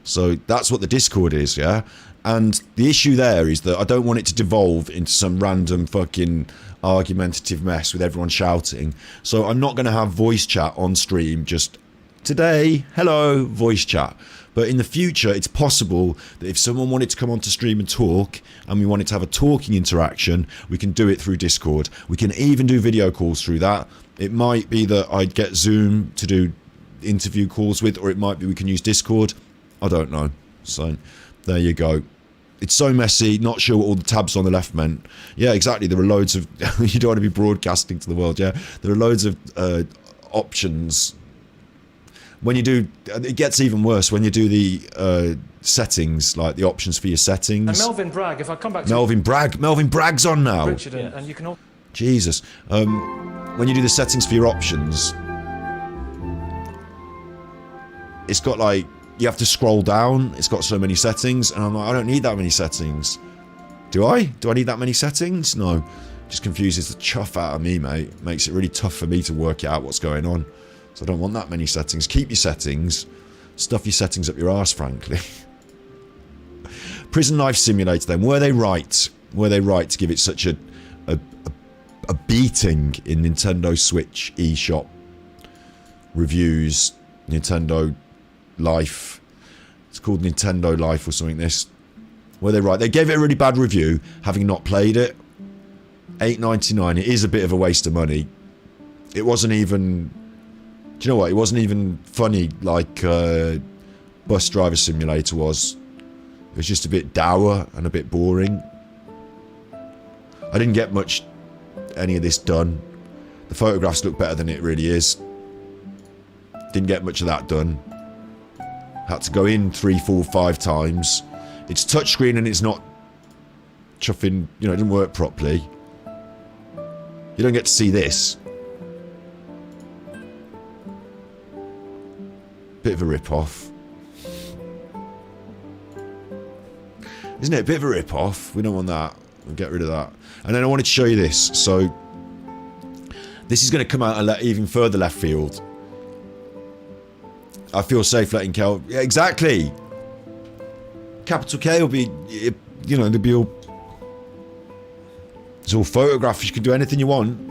So that's what the Discord is, yeah? And the issue there is that I don't want it to devolve into some random fucking argumentative mess with everyone shouting. So I'm not going to have voice chat on stream, just today, hello, voice chat. But in the future, it's possible that if someone wanted to come onto stream and talk, and we wanted to have a talking interaction, we can do it through Discord. We can even do video calls through that. It might be that I'd get Zoom to do interview calls with, or it might be we can use Discord. I don't know. So there you go. It's so messy, not sure what all the tabs on the left meant. Yeah, exactly. There are loads of... you don't want to be broadcasting to the world, yeah? There are loads of options. When you do... It gets even worse when you do the settings, like the options for your settings. And Melvin Bragg, if I come back to... Melvin Bragg's on now. Richard, and you can all... Jesus. When you do the settings for your options, it's got like... You have to scroll down. It's got so many settings, and I'm like, I don't need that many settings. Do I? Do I need that many settings? No. Just confuses the chuff out of me, mate. Makes it really tough for me to work out what's going on. So I don't want that many settings. Keep your settings. Stuff your settings up your arse, frankly. Prison Life Simulator, then. Were they right? Were they right to give it such a beating in Nintendo Switch eShop reviews? Nintendo Life. It's called Nintendo Life or something, this. Were they right? They gave it a really bad review, having not played it. $8.99. It is a bit of a waste of money. It wasn't even... Do you know what? It wasn't even funny like Bus Driver Simulator was. It was just a bit dour and a bit boring. I didn't get much any of this done. The photographs look better than it really is. Didn't get much of that done. Had to go in 3, 4, 5 times. It's touchscreen and it's not chuffing, you know, it didn't work properly. You don't get to see this. Bit of a rip-off. Isn't it a bit of a rip-off? We don't want that. We'll get rid of that. And then I wanted to show you this. So this is going to come out a even further left field. I feel safe letting Kel... Yeah, exactly. Capital K will be... You know, there'll be all... It's all photographs. You can do anything you want.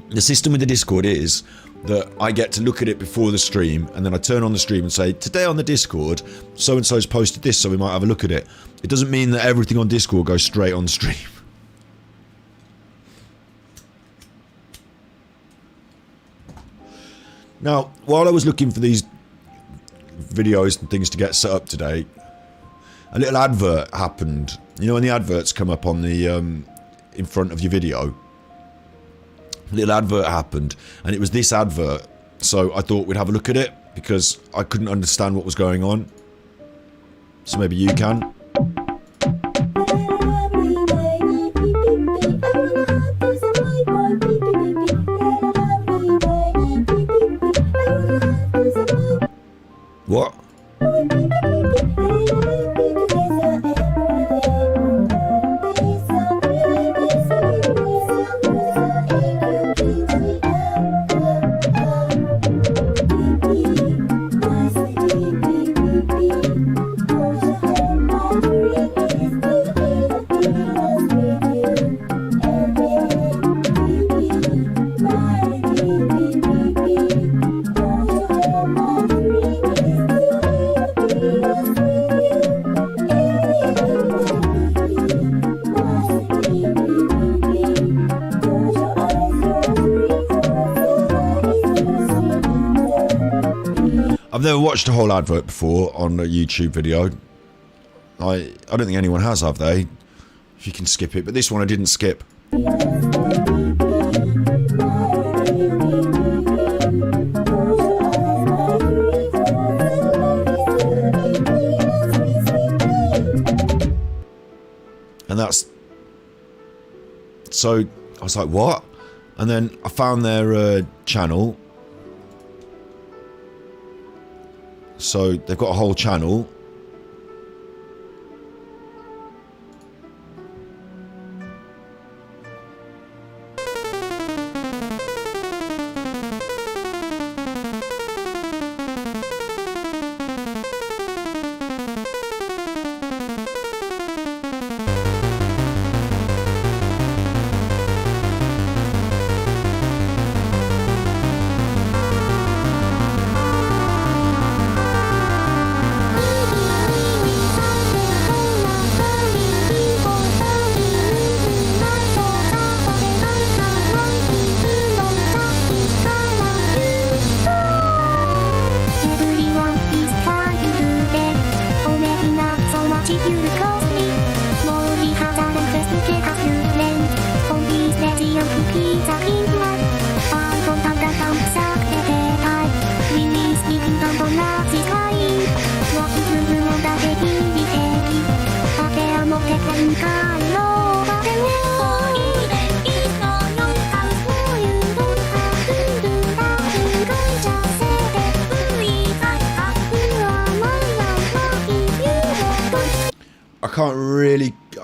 The system with the Discord is that I get to look at it before the stream, and then I turn on the stream and say, today on the Discord, so-and-so's posted this, so we might have a look at it. It doesn't mean that everything on Discord goes straight on stream. Now, while I was looking for these videos and things to get set up today, a little advert happened. You know when the adverts come up on the in front of your video? A little advert happened, and it was this advert. So I thought we'd have a look at it, because I couldn't understand what was going on. So maybe you can. What? I've never watched a whole advert before on a YouTube video. I don't think anyone has, have they? If you can skip it, but this one I didn't skip. And that's... So, I was like, what? And then I found their channel. So they've got a whole channel.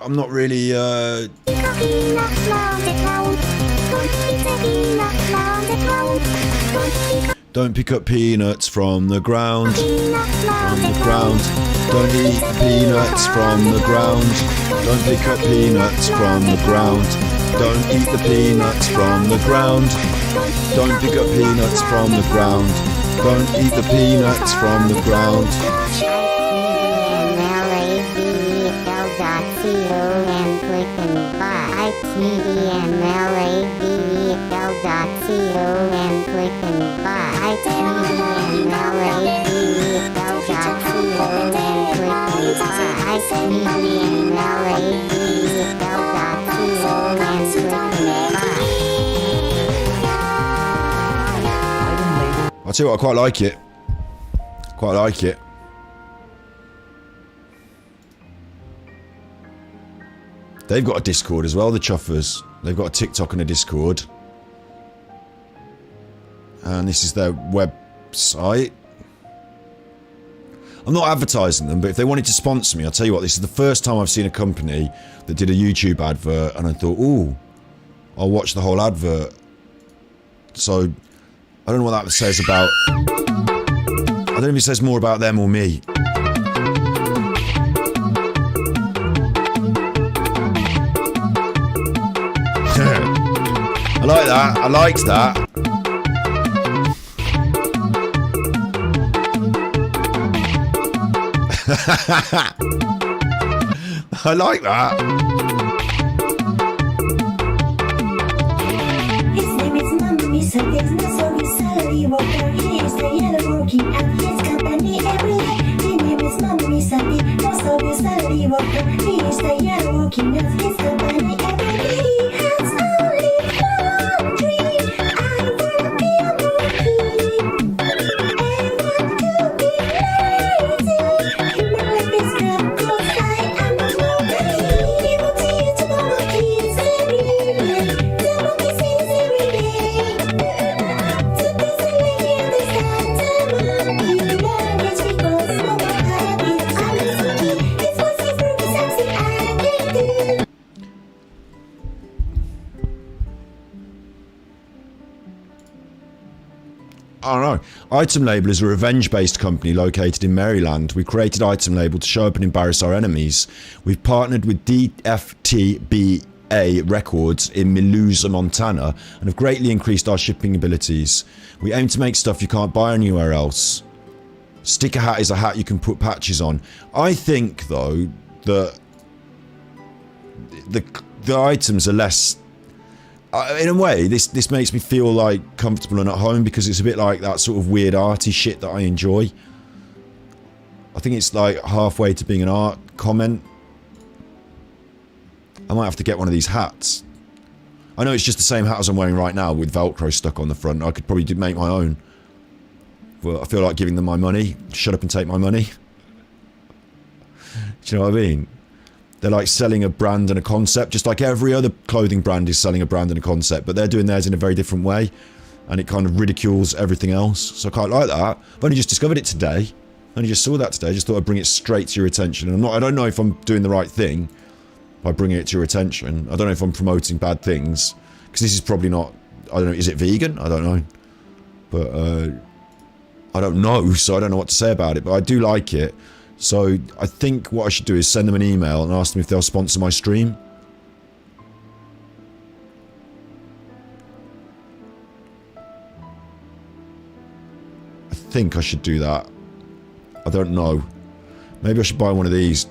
I'm not really, Don't pick up peanuts from the ground, Don't eat peanuts from the ground. Don't pick up peanuts from the ground. Don't eat the peanuts from the ground. Don't pick up peanuts from the ground. Don't eat the peanuts from the ground. I'll tell you what, I quite like it. Quite like it. They've got a Discord as well, the Chuffers. They've got a TikTok and a Discord. And this is their website. I'm not advertising them, but if they wanted to sponsor me, I'll tell you what, this is the first time I've seen a company that did a YouTube advert, and I thought, ooh, I'll watch the whole advert. So, I don't know what that says about... I don't know if it says more about them or me. I like that. I liked that. I like that. His name is Mummy, so there's no service salary worker. He is the yellow working at his company every day. His name is Mummy, so no service salary worker. He is the yellow working at his company every day. He has only one dream. I wanna be a monkey. I want to be lazy. My life is crap 'cause I am a monkey. He will teach the monkeys every day. The monkey sings every day. So basically understand the monkey language because no one had it. I'm a monkey. His voice is very sexy. I can do. I don't know. Item Label is a revenge-based company located in Maryland. We created Item Label to show up and embarrass our enemies. We've partnered with DFTBA Records in Melusa, Montana, and have greatly increased our shipping abilities. We aim to make stuff you can't buy anywhere else. Sticker hat is a hat you can put patches on. I think, though, that the items are less... in a way, this makes me feel like comfortable and at home because it's a bit like that sort of weird arty shit that I enjoy. I think it's like halfway to being an art comment. I might have to get one of these hats. I know it's just the same hat as I'm wearing right now with Velcro stuck on the front. I could probably make my own. But I feel like giving them my money. Shut up and take my money. Do you know what I mean? They're like selling a brand and a concept, just like every other clothing brand is selling a brand and a concept, but they're doing theirs in a very different way, and it kind of ridicules everything else, so I quite like that. I've only just discovered it today. I only just saw that today. I just thought I'd bring it straight to your attention. And I don't know if I'm doing the right thing by bringing it to your attention. I don't know if I'm promoting bad things, because this is probably not, I don't know, is it vegan? I don't know. But, I don't know, so I don't know what to say about it, but I do like it. So I think what I should do is send them an email and ask them if they'll sponsor my stream. I think I should do that. I don't know. Maybe I should buy one of these.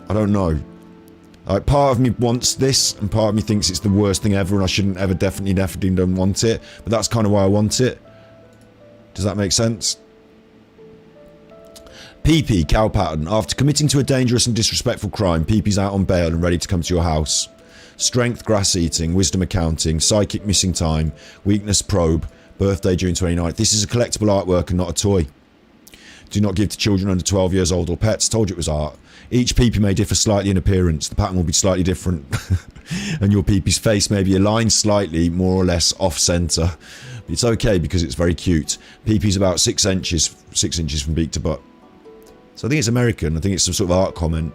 I don't know. Like, part of me wants this, and part of me thinks it's the worst thing ever and I shouldn't ever definitely don't want it. But that's kind of why I want it. Does that make sense? PP, cow pattern. After committing to a dangerous and disrespectful crime, PP's out on bail and ready to come to your house. Strength, grass eating, wisdom accounting, psychic missing time, weakness probe, birthday June 29th. This is a collectible artwork and not a toy. Do not give to children under 12 years old or pets. Told you it was art. Each PP may differ slightly in appearance. The pattern will be slightly different. And your PP's face may be aligned slightly, more or less off-centre. It's okay because it's very cute. PP's about 6 inches from beak to butt. So I think it's American. I think it's some sort of art comment.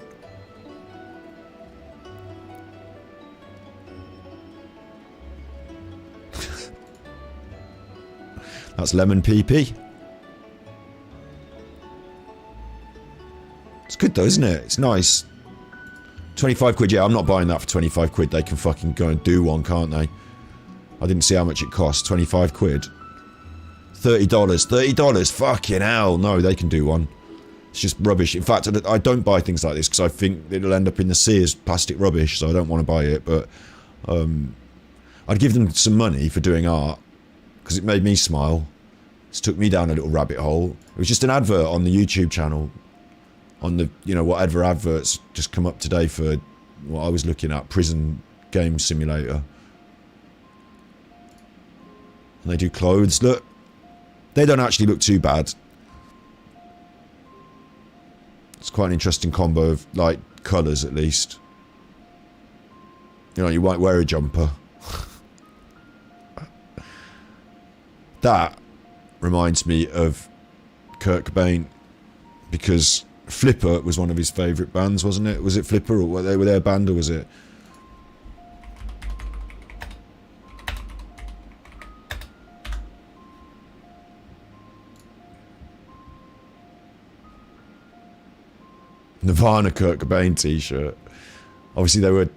That's lemon PP. It's good though, isn't it? It's nice. 25 quid, yeah, I'm not buying that for 25 quid. They can fucking go and do one, can't they? I didn't see how much it cost. 25 quid. $30. $30? Fucking hell. No, they can do one. It's just rubbish. In fact, I don't buy things like this because I think it'll end up in the sea as plastic rubbish, so I don't want to buy it. But I'd give them some money for doing art because it made me smile. It's took me down a little rabbit hole. It was just an advert on the YouTube channel. On the, you know, whatever adverts just come up today for what I was looking at, prison game simulator. And they do clothes. Look, they don't actually look too bad. It's quite an interesting combo of, like, colours at least. You know, you might wear a jumper. That reminds me of Kurt Cobain. because Flipper was one of his favourite bands, wasn't it? Was it Flipper, or were they their band, or was it? Nirvana Kurt Cobain t-shirt. Obviously they were,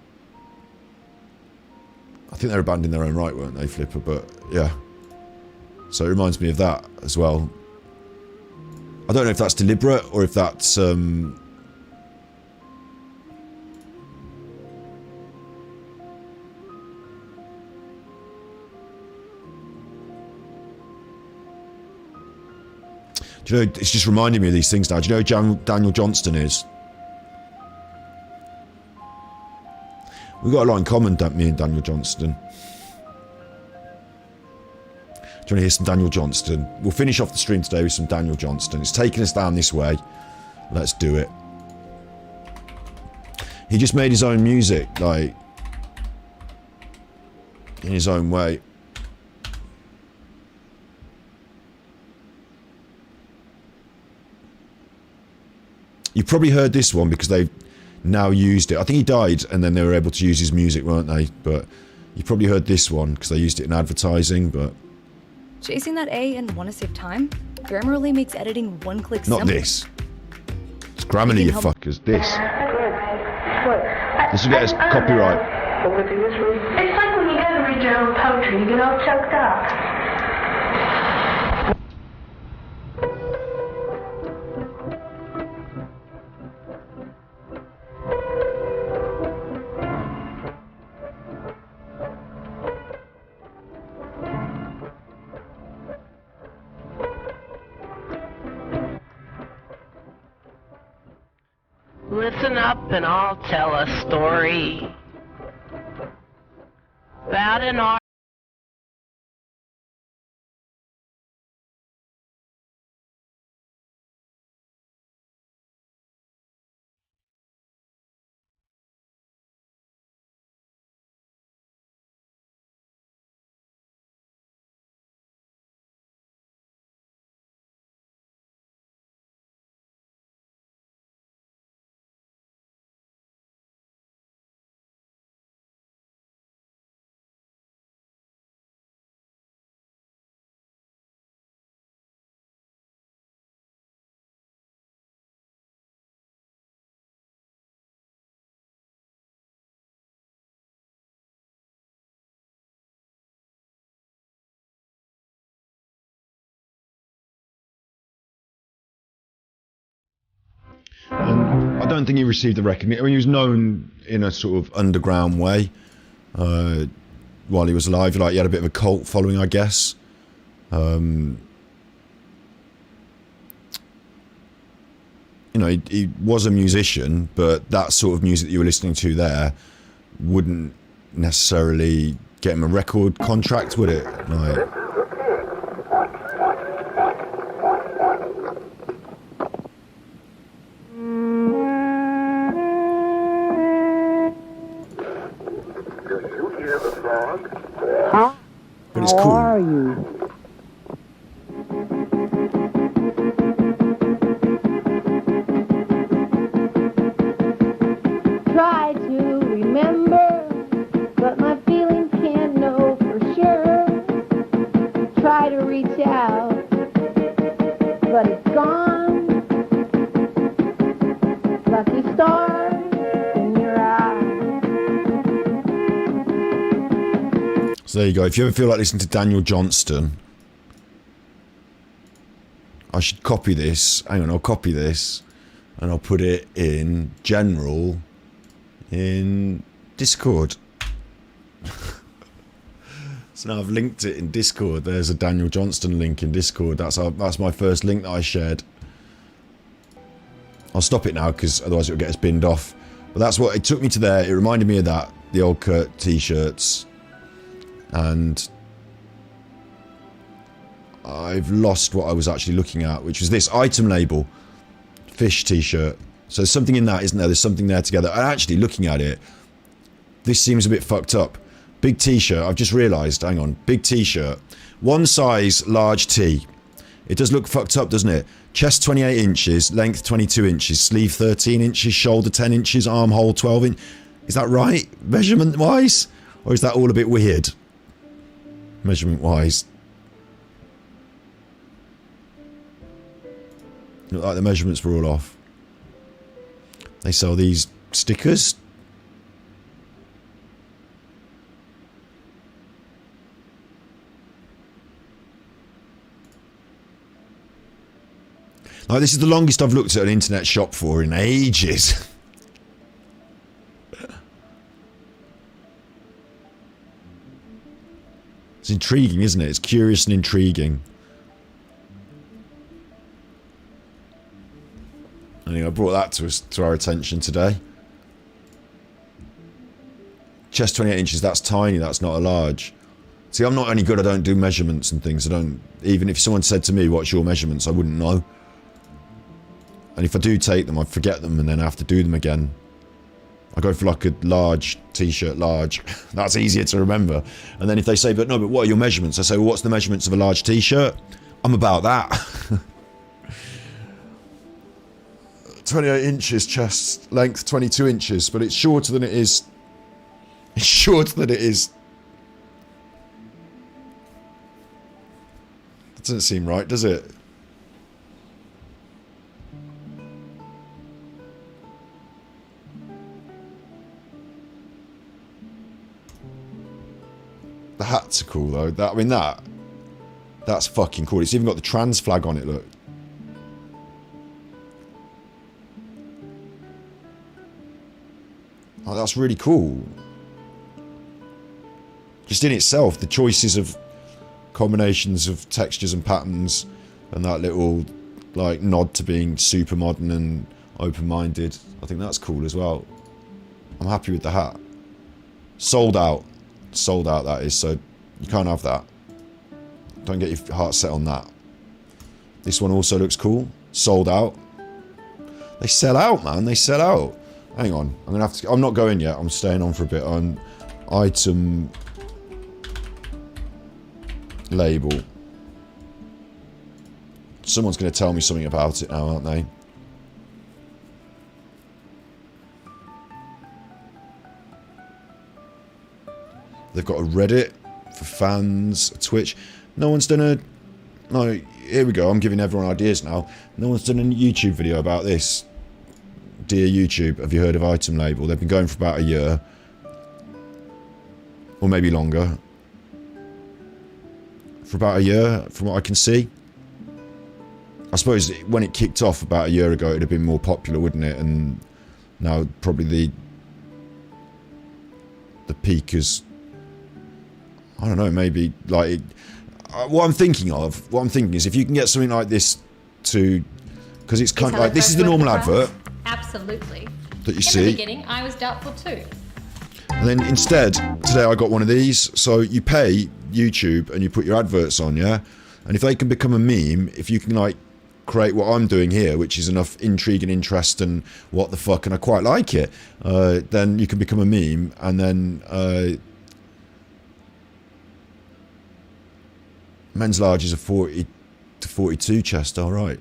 I think they were a band in their own right, weren't they, Flipper? But yeah, so it reminds me of that as well. I don't know if that's deliberate or if that's do you know, it's just reminding me of these things now. Do you know who Daniel Johnston is? We've got a lot in common, don't me and Daniel Johnston. Do you want to hear some Daniel Johnston? We'll finish off the stream today with some Daniel Johnston. It's taking us down this way. Let's do it. He just made his own music, like, in his own way. You probably heard this one because they've now used it. I think he died and then they were able to use his music, weren't they? But you probably heard this one because they used it in advertising, but... Chasing that A and want to save time? Grammarly makes editing one click not simple. this. It's Grammarly, you fuckers. This. This will get us copyright. It's like when you go to read your own poetry, you get all choked up. Listen up and I'll tell a story about an art. I don't think he received the recognition. I mean, he was known in a sort of underground way while he was alive. Like, he had a bit of a cult following, I guess. You know, he was a musician, but that sort of music that you were listening to there wouldn't necessarily get him a record contract, would it? Like, but it's cool. How are you? Try to remember, but my feelings can't know for sure. Try to reach out, but it's gone. Lucky stars in your eyes. So there you go. If you ever feel like listening to Daniel Johnston, I should copy this. Hang on, I'll copy this and I'll put it in general in Discord. So now I've linked it in Discord. There's a Daniel Johnston link in Discord. That's my first link that I shared. I'll stop it now because otherwise it'll get us binned off. But that's what it took me to there. It reminded me of that, the old Kurt t-shirts. And I've lost what I was actually looking at, which was this item label, fish t-shirt. So there's something in that, isn't there? There's something there together. And actually, looking at it, this seems a bit fucked up. Big t-shirt, I've just realised, hang on, big t-shirt. One size, large T. It does look fucked up, doesn't it? Chest 28 inches, length 22 inches, sleeve 13 inches, shoulder 10 inches, armhole 12 inches. Is that right, measurement-wise? Or is that all a bit weird? Measurement-wise. Look like the measurements were all off. They sell these stickers. Like, this is the longest I've looked at an internet shop for in ages. It's intriguing, isn't it? It's curious and intriguing. I think I brought that to our attention today. Chest 28 inches, that's tiny, that's not a large. See, I'm not any good, I don't do measurements and things. I don't, even if someone said to me, what's your measurements, I wouldn't know. And if I do take them, I forget them and then I have to do them again. I go for like a large t-shirt, large. That's easier to remember. And then if they say, but no, but what are your measurements? I say, well, what's the measurements of a large t-shirt? I'm about that. 28 inches chest length, 22 inches, but it's shorter than it is. It's shorter than it is. That doesn't seem right, does it? The hats are cool though. That, I mean, that's fucking cool. It's even got the trans flag on it, look. Oh, that's really cool. Just in itself, the choices of combinations of textures and patterns and that little like nod to being super modern and open-minded. I think that's cool as well. I'm happy with the hat. Sold out. Sold out, that is, so you can't have that. Don't get your heart set on that. This one also looks cool. Sold out. They sell out, man. They sell out. Hang on. I'm gonna have to. I'm not going yet. I'm staying on for a bit. On item label. Someone's gonna tell me something about it now, aren't they? They've got a Reddit for fans, a Twitch. No one's done a... No, here we go. I'm giving everyone ideas now. No one's done a YouTube video about this. Dear YouTube, have you heard of Item Label? They've been going for about a year. Or maybe longer. For about a year, from what I can see. I suppose when it kicked off about a year ago, it'd have been more popular, wouldn't it? And now probably the peak is... I don't know, maybe, like... what I'm thinking is if you can get something like this to... Because it's kind of like... This is the normal advert. Absolutely. That you see. In the beginning, I was doubtful too. And then instead, today I got one of these. So you pay YouTube and you put your adverts on, yeah? And if they can become a meme, if you can, like, create what I'm doing here, which is enough intrigue and interest and what the fuck, and I quite like it, then you can become a meme, and then... men's large is a 40 to 42 chest, alright.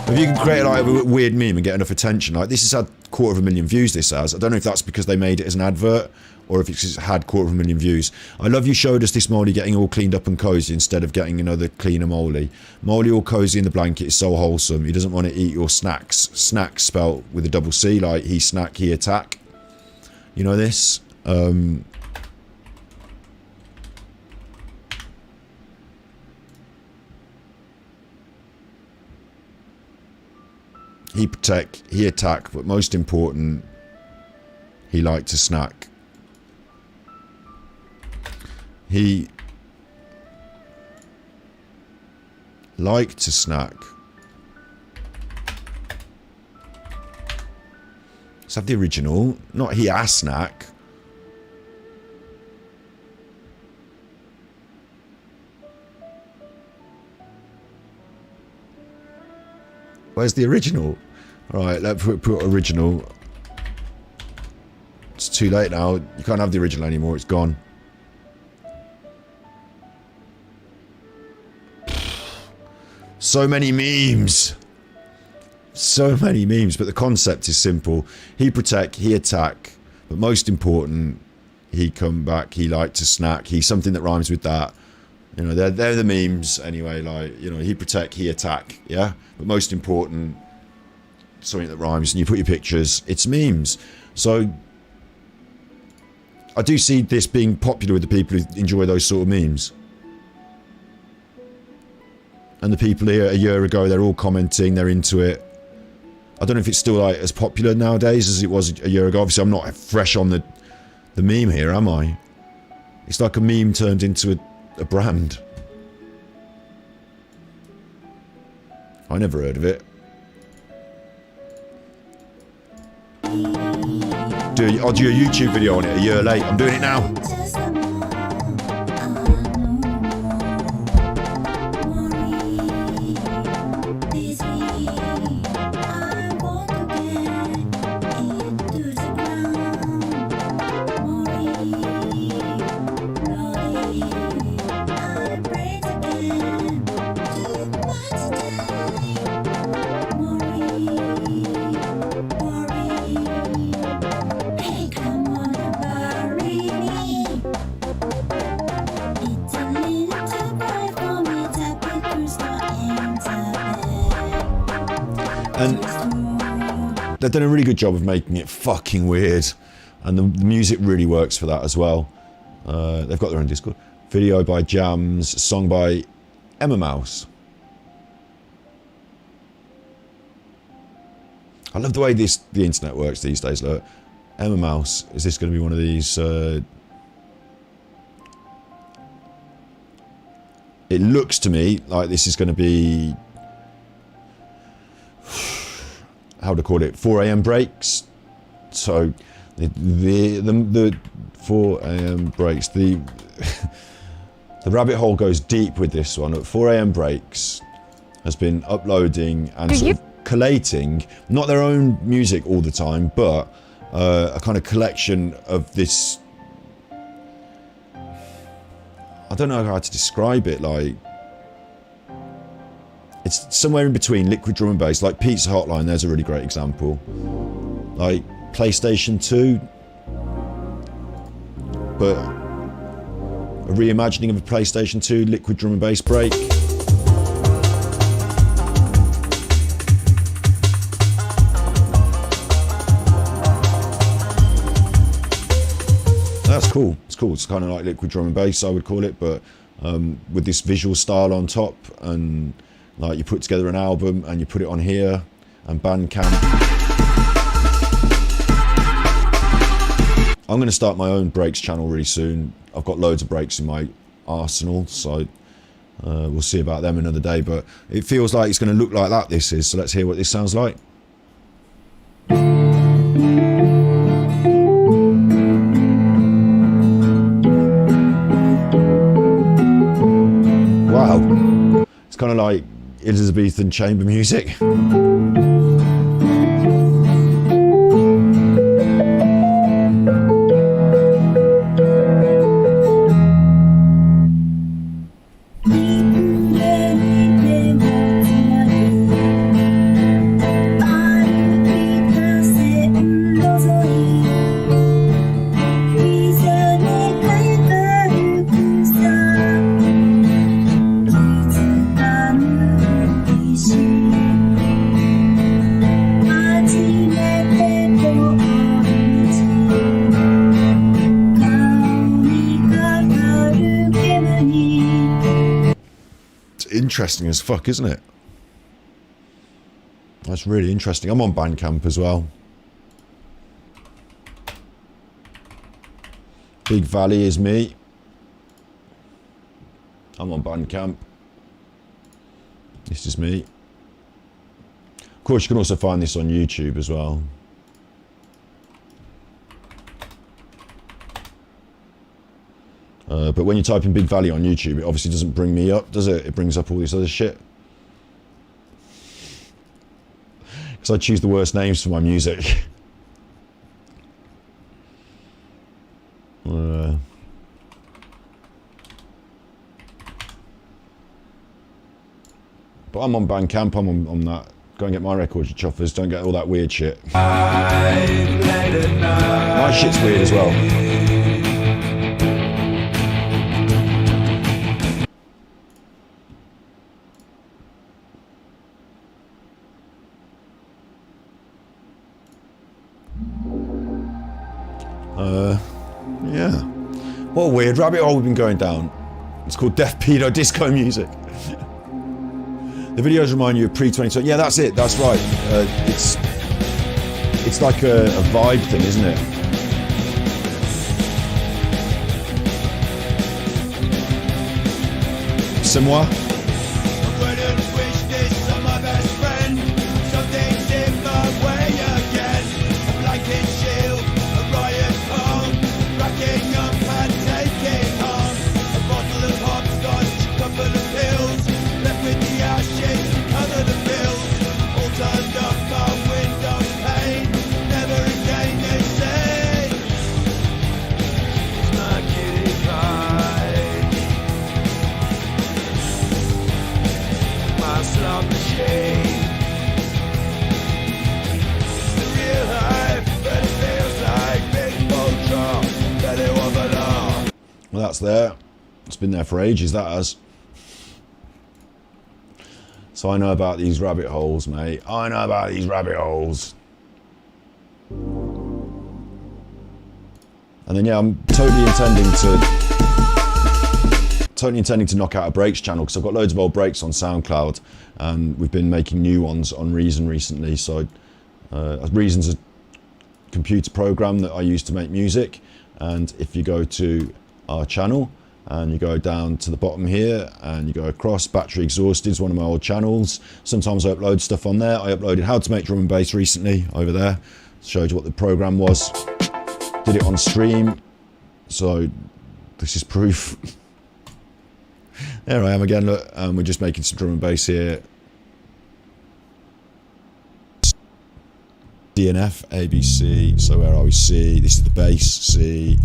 If you can create like a weird meme and get enough attention, like this has had 250,000 views, this has. I don't know if that's because they made it as an advert or if it's had 250,000 views. I love you showed us this Molly getting all cleaned up and cozy instead of getting another cleaner Molly. Molly all cozy in the blanket is so wholesome. He doesn't want to eat your snacks. Snacks spelt with a double C, like he snack, he attack. You know this? He protect, he attack, but most important, he liked to snack. He liked to snack. Let's have the original, not he a snack. Where's the original? Alright, let's put original. It's too late now. You can't have the original anymore. It's gone. So many memes. So many memes, but the concept is simple. He protect, he attack, but most important, he come back, he like to snack, he's something that rhymes with that. You know, they're the memes anyway, like, you know, he protect, he attack, yeah? But most important, something that rhymes, and you put your pictures, it's memes. So, I do see this being popular with the people who enjoy those sort of memes. And the people here a year ago, they're all commenting, they're into it. I don't know if it's still like as popular nowadays as it was a year ago. Obviously, I'm not fresh on the meme here, am I? It's like a meme turned into a brand. I never heard of it. I'll do a YouTube video on it a year late. I'm doing it now. And they've done a really good job of making it fucking weird, and the music really works for that as well. They've got their own Discord. Video by Jams, song by Emma Mouse. I love the way the internet works these days. Look, Emma Mouse, is this going to be one of these? It looks to me like this is going to be, how to call it, 4 a.m. breaks. So the 4 a.m. breaks, the rabbit hole goes deep with this one. At 4 a.m. breaks has been uploading and sort of collating, not their own music all the time, but a kind of collection of this, I don't know how to describe it, like, it's somewhere in between liquid drum and bass, like Pizza Hotline, there's a really great example. Like PlayStation 2, but a reimagining of a PlayStation 2 liquid drum and bass break. That's cool. It's cool. It's kind of like liquid drum and bass, I would call it, but with this visual style on top, and like you put together an album and you put it on here and Bandcamp. I'm going to start my own breaks channel really soon. I've got loads of breaks in my arsenal, so we'll see about them another day, but it feels like it's going to look like that, this is, so let's hear what this sounds like. Wow, it's kind of like Elizabethan chamber music. Interesting as fuck, isn't it? That's really interesting. I'm on Bandcamp as well. Big Valley is me. I'm on Bandcamp. This is me. Of course, you can also find this on YouTube as well. But when you type in Big Valley on YouTube, it obviously doesn't bring me up, does it? It brings up all this other shit. Because I choose the worst names for my music. But I'm on Bandcamp, I'm on that. Go and get my records, you chuffers. Don't get all that weird shit. My shit's weird as well. Yeah. What a weird rabbit hole we've been going down. It's called Deaf Pedo Disco Music. The videos remind you of pre-2020. Yeah, that's it. That's right. It's like a vibe thing, isn't it? C'est moi. Well, that's there. It's been there for ages, that has. So I know about these rabbit holes, mate. I know about these rabbit holes. And then, yeah, I'm totally intending to knock out a breaks channel, because I've got loads of old breaks on SoundCloud, and we've been making new ones on Reason recently. So Reason's a computer program that I use to make music, and if you go to our channel and you go down to the bottom here and you go across, Battery Exhausted is one of my old channels. Sometimes I upload stuff on there. I uploaded How to Make Drum and Bass recently over there. Showed you what the program was. Did it on stream. So this is proof. There I am again, look, we're just making some drum and bass here. D and F, A, B, C, so where are we? C, this is the bass, C,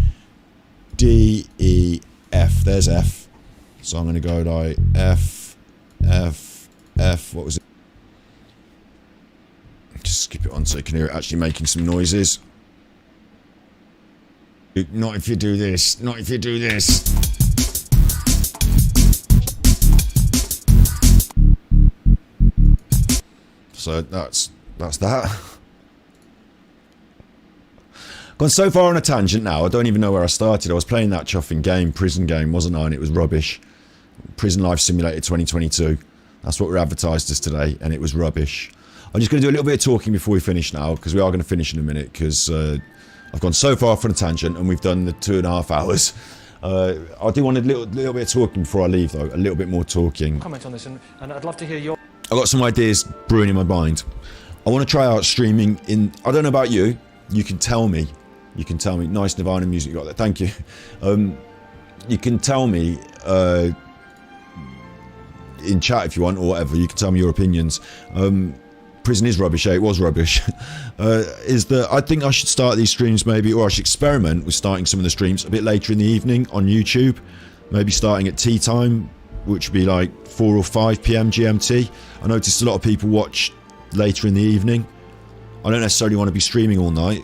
D, E, F, there's F. So I'm going to go like F, F, F, what was it? Just skip it on so you can hear it actually making some noises. Not if you do this, not if you do this. So that's that. Gone so far on a tangent now, I don't even know where I started. I was playing that chuffing game, prison game, wasn't I? And it was rubbish. Prison Life Simulator 2022. That's what we're advertised as today, and it was rubbish. I'm just going to do a little bit of talking before we finish now, because we are going to finish in a minute, because I've gone so far off on a tangent, and we've done the 2.5 hours. I do want a little bit of talking before I leave, though. A little bit more talking. Comment on this, and I'd love to hear your... I've got some ideas brewing in my mind. I want to try out streaming in... I don't know about you. You can tell me. You can tell me. Nice Nirvana music you got there. Thank you. You can tell me in chat if you want, or whatever. You can tell me your opinions. Prison is rubbish. It was rubbish. Is that I think I should start these streams maybe, or I should experiment with starting some of the streams a bit later in the evening on YouTube. Maybe starting at tea time, which would be like 4 or 5 p.m. GMT. I noticed a lot of people watch later in the evening. I don't necessarily want to be streaming all night.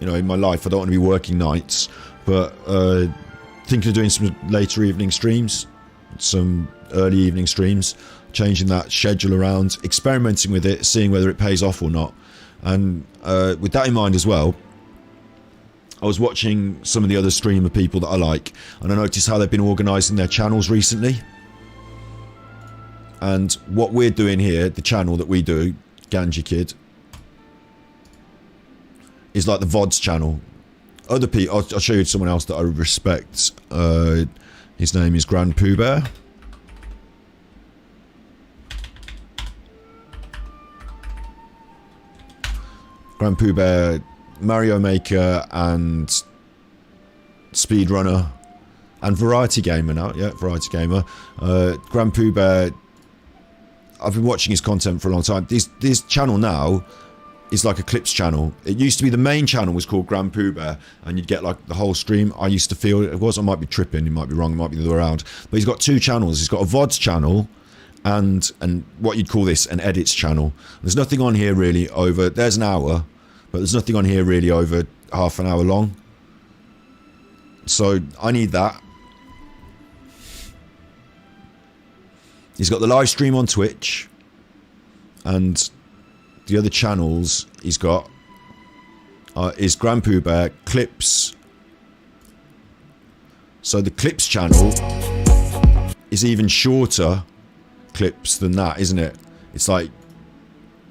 You know, in my life, I don't want to be working nights, but thinking of doing some later evening streams, some early evening streams, changing that schedule around, experimenting with it, seeing whether it pays off or not. And with that in mind as well, I was watching some of the other streamer people that I like, and I noticed how they've been organising their channels recently. And what we're doing here, the channel that we do, Ganji Kid, is like the VODs channel. Other people, I'll show you someone else that I respect. His name is Grand Pooh Bear. Grand Pooh Bear, Mario Maker, and Speedrunner, and Variety Gamer now. Yeah, Variety Gamer. Grand Pooh Bear, I've been watching his content for a long time. This channel now is like a clips channel. It used to be the main channel was called Grand Pooh Bear, and you'd get like the whole stream. I used to feel it was. I might be tripping. It might be wrong. It might be the other way around. But he's got 2 channels. He's got a VODs channel and what you'd call this an edits channel. There's nothing on here really over, there's an hour, but there's nothing on here really over half an hour long. So I need that. He's got the live stream on Twitch, and the other channels he's got is Grand Pooh Bear, Clips. So the Clips channel is even shorter clips than that, isn't it? It's like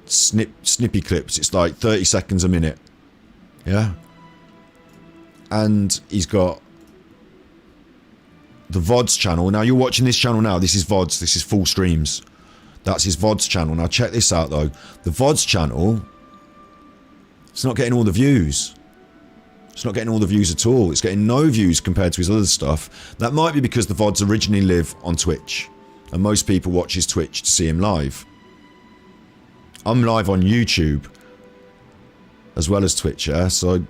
snippy clips. It's like 30 seconds a minute. Yeah. And he's got the VODs channel. Now you're watching this channel now. This is VODs. This is full streams. That's his VODs channel. Now check this out though. The VODs channel, it's not getting all the views. It's not getting all the views at all. It's getting no views compared to his other stuff. That might be because the VODs originally live on Twitch, and most people watch his Twitch to see him live. I'm live on YouTube as well as Twitch, yeah? So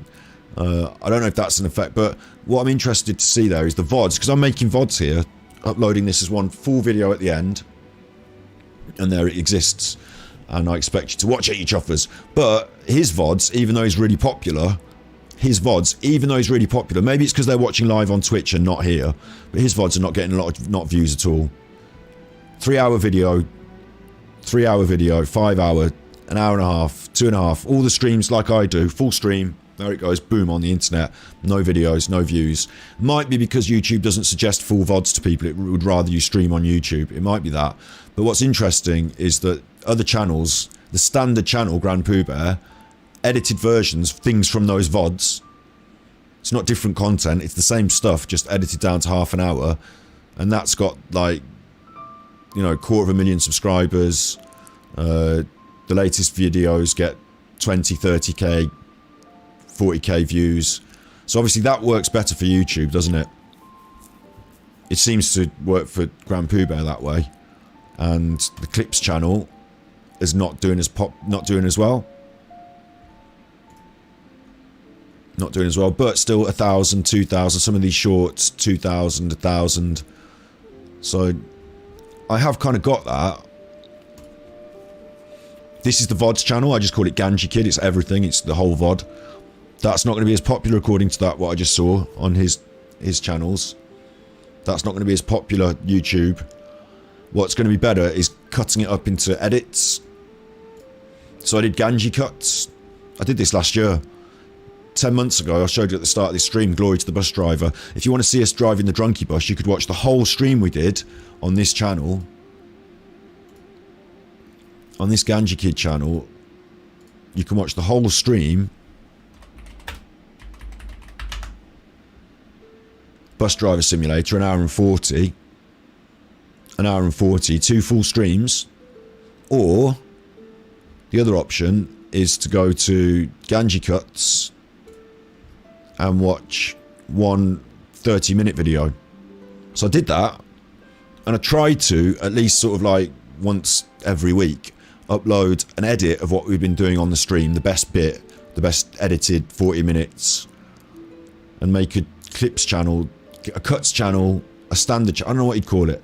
I don't know if that's an effect, but what I'm interested to see there is the VODs, because I'm making VODs here, uploading this as one full video at the end, and there it exists, and I expect you to watch it, you chuffers. But his VODs, even though he's really popular, maybe it's because they're watching live on Twitch and not here, but his VODs are not getting a lot of not views at all. 3 hour video, 5 hour, an hour and a half, 2.5, all the streams like I do, full stream, there it goes, boom, on the internet, no videos, no views. Might be because YouTube doesn't suggest full VODs to people, it would rather you stream on YouTube, it might be that. But what's interesting is that other channels, the standard channel, Grand Pooh Bear, edited versions, things from those VODs, it's not different content, it's the same stuff, just edited down to half an hour, and that's got like, you know, 250,000 subscribers. The latest videos get 20, 30k, 40k views. So obviously that works better for YouTube, doesn't it? It seems to work for Grand Pooh Bear that way. And the Clips channel is not doing as well. Not doing as well, but still 1,000, 2,000. Some of these shorts, 2,000, 1,000. So I have kind of got that. This is the VODs channel. I just call it Ganji Kid. It's everything. It's the whole VOD. That's not going to be as popular according to that, what I just saw on his channels. That's not going to be as popular YouTube. What's going to be better is cutting it up into edits. So I did Ganji cuts. I did this last year. 10 months ago, I showed you at the start of this stream, Glory to the Bus Driver. If you want to see us driving the drunkie bus, you could watch the whole stream we did on this channel. On this Ganji Kid channel, you can watch the whole stream. Bus Driver Simulator, an hour and 40. An hour and 40, 2 full streams. Or, the other option is to go to Ganji Cuts and watch one 30-minute video. So I did that, and I tried to, at least sort of like once every week, upload an edit of what we've been doing on the stream, the best bit, the best edited 40 minutes, and make a Clips channel, a Cuts channel, a standard channel, I don't know what you'd call it.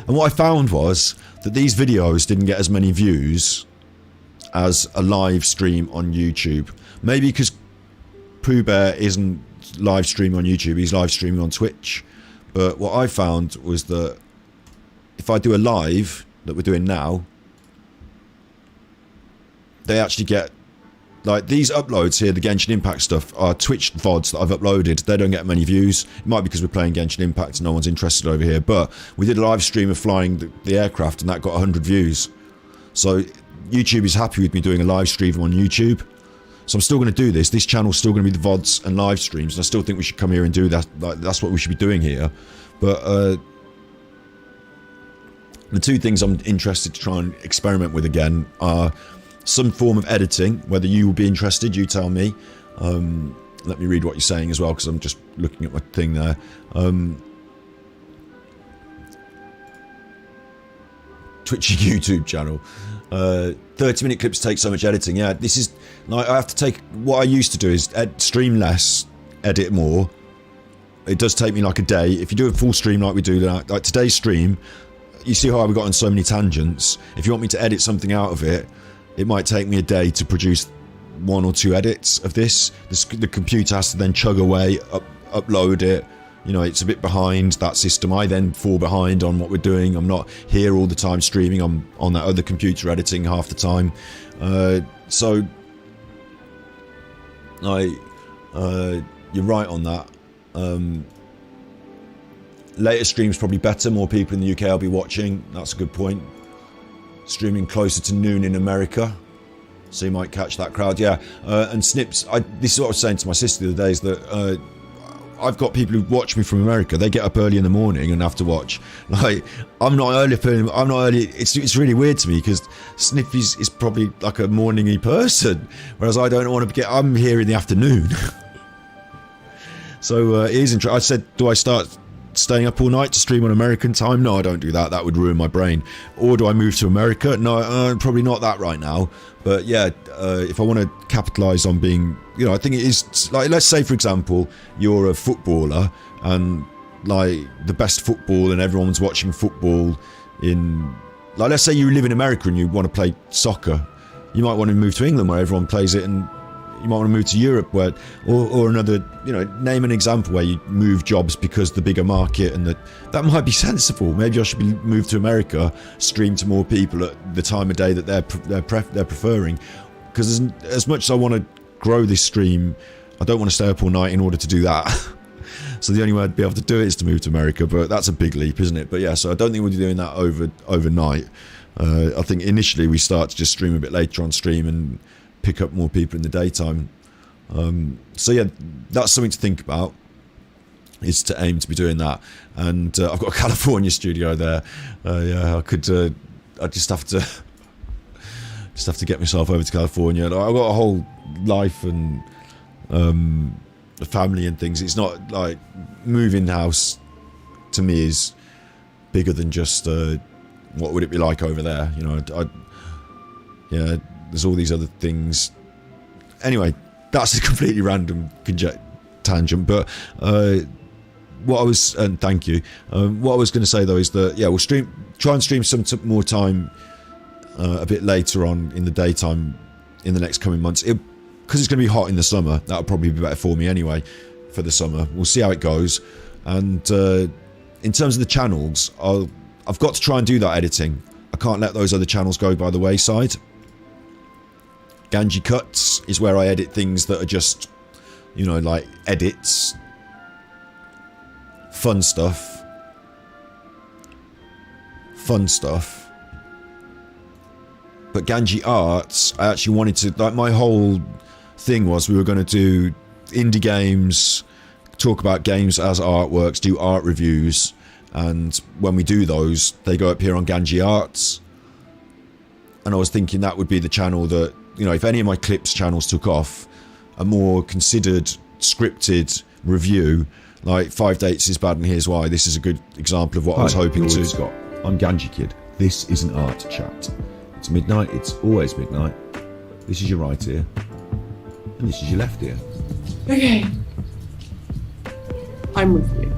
And what I found was that these videos didn't get as many views as a live stream on YouTube. Maybe because Pooh Bear isn't live streaming on YouTube, he's live streaming on Twitch. But what I found was that if I do a live, that we're doing now, they actually get, like these uploads here, the Genshin Impact stuff, are Twitch VODs that I've uploaded. They don't get many views. It might be because we're playing Genshin Impact and no one's interested over here. But we did a live stream of flying the aircraft and that got 100 views. So YouTube is happy with me doing a live stream on YouTube. So I'm still going to do this. This channel's still going to be the VODs and live streams. And I still think we should come here and do that. Like, that's what we should be doing here. But the two things I'm interested to try and experiment with again are some form of editing. Whether you will be interested, you tell me. Let me read what you're saying as well, because I'm just looking at my thing there. Twitch YouTube channel. 30-minute clips take so much editing. Yeah, this is like I have to take what I used to do is stream less, edit more. It does take me like a day. If you do a full stream like we do, like today's stream, you see how we got on so many tangents. If you want me to edit something out of it, it might take me a day to produce 1 or 2 edits of this. The computer has to then chug away, upload it. You know, it's a bit behind that system. I then fall behind on what we're doing. I'm not here all the time streaming. I'm on that other computer editing half the time. So you're right on that. Later streams probably better. More people in the UK will be watching. That's a good point. Streaming closer to noon in America, so you might catch that crowd. Yeah, and Snips. This is what I was saying to my sister the other day. Is that I've got people who watch me from America. They get up early in the morning and have to watch. Like I'm not early. It's really weird to me because Snip is probably like a morning-y person, whereas I don't want to I'm here in the afternoon. So it is interesting. I said, do I start staying up all night to stream on American time? No, I don't do that. That would ruin my brain. Or do I move to America? No, probably not that right now. But yeah, if I want to capitalise on being, you know, I think it is like, let's say for example, you're a footballer and like the best football and everyone's watching football in, like let's say you live in America and you want to play soccer. You might want to move to England where everyone plays it, and you might want to move to Europe where, or another, you know, name an example where you move jobs because the bigger market, and that might be sensible. Maybe I should be moved to America, stream to more people at the time of day that they're preferring. Because as much as I want to grow this stream, I don't want to stay up all night in order to do that. So the only way I'd be able to do it is to move to America, but that's a big leap, isn't it? But yeah, so I don't think we'll be doing that overnight. I think initially we start to just stream a bit later on stream and pick up more people in the daytime. So yeah, that's something to think about, is to aim to be doing that. And I've got a California studio there. Yeah, I just have to get myself over to California. I've got a whole life and a family and things. It's not like moving house to me is bigger than just what would it be like over there, you know. Yeah, there's all these other things. Anyway, that's a completely random tangent, but what I was, and thank you, what I was going to say though is that yeah, we'll try and stream some more time a bit later on in the daytime in the next coming months, because it's going to be hot in the summer. That'll probably be better for me anyway for the summer. We'll see how it goes. And in terms of the channels, I've got to try and do that editing. I can't let those other channels go by the wayside. Ganji Cuts is where I edit things that are just, you know, like edits, fun stuff. But Ganji Arts, I actually wanted to, like, my whole thing was we were going to do indie games, talk about games as artworks, do art reviews, and when we do those, they go up here on Ganji Arts. And I was thinking that would be the channel that, you know, if any of my clips channels took off, a more considered, scripted review, like 5 Dates is Bad and Here's Why. This is a good example of what I was hoping to. Scott, I'm Ganji Kid. This is an art chat. It's midnight, it's always midnight. This is your right ear, and this is your left ear. Okay. I'm with you.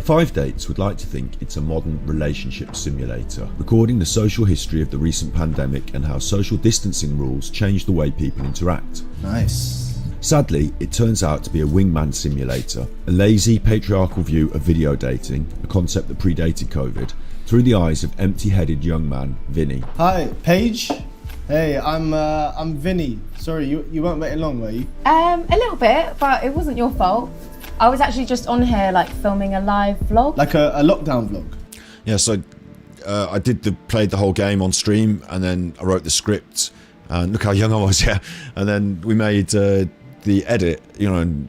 5 Dates would like to think it's a modern relationship simulator, recording the social history of the recent pandemic and how social distancing rules change the way people interact. Nice. Sadly, it turns out to be a wingman simulator, a lazy, patriarchal view of video dating, a concept that predated COVID, through the eyes of empty-headed young man Vinny. Hi, Paige. Hey, I'm Vinny. Sorry, you weren't waiting long, were you? A little bit, but it wasn't your fault. I was actually just on here, like, filming a live vlog. Like a lockdown vlog? Yeah, so I played the whole game on stream, and then I wrote the script, and look how young I was, yeah. And then we made the edit, you know, and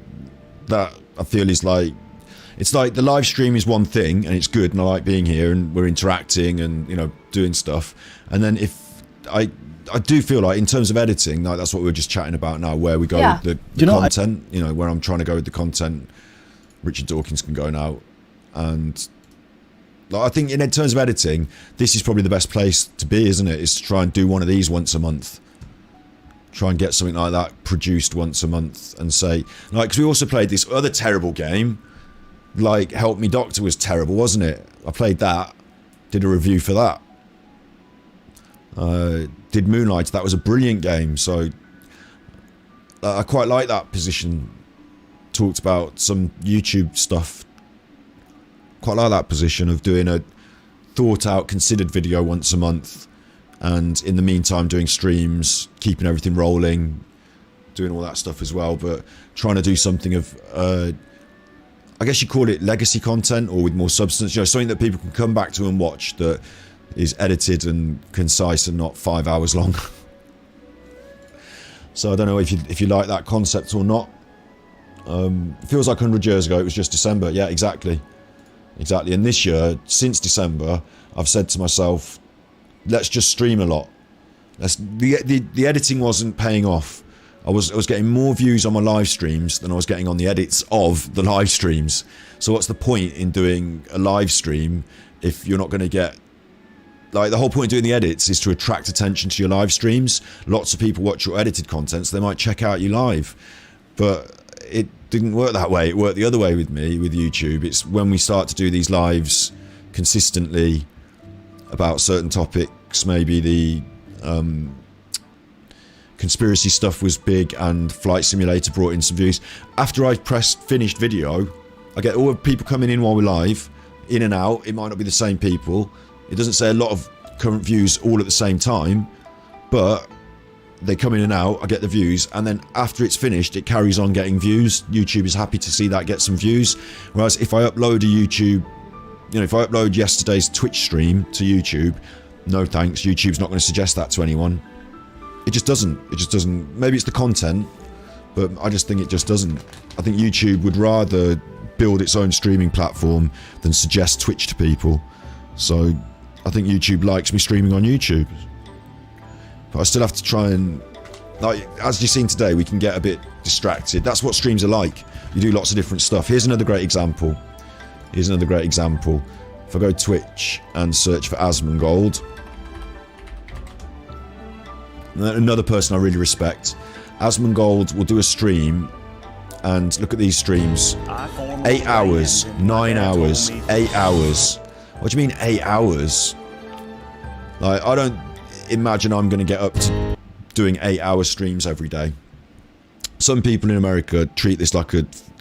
that I feel is like, it's like the live stream is one thing, and it's good, and I like being here, and we're interacting, and, you know, doing stuff. And then if I do feel like in terms of editing, like that's what we were just chatting about now, where we go with the content, you know, where I'm trying to go with the content, Richard Dawkins can go now. And like, I think in terms of editing, this is probably the best place to be, isn't it? Is to try and do one of these once a month. Try and get something like that produced once a month, and say, like, because we also played this other terrible game, like Help Me Doctor was terrible, wasn't it? I played that, Did a review for that. Did Moonlight. That was a brilliant game. So I quite like that position. Talked about some YouTube stuff. Quite like that position of doing a thought out, considered video once a month, and in the meantime doing streams, keeping everything rolling, doing all that stuff as well, but trying to do something of I guess you call it legacy content, or with more substance, you know, something that people can come back to and watch that is edited and concise and not 5 hours long. So I don't know if you like that concept or not. It feels like 100 years ago it was just December. Yeah, exactly. And this year, since December, I've said to myself, let's just stream a lot. The editing wasn't paying off. I was getting more views on my live streams than I was getting on the edits of the live streams. So what's the point in doing a live stream if you're not going to get... Like, the whole point of doing the edits is to attract attention to your live streams. Lots of people watch your edited content, so they might check out you live. But it didn't work that way. It worked the other way with me, with YouTube. It's when we start to do these lives consistently about certain topics, maybe the conspiracy stuff was big and Flight Simulator brought in some views. After I pressed finished video, I get all the people coming in while we're live, in and out. It might not be the same people. It doesn't say a lot of current views all at the same time, but they come in and out, I get the views, and then after it's finished, it carries on getting views. YouTube is happy to see that get some views. Whereas if I upload a YouTube, you know, if I upload yesterday's Twitch stream to YouTube, no thanks, YouTube's not going to suggest that to anyone. It just doesn't. It just doesn't. Maybe it's the content, but I just think it just doesn't. I think YouTube would rather build its own streaming platform than suggest Twitch to people. So I think YouTube likes me streaming on YouTube. But I still have to try and, like, as you've seen today, we can get a bit distracted. That's what streams are like. You do lots of different stuff. Here's another great example. If I go to Twitch and search for Asmongold, another person I really respect, Asmongold will do a stream, and look at these streams. 8 hours, 9 hours, 8 hours. What do you mean 8 hours? Like, I don't imagine I'm going to get up to doing 8-hour streams every day. Some people in America treat this like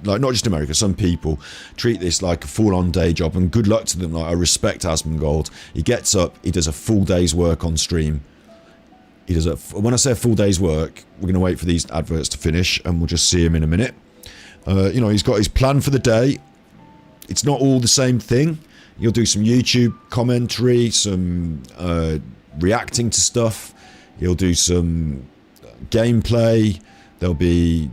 not just America, some people treat this like a full-on day job, and good luck to them. Like, I respect Asmongold. He gets up, he does a full day's work on stream. He does when I say a full day's work, we're going to wait for these adverts to finish and we'll just see him in a minute. You know, he's got his plan for the day. It's not all the same thing. You'll do some YouTube commentary, some reacting to stuff. He'll do some gameplay. There'll be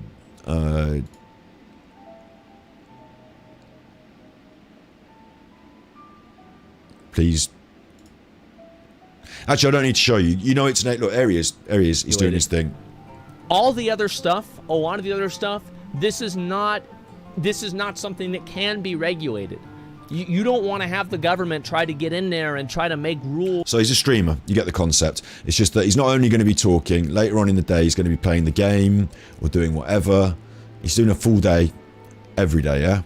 please. Actually, I don't need to show you. You know it's Nate. Look, Aries. He's doing his thing. All the other stuff, a lot of the other stuff, this is not something that can be regulated. You don't want to have the government try to get in there and try to make rules. So he's a streamer. You get the concept. It's just that he's not only going to be talking. Later on in the day, he's going to be playing the game or doing whatever. He's doing a full day every day, yeah?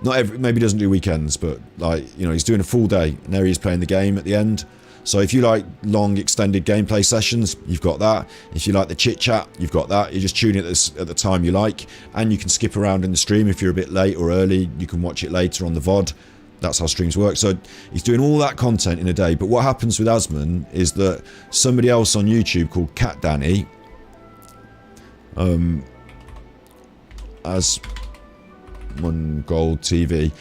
Maybe he doesn't do weekends, but, like, you know, he's doing a full day. And there he is playing the game at the end. So if you like long, extended gameplay sessions, you've got that. If you like the chit-chat, you've got that. You just tune it at the time you like, and you can skip around in the stream. If you're a bit late or early, you can watch it later on the VOD. That's how streams work. So he's doing all that content in a day. But what happens with Asmon is that somebody else on YouTube called Cat Danny, Asmongold TV,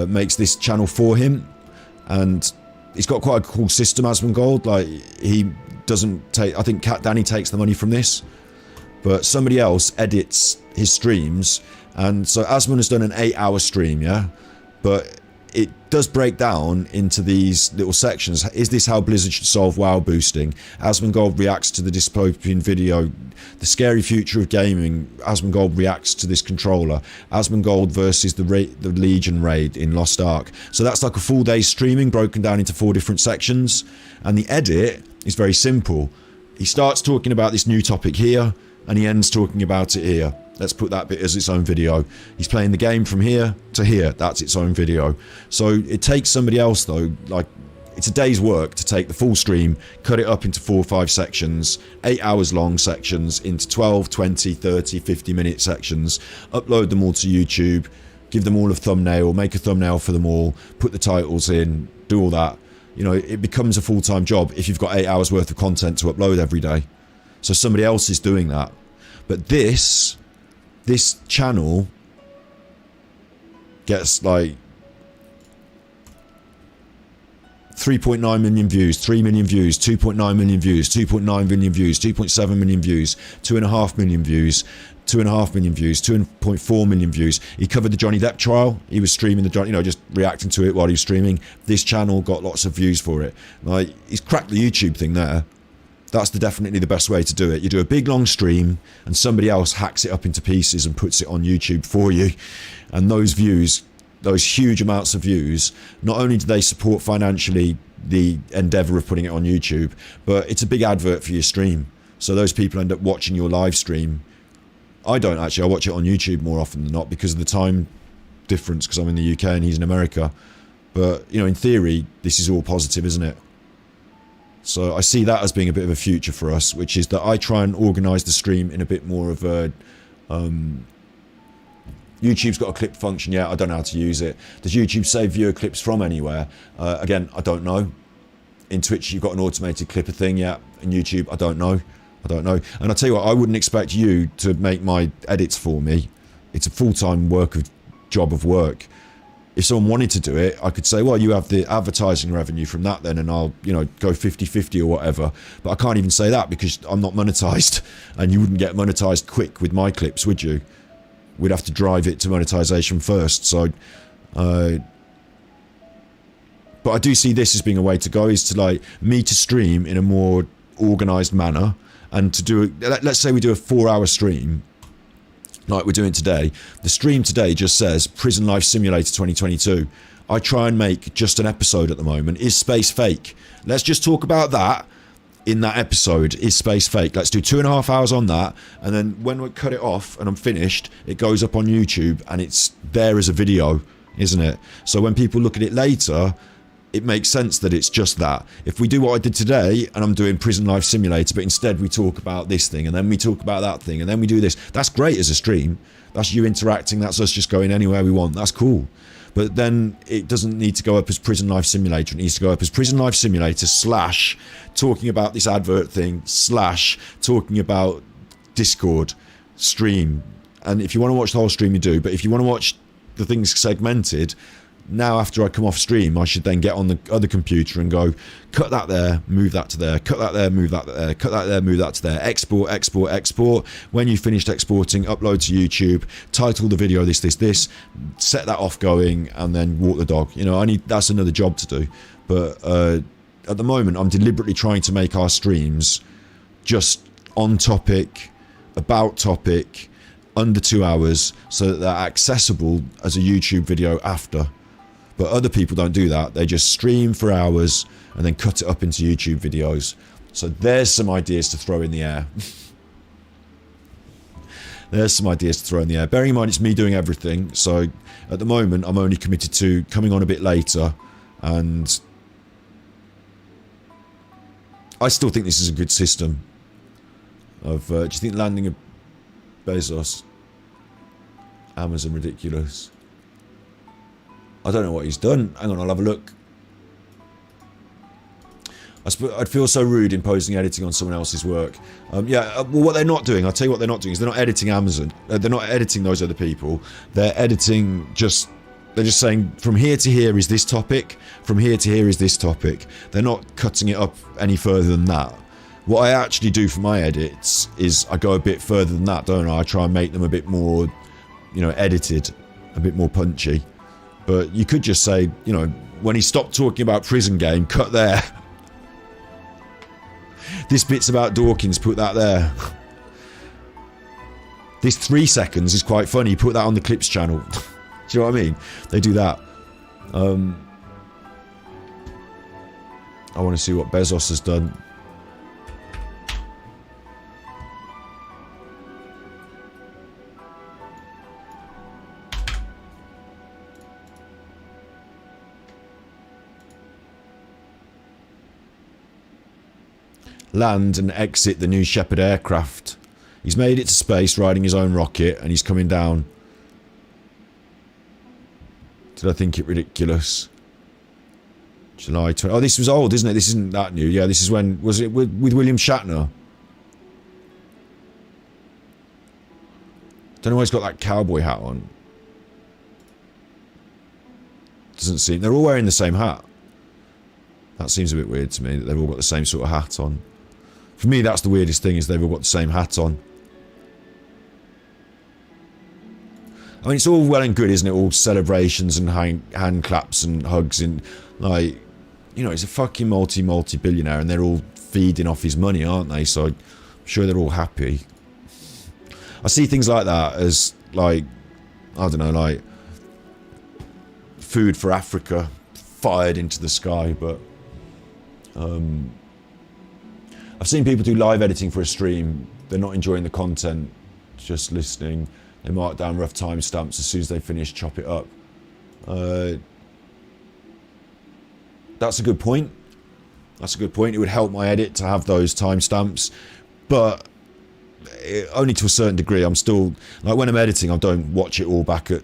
makes this channel for him, and he's got quite a cool system, Asmongold. Like, he doesn't take... I think Cat Danny takes the money from this, but somebody else edits his streams, and so Asmon has done an 8-hour stream, yeah? But it does break down into these little sections. Is this how Blizzard should solve WoW boosting? Asmongold reacts to the dystopian video. The scary future of gaming. Asmongold reacts to this controller. Asmongold versus the Legion raid in Lost Ark. So that's like a full day streaming broken down into 4 different sections. And the edit is very simple. He starts talking about this new topic here, and he ends talking about it here. Let's put that bit as its own video. He's playing the game from here to here. That's its own video. So it takes somebody else, though, like it's a day's work to take the full stream, cut it up into 4 or 5 sections, 8 hours long sections into 12, 20, 30, 50 minute sections, upload them all to YouTube, give them all a thumbnail, make a thumbnail for them all, put the titles in, do all that. You know, it becomes a full-time job if you've got 8 hours worth of content to upload every day. So somebody else is doing that. But this channel gets like 3.9 million views, 3 million views, 2.9 million views, 2.9 million views, 2.7 million views, 2.5 million views, 2.5 million views, 2.4 million views. He covered the Johnny Depp trial. He was streaming the Johnny, you know, just reacting to it while he was streaming. This channel got lots of views for it. Like, he's cracked the YouTube thing there. That's definitely the best way to do it. You do a big long stream and somebody else hacks it up into pieces and puts it on YouTube for you. And those views, those huge amounts of views, not only do they support financially the endeavor of putting it on YouTube, but it's a big advert for your stream. So those people end up watching your live stream. I don't actually, I watch it on YouTube more often than not because of the time difference, because I'm in the UK and he's in America. But, you know, in theory, this is all positive, isn't it? So I see that as being a bit of a future for us, which is that I try and organise the stream in a bit more of a... YouTube's got a clip function, yeah, I don't know how to use it. Does YouTube save viewer clips from anywhere? Again, I don't know. In Twitch, you've got an automated clipper thing, yeah. In YouTube, I don't know. I don't know. And I'll tell you what, I wouldn't expect you to make my edits for me. It's a full-time job of work. If someone wanted to do it, I could say, well, you have the advertising revenue from that then, and I'll, you know, go 50-50 or whatever. But I can't even say that because I'm not monetized, and you wouldn't get monetized quick with my clips, would you? We'd have to drive it to monetization first. So, but I do see this as being a way to go, is to like me to stream in a more organized manner, and to do, let's say we do a 4-hour stream like we're doing today. The stream today just says Prison Life Simulator 2022. I try and make just an episode at the moment. Is space fake? Let's just talk about that in that episode. Is space fake? Let's do 2.5 hours on that, and then when we cut it off and I'm finished, it goes up on YouTube and it's there as a video, isn't it? So when people look at it later, it makes sense that it's just that. If we do what I did today and I'm doing Prison Life Simulator, but instead we talk about this thing and then we talk about that thing and then we do this, that's great as a stream. That's you interacting, that's us just going anywhere we want, that's cool. But then it doesn't need to go up as Prison Life Simulator. It needs to go up as Prison Life Simulator / talking about this advert thing / talking about Discord stream. And if you want to watch the whole stream, you do. But if you want to watch the things segmented, now after I come off stream, I should then get on the other computer and go, cut that there, move that to there, cut that there, move that there, cut that there, move that to there, export, export, export. When you've finished exporting, upload to YouTube, title the video this, set that off going, and then walk the dog. You know, that's another job to do. But at the moment, I'm deliberately trying to make our streams just on topic, about topic, under 2 hours, so that they're accessible as a YouTube video after. But other people don't do that. They just stream for hours and then cut it up into YouTube videos. So there's some ideas to throw in the air. There's some ideas to throw in the air. Bearing in mind it's me doing everything. So at the moment I'm only committed to coming on a bit later. And I still think this is a good system. Do you think landing a Bezos? Amazon ridiculous. I don't know what he's done. Hang on, I'll have a look. I'd feel so rude imposing editing on someone else's work. Well, what they're not doing, I'll tell you what they're not doing, is they're not editing Amazon. They're not editing those other people. They're editing they're just saying, from here to here is this topic, from here to here is this topic. They're not cutting it up any further than that. What I actually do for my edits is I go a bit further than that, don't I? I try and make them a bit more, you know, edited, a bit more punchy. But you could just say, you know, when he stopped talking about prison game, cut there. This bit's about Dawkins, put that there. This 3 seconds is quite funny, put that on the clips channel. Do you know what I mean? They do that. I want to see what Bezos has done. land and exit the New Shepard aircraft. He's made it to space riding his own rocket, and he's coming down. Did I think it ridiculous? July 20... Oh, this was old, isn't it? This isn't that new. Yeah, this is when... Was it with William Shatner? Don't know why he's got that cowboy hat on. Doesn't seem... They're all wearing the same hat. That seems a bit weird to me, that they've all got the same sort of hat on. For me, that's the weirdest thing, is they've all got the same hat on. I mean, it's all well and good, isn't it? All celebrations and hand claps and hugs and, like... You know, he's a fucking multi-billionaire, and they're all feeding off his money, aren't they? So I'm sure they're all happy. I see things like that as, like... I don't know, like... food for Africa fired into the sky, but... I've seen people do live editing for a stream. They're not enjoying the content, just listening. They mark down rough timestamps as soon as they finish, chop it up. That's a good point. That's a good point. It would help my edit to have those timestamps, but only to a certain degree. I'm still, like, when I'm editing, I don't watch it all back at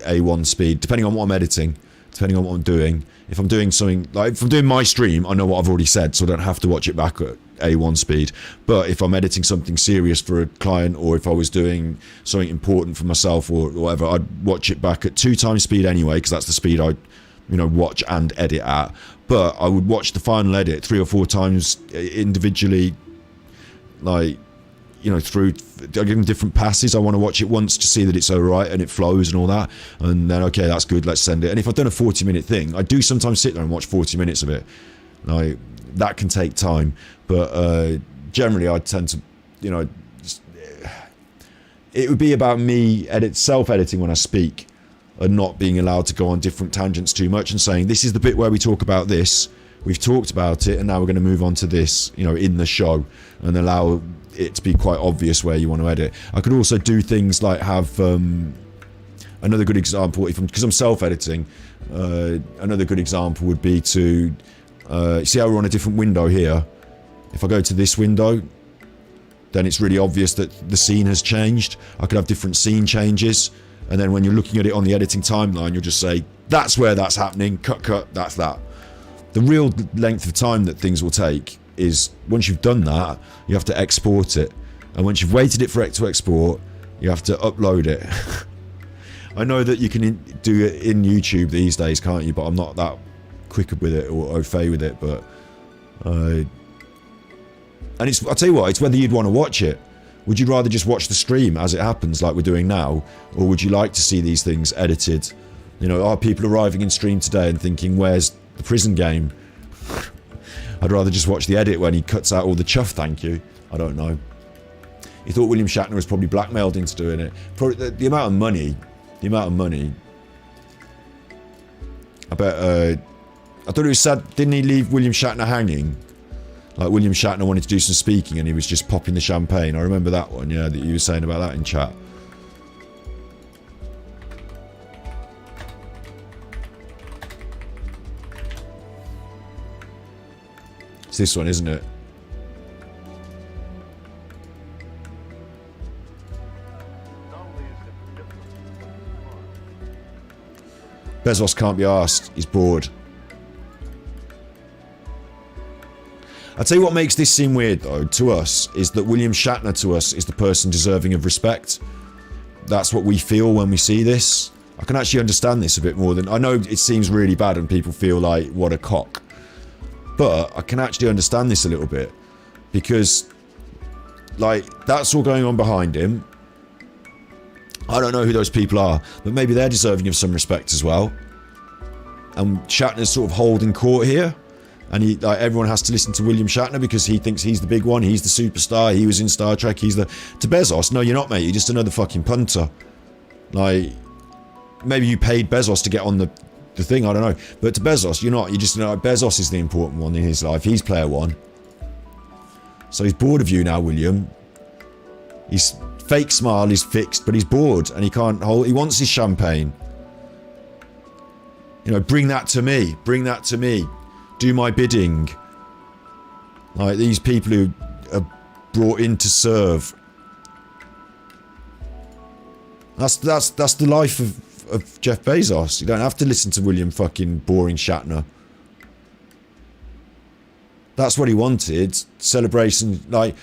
A1 speed, depending on what I'm editing, depending on what I'm doing. If I'm doing something, like if I'm doing my stream, I know what I've already said, so I don't have to watch it back at A1 speed. But if I'm editing something serious for a client, or if I was doing something important for myself or whatever, I'd watch it back at 2 times speed anyway, because that's the speed I, you know, watch and edit at. But I would watch the final edit 3 or 4 times individually, like, you know, through different passes. I want to watch it once to see that it's alright and it flows and all that, and then, okay, that's good, let's send it. And if I've done a 40-minute thing, I do sometimes sit there and watch 40 minutes of it. Like, that can take time, but generally I tend to, you know, it would be about me self-editing when I speak, and not being allowed to go on different tangents too much, and saying, this is the bit where we talk about this, we've talked about it, and now we're going to move on to this, you know, in the show, and allow it to be quite obvious where you want to edit. I could also do things like have another good example, because I'm self-editing, another good example would be to see how we're on a different window here. If I go to this window, then it's really obvious that the scene has changed. I could have different scene changes, and then when you're looking at it on the editing timeline, you'll just say, that's where that's happening, cut, that's that. The real length of time that things will take is, once you've done that, you have to export it, and once you've waited it for it to export, you have to upload it. I know that you can do it in YouTube these days, can't you? But I'm not that quick with it or au fait with it. But and it's, I'll tell you what, it's whether you'd want to watch it. Would you rather just watch the stream as it happens, like we're doing now, or would you like to see these things edited? You know, are people arriving in stream today and thinking, where's the prison game? I'd rather just watch the edit when he cuts out all the chuff, thank you. I don't know. He thought William Shatner was probably blackmailed into doing it. Probably the amount of money. I bet, I thought it was sad, didn't he leave William Shatner hanging? Like, William Shatner wanted to do some speaking and he was just popping the champagne. I remember that one, yeah, that you were saying about that in chat. It's this one, isn't it? Bezos can't be asked. He's bored. I'll tell you what makes this seem weird, though, to us, is that William Shatner, to us, is the person deserving of respect. That's what we feel when we see this. I can actually understand this a bit more than... I know it seems really bad and people feel like, what a cock. But I can actually understand this a little bit. Because, like, that's all going on behind him. I don't know who those people are, but maybe they're deserving of some respect as well. And Shatner's sort of holding court here. And he, like, everyone has to listen to William Shatner because he thinks he's the big one, he's the superstar, he was in Star Trek, he's the... To Bezos, no, you're not, mate, you're just another fucking punter. Like, maybe you paid Bezos to get on the thing, I don't know. But to Bezos, you're not, you're just, you know, Bezos is the important one in his life, he's player one. So he's bored of you now, William. His fake smile is fixed, but he's bored and he can't hold, he wants his champagne. You know, bring that to me, bring that to me. Do my bidding. Like, these people who are brought in to serve. That's the life of Jeff Bezos. You don't have to listen to William fucking boring Shatner. That's what he wanted. Celebration, like,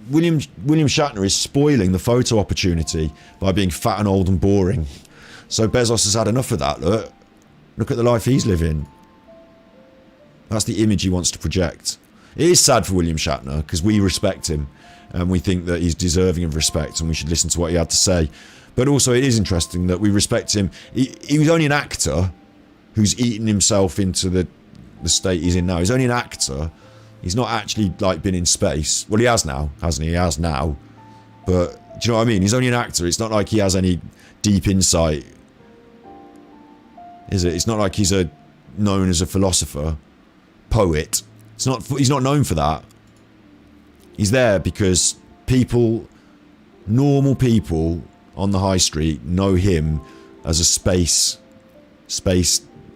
William Shatner is spoiling the photo opportunity by being fat and old and boring. So Bezos has had enough of that. Look at the life he's living. That's the image he wants to project. It is sad for William Shatner because we respect him and we think that he's deserving of respect and we should listen to what he had to say. But also it is interesting that we respect him. He was only an actor who's eaten himself into the state he's in now. He's only an actor. He's not actually, like, been in space. Well, he has now, hasn't he? He has now. But, do you know what I mean? He's only an actor. It's not like he has any deep insight. Is it? It's not like he's known as a philosopher, poet. He's not known for that. He's there because normal people on the high street know him as a space,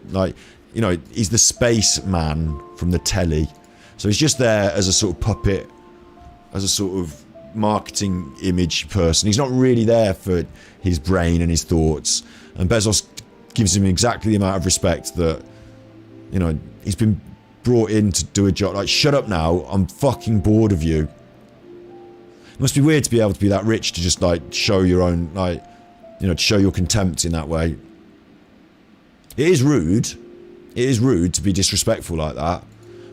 like, you know, he's the space man from the telly. So he's just there as a sort of puppet, as a sort of marketing image person. He's not really there for his brain and his thoughts. And Bezos gives him exactly the amount of respect that, you know, he's been brought in to do a job. Like, shut up now, I'm fucking bored of you. It must be weird to be able to be that rich to just, like, show your own, like, you know, to show your contempt in that way. It is rude. It is rude to be disrespectful like that.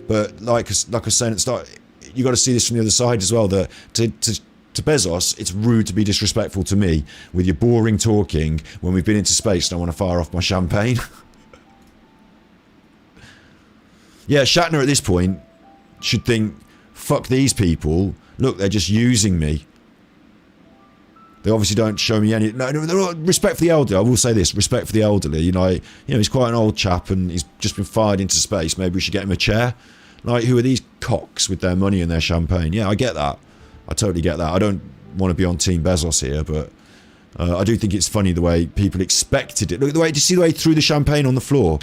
But like I was saying at the start, you got to see this from the other side as well. That to Bezos, it's rude to be disrespectful to me with your boring talking when we've been into space and I want to fire off my champagne. Yeah, Shatner at this point should think, fuck these people. Look, they're just using me. They obviously don't show me any... No, respect for the elderly. I will say this. Respect for the elderly. You know, he's quite an old chap and he's just been fired into space. Maybe we should get him a chair. Like, who are these cocks with their money and their champagne? Yeah, I get that. I totally get that. I don't want to be on Team Bezos here, but I do think it's funny the way people expected it. Look, did you see the way he threw the champagne on the floor?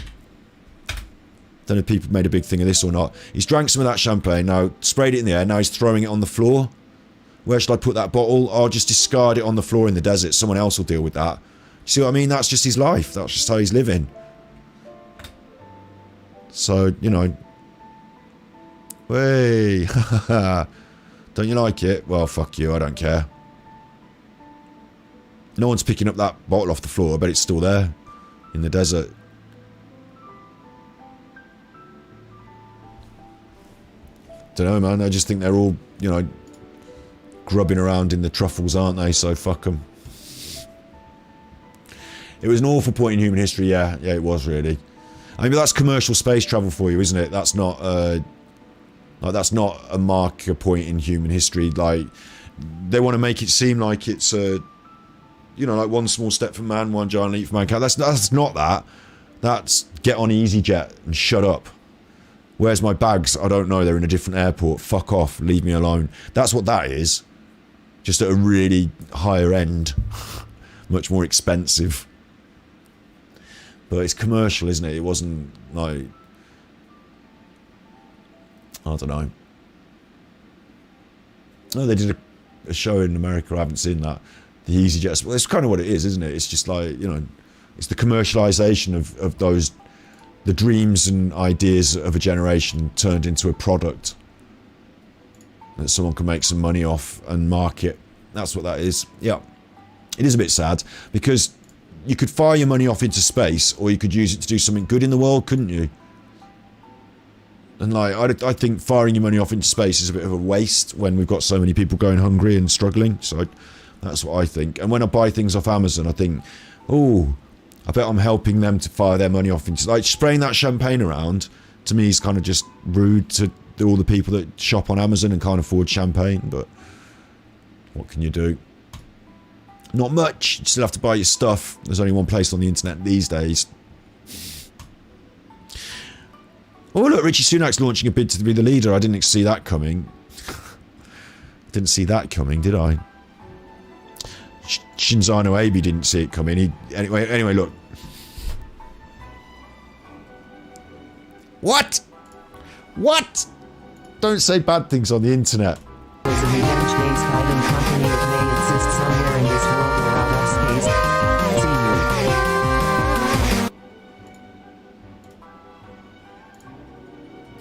Don't know if people made a big thing of this or not. He's drank some of that champagne, now sprayed it in the air, now he's throwing it on the floor. Where should I put that bottle? I'll just discard it on the floor in the desert. Someone else will deal with that. See what I mean? That's just his life. That's just how he's living. So, you know. Hey. Don't you like it? Well, fuck you. I don't care. No one's picking up that bottle off the floor. I bet it's still there. In the desert. Don't know, man. I just think they're all, you know, grubbing around in the truffles, aren't they? So fuck them. It was an awful point in human history. Yeah, it was really. I mean, that's commercial space travel for you, isn't it? That's not like, that's not a marker point in human history. Like, they want to make it seem like it's a, you know, like one small step for man, one giant leap for mankind. That's not that. That's get on EasyJet and shut up. Where's my bags? I don't know. They're in a different airport. Fuck off. Leave me alone. That's what that is. Just at a really higher end. Much more expensive. But it's commercial, isn't it? It wasn't like... I don't know. No, they did a show in America. I haven't seen that. The EasyJet. Well, it's kind of what it is, isn't it? It's just like, you know, it's the commercialization of those... the dreams and ideas of a generation turned into a product that someone can make some money off and market. That's what that is. Yeah. It is a bit sad because you could fire your money off into space or you could use it to do something good in the world, couldn't you? And like, I think firing your money off into space is a bit of a waste when we've got so many people going hungry and struggling. So that's what I think. And when I buy things off Amazon, I think, oh, I bet I'm helping them to fire their money off into... Like, spraying that champagne around, to me, is kind of just rude to all the people that shop on Amazon and can't afford champagne, but what can you do? Not much. You still have to buy your stuff. There's only one place on the internet these days. Oh, look, Richie Sunak's launching a bid to be the leader. I didn't see that coming. Didn't see that coming, did I? Shinzano Abe didn't see it coming. Anyway, look. What? don't say bad things on the internet. There's a revenge-based item company. It may exist somewhere in this world or out of space. See you.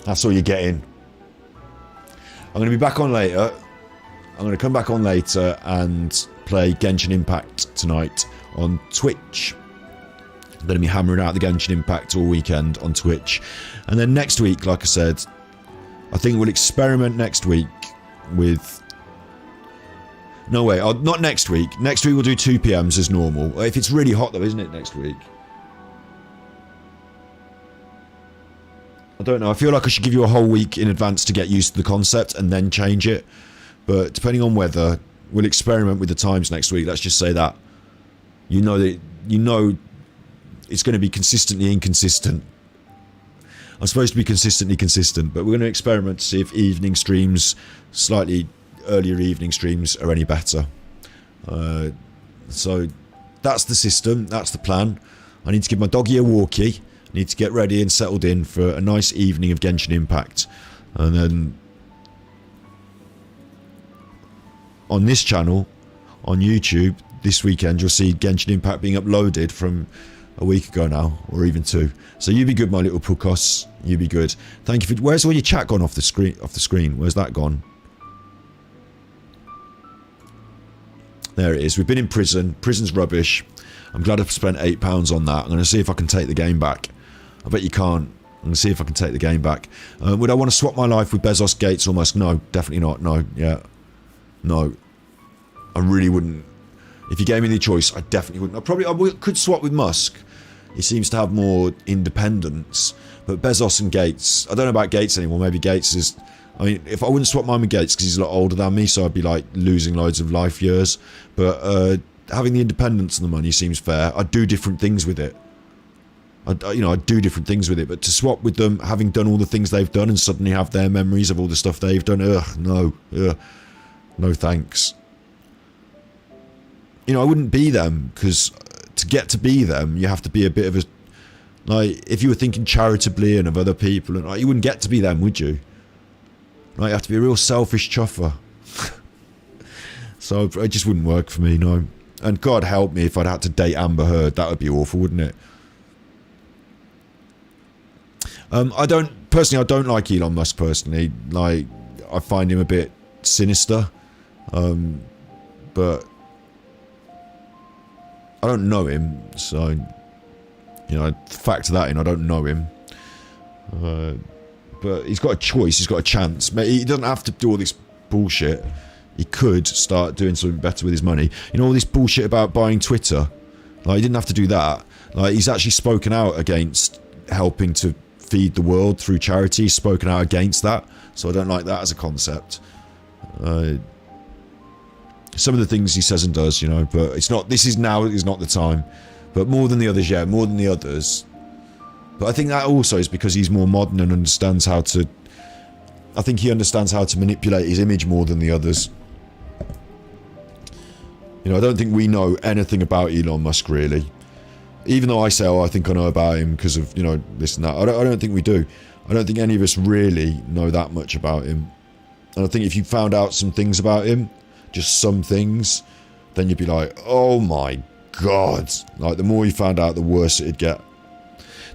That's all you're getting. I'm going to be back on later. I'm going to come back on later and play Genshin Impact tonight on Twitch. I'm going to be hammering out the Genshin Impact all weekend on Twitch. And then next week, like I said, I think we'll experiment next week with... No way, not next week. Next week we'll do 2 PMs as normal. If it's really hot though, isn't it, next week? I don't know. I feel like I should give you a whole week in advance to get used to the concept and then change it. But depending on weather, we'll experiment with the times next week. Let's just say that. You know it's going to be consistently inconsistent. I'm supposed to be consistently consistent, but we're going to experiment to see if evening streams, slightly earlier evening streams, are any better. So that's the system. That's the plan. I need to give my doggy a walkie. I need to get ready and settled in for a nice evening of Genshin Impact. And then on this channel, on YouTube, this weekend, you'll see Genshin Impact being uploaded from a week ago now, or even 2. So you be good, my little puckos. You be good. Thank you for... Where's all your chat gone off the screen? Where's that gone? There it is. We've been in prison. Prison's rubbish. I'm glad I've spent £8 on that. I'm going to see if I can take the game back. I bet you can't. I'm going to see if I can take the game back. Would I want to swap my life with Bezos, Gates, or Musk? No, definitely not. No, yeah. No. I really wouldn't. If you gave me the choice, I definitely wouldn't. I could swap with Musk. He seems to have more independence. But Bezos and Gates, I don't know about Gates anymore. Maybe Gates is... I mean, if I wouldn't swap mine with Gates because he's a lot older than me, so I'd be like losing loads of life years. But having the independence and the money seems fair. I'd do different things with it. I'd do different things with it. But to swap with them, having done all the things they've done and suddenly have their memories of all the stuff they've done, no. No thanks. I wouldn't be them, because to get to be them, you have to be a bit of a... Like, if you were thinking charitably and of other people, and you wouldn't get to be them, would you? Like, you have to be a real selfish chuffer. So it just wouldn't work for me, no. And God help me if I'd had to date Amber Heard. That would be awful, wouldn't it? I don't like Elon Musk personally. Like, I find him a bit sinister. But I don't know him, so factor that in. I don't know him, but he's got a choice. He's got a chance. He doesn't have to do all this bullshit. He could start doing something better with his money. All this bullshit about buying Twitter. Like, he didn't have to do that. Like, he's actually spoken out against helping to feed the world through charity. He's spoken out against that. So I don't like that as a concept. Some of the things he says and does, but it's not. This is now is not the time. But more than the others, yeah, more than the others. But I think that also is because he's more modern and understands how to... I think he understands how to manipulate his image more than the others. I don't think we know anything about Elon Musk, really. Even though I say, I think I know about him because of, this and that. I don't think we do. I don't think any of us really know that much about him. And I think if you found out some things about him, just some things, then you'd be like, oh my God. Like, the more you found out, the worse it'd get.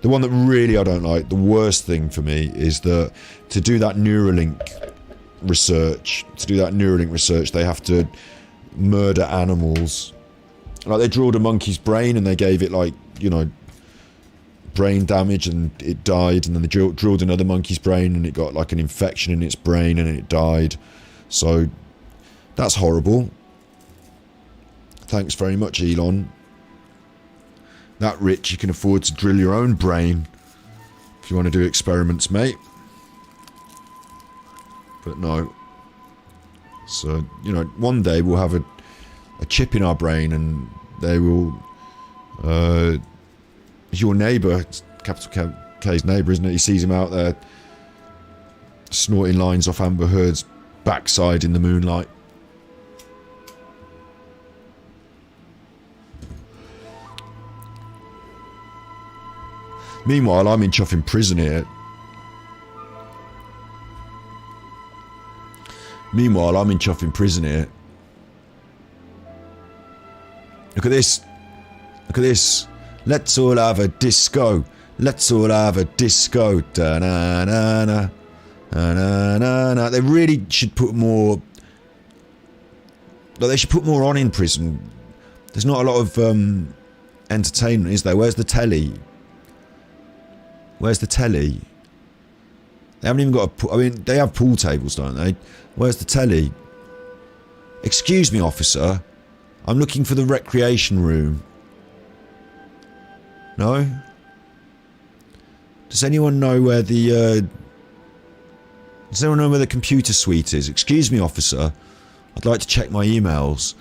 The one that really I don't like, the worst thing for me, is that to do that Neuralink research, they have to murder animals. Like, they drilled a monkey's brain and they gave it, like, brain damage and it died, and then they drilled another monkey's brain and it got, like, an infection in its brain and it died. So that's horrible. Thanks very much, Elon. That rich, you can afford to drill your own brain if you want to do experiments, mate. But no. So, one day we'll have a chip in our brain and they will... your neighbour, it's capital K's neighbour, isn't it? He sees him out there snorting lines off Amber Heard's backside in the moonlight. Meanwhile, I'm in chuffing prison here. Meanwhile, I'm in chuffing prison here. Look at this. Look at this. Let's all have a disco. Let's all have a disco. Da-na-na-na. Da-na-na-na. They really should put more... They should put more on in prison. There's not a lot of entertainment, is there? Where's the telly? Where's the telly? They haven't even got a... I mean, they have pool tables, don't they? Where's the telly? Excuse me, officer. I'm looking for the recreation room. No? Does anyone know where the... Does anyone know where the computer suite is? Excuse me, officer. I'd like to check my emails.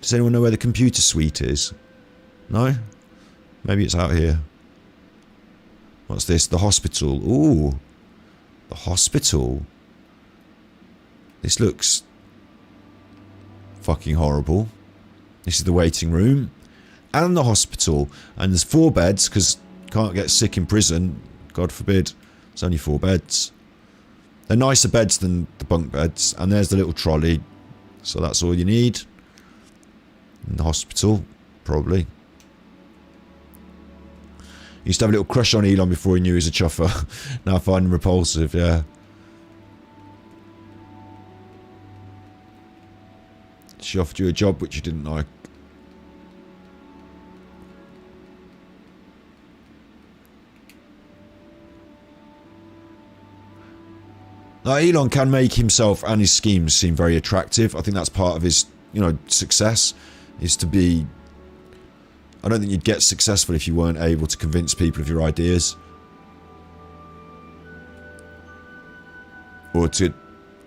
Does anyone know where the computer suite is? No? Maybe it's out here. What's this? The hospital. Ooh. The hospital. This looks fucking horrible. This is the waiting room. And the hospital. And there's 4 beds, because can't get sick in prison. God forbid. There's only 4 beds. They're nicer beds than the bunk beds. And there's the little trolley. So that's all you need. In the hospital, probably. Used to have a little crush on Elon before he knew he was a chuffer. Now I find him repulsive, yeah. She offered you a job which you didn't like. Now, Elon can make himself and his schemes seem very attractive. I think that's part of his, you know, success, is to be... I don't think you'd get successful if you weren't able to convince people of your ideas. Or to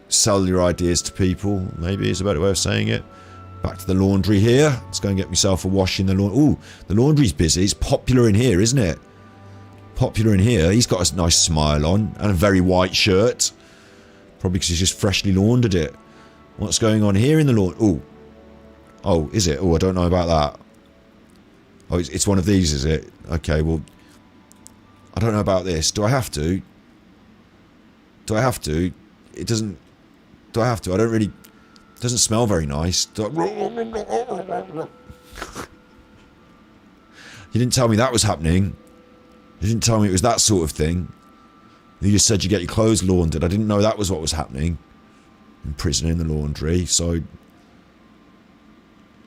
sell your ideas to people, maybe is a better way of saying it. Back to the laundry here. Let's go and get myself a wash in the laundry. Ooh, the laundry's busy. It's popular in here, isn't it? Popular in here. He's got a nice smile on and a very white shirt. Probably because he's just freshly laundered it. What's going on here in the laundry? Ooh. Oh, is it? Oh, I don't know about that. Oh, it's one of these, is it? Okay, well... I don't know about this. Do I have to? Do I have to? It doesn't... Do I have to? I don't really... It doesn't smell very nice. You didn't tell me that was happening. You didn't tell me it was that sort of thing. You just said you get your clothes laundered. I didn't know that was what was happening. In prison, in the laundry, so...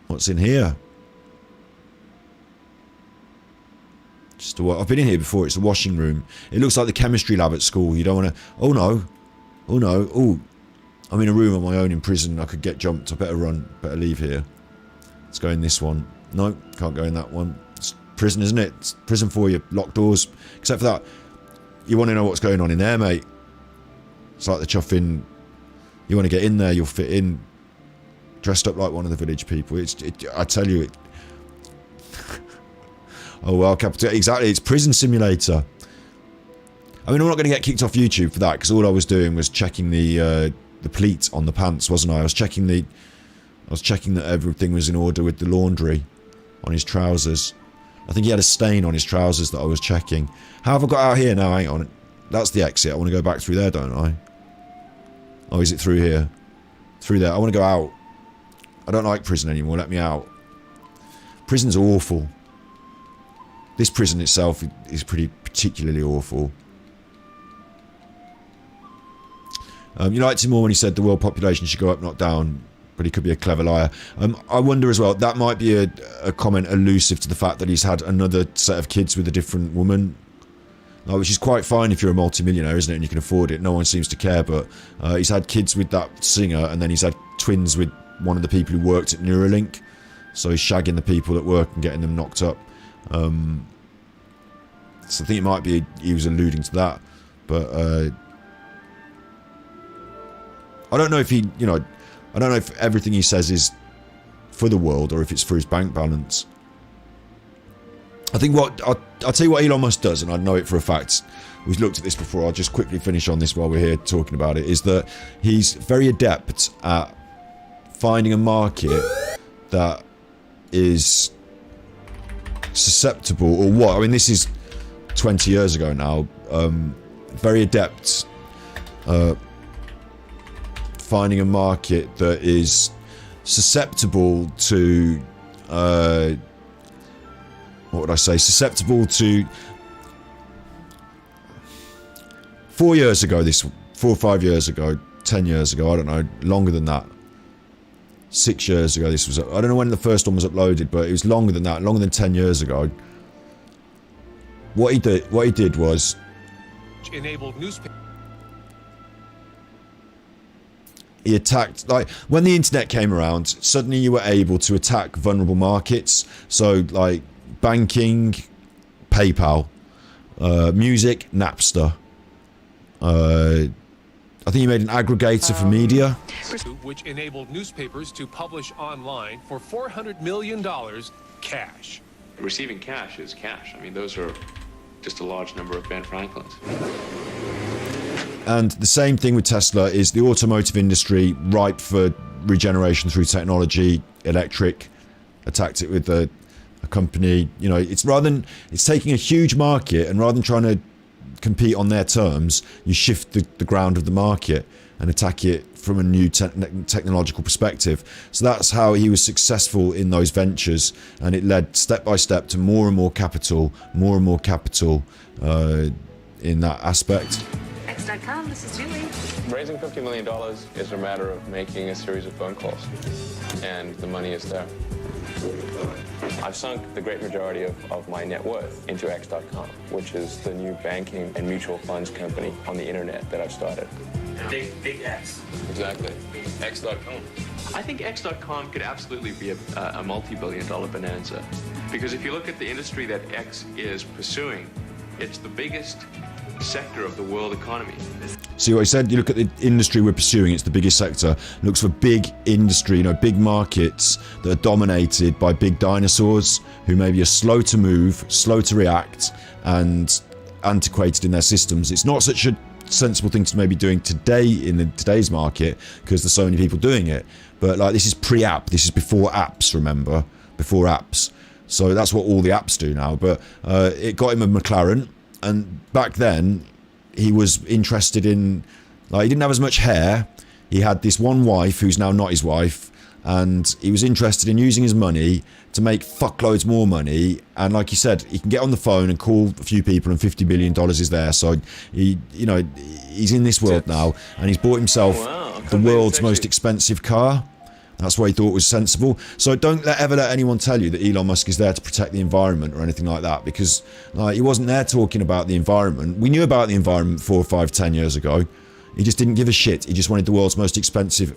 What's in here? Just I've been in here before. It's a washing room. It looks like the chemistry lab at school. You don't want to... Oh no. Oh no. Oh. I'm in a room on my own in prison. I could get jumped. I better run. Better leave here. Let's go in this one. No, can't go in that one. It's prison, isn't it? It's prison for you. Locked doors. Except for that, you want to know what's going on in there, mate. It's like the chuffing. You want to get in there, you'll fit in. Dressed up like one of the village people. I tell you it. Oh well, Capital. Exactly, it's prison simulator. I mean, I'm not going to get kicked off YouTube for that, because all I was doing was checking the pleat on the pants, wasn't I? I was checking that everything was in order with the laundry on his trousers. I think he had a stain on his trousers that I was checking. How have I got out here now? Hang on. That's the exit. I want to go back through there, don't I? Oh, is it through here? Through there. I want to go out. I don't like prison anymore. Let me out. Prison's awful. This prison itself is pretty particularly awful. You liked him more when he said the world population should go up, not down, but he could be a clever liar. I wonder as well, that might be a comment elusive to the fact that he's had another set of kids with a different woman. Which is quite fine if you're a multimillionaire, isn't it, and you can afford it. No one seems to care, but he's had kids with that singer, and then he's had twins with one of the people who worked at Neuralink. So he's shagging the people at work and getting them knocked up. So I think it might be he was alluding to that, but I don't know if he, I don't know if everything he says is for the world or if it's for his bank balance. I think I'll tell you what Elon Musk does, and I know it for a fact. We've looked at this before. I'll just quickly finish on this while we're here talking about it. Is that he's very adept at finding a market that is susceptible, or what? I mean, this is 20 years ago now. Very adept finding a market that is susceptible to, what would I say, susceptible to 4 years ago, 4 or 5 years ago, 10 years ago, I don't know, longer than that. 6 years ago this was, I don't know when the first one was uploaded, but it was longer than that, longer than 10 years ago. What he did was enabled newspaper. He attacked, like, when the internet came around, suddenly you were able to attack vulnerable markets. So, like, banking, PayPal, music, Napster. I think he made an aggregator for media. Which enabled newspapers to publish online for $400 million cash. Receiving cash is cash. I mean, those are just a large number of Ben Franklins. And the same thing with Tesla is the automotive industry ripe for regeneration through technology, electric, attacked it with a company, you know, it's it's taking a huge market and rather than trying to compete on their terms, you shift the ground of the market and attack it from a new technological perspective. So that's how he was successful in those ventures, and it led step by step to more and more capital in that aspect. X.com, this is Julie. Raising $50 million is a matter of making a series of phone calls, and the money is there. I've sunk the great majority of my net worth into X.com, which is the new banking and mutual funds company on the internet that I've started. Big X. Exactly. X.com. I think X.com could absolutely be a multi-billion-dollar bonanza, because if you look at the industry that X is pursuing, it's the biggest sector of the world economy. See what I said? You look at the industry we're pursuing, it's the biggest sector. It looks for big industry, you know, big markets that are dominated by big dinosaurs who maybe are slow to move, slow to react, and antiquated in their systems. It's not such a sensible thing to maybe doing today in today's market because there's so many people doing it. But like, this is pre-app, this is before apps, remember? Before apps. So that's what all the apps do now. But it got him a McLaren. And back then, he was interested in, like, he didn't have as much hair. He had this one wife who's now not his wife, and he was interested in using his money to make fuckloads more money. And like he said, he can get on the phone and call a few people, and $50 billion is there. So he, you know, he's in this world now, and he's bought himself the world's most expensive car. That's what he thought was sensible. So don't ever let anyone tell you that Elon Musk is there to protect the environment or anything like that, because like, he wasn't there talking about the environment. We knew about the environment 4, 5, 10 years ago. He just didn't give a shit. He just wanted the world's most expensive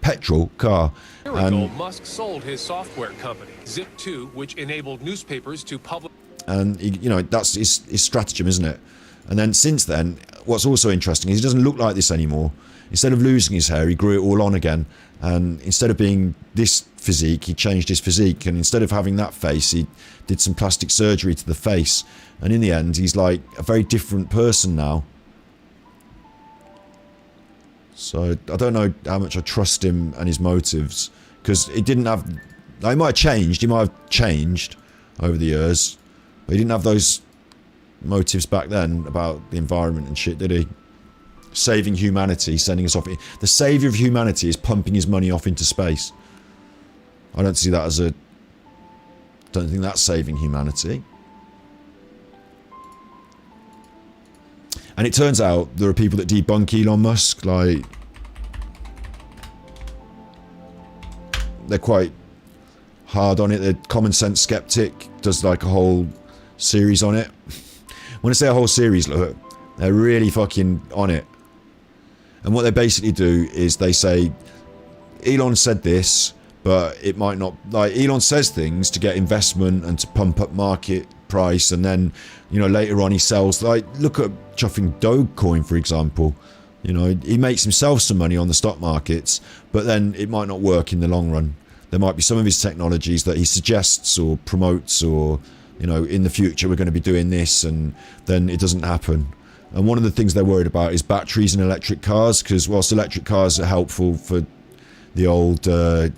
petrol car. A year ago, Musk sold his software company, Zip2, which enabled newspapers to publish. And he, you know, that's his stratagem, isn't it? And then since then, what's also interesting is he doesn't look like this anymore. Instead of losing his hair, he grew it all on again. And instead of being this physique, he changed his physique. And instead of having that face, he did some plastic surgery to the face. And in the end, he's like a very different person now. So I don't know how much I trust him and his motives. Because it didn't have... He might have changed. He might have changed over the years. But he didn't have those motives back then about the environment and shit, did he? Saving humanity, sending us off. The saviour of humanity is pumping his money off into space. I don't see that as a... Don't think that's saving humanity. And it turns out there are people that debunk Elon Musk, like... They're quite hard on it. The Common Sense Skeptic does like a whole series on it. When I say a whole series, look, they're really fucking on it. And what they basically do is they say, Elon said this, but it might not... Like, Elon says things to get investment and to pump up market price, and then, you know, later on he sells... Like, look at chuffing Dogecoin, for example. You know, he makes himself some money on the stock markets, but then it might not work in the long run. There might be some of his technologies that he suggests or promotes, or, you know, in the future we're going to be doing this, and then it doesn't happen. And one of the things they're worried about is batteries in electric cars, because whilst electric cars are helpful for the old, you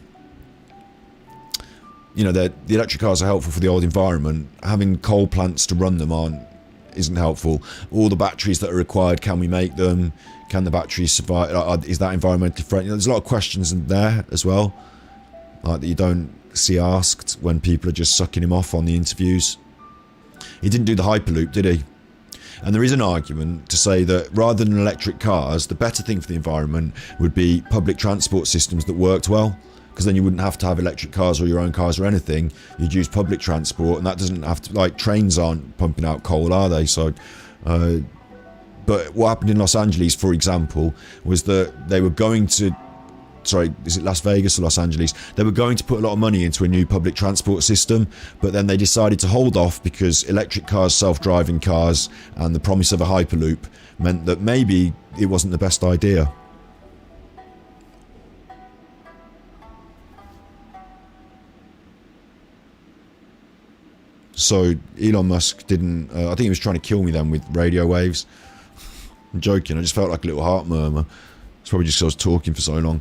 know, the electric cars are helpful for the old environment, having coal plants to run them isn't helpful. All the batteries that are required, can we make them? Can the batteries survive? Is that environmentally friendly? There's a lot of questions in there as well, like that you don't see asked when people are just sucking him off on the interviews. He didn't do the Hyperloop, did he? And there is an argument to say that rather than electric cars, the better thing for the environment would be public transport systems that worked well, because then you wouldn't have to have electric cars or your own cars or anything. You'd use public transport, and that doesn't have to, like, trains aren't pumping out coal, are they? So, but what happened in Los Angeles, for example, was that they were going to, sorry, is it Las Vegas or Los Angeles? They were going to put a lot of money into a new public transport system, but then they decided to hold off because electric cars, self-driving cars, and the promise of a Hyperloop meant that maybe it wasn't the best idea. So Elon Musk didn't, I think he was trying to kill me then with radio waves. I'm joking, I just felt like a little heart murmur. It's probably just because I was talking for so long.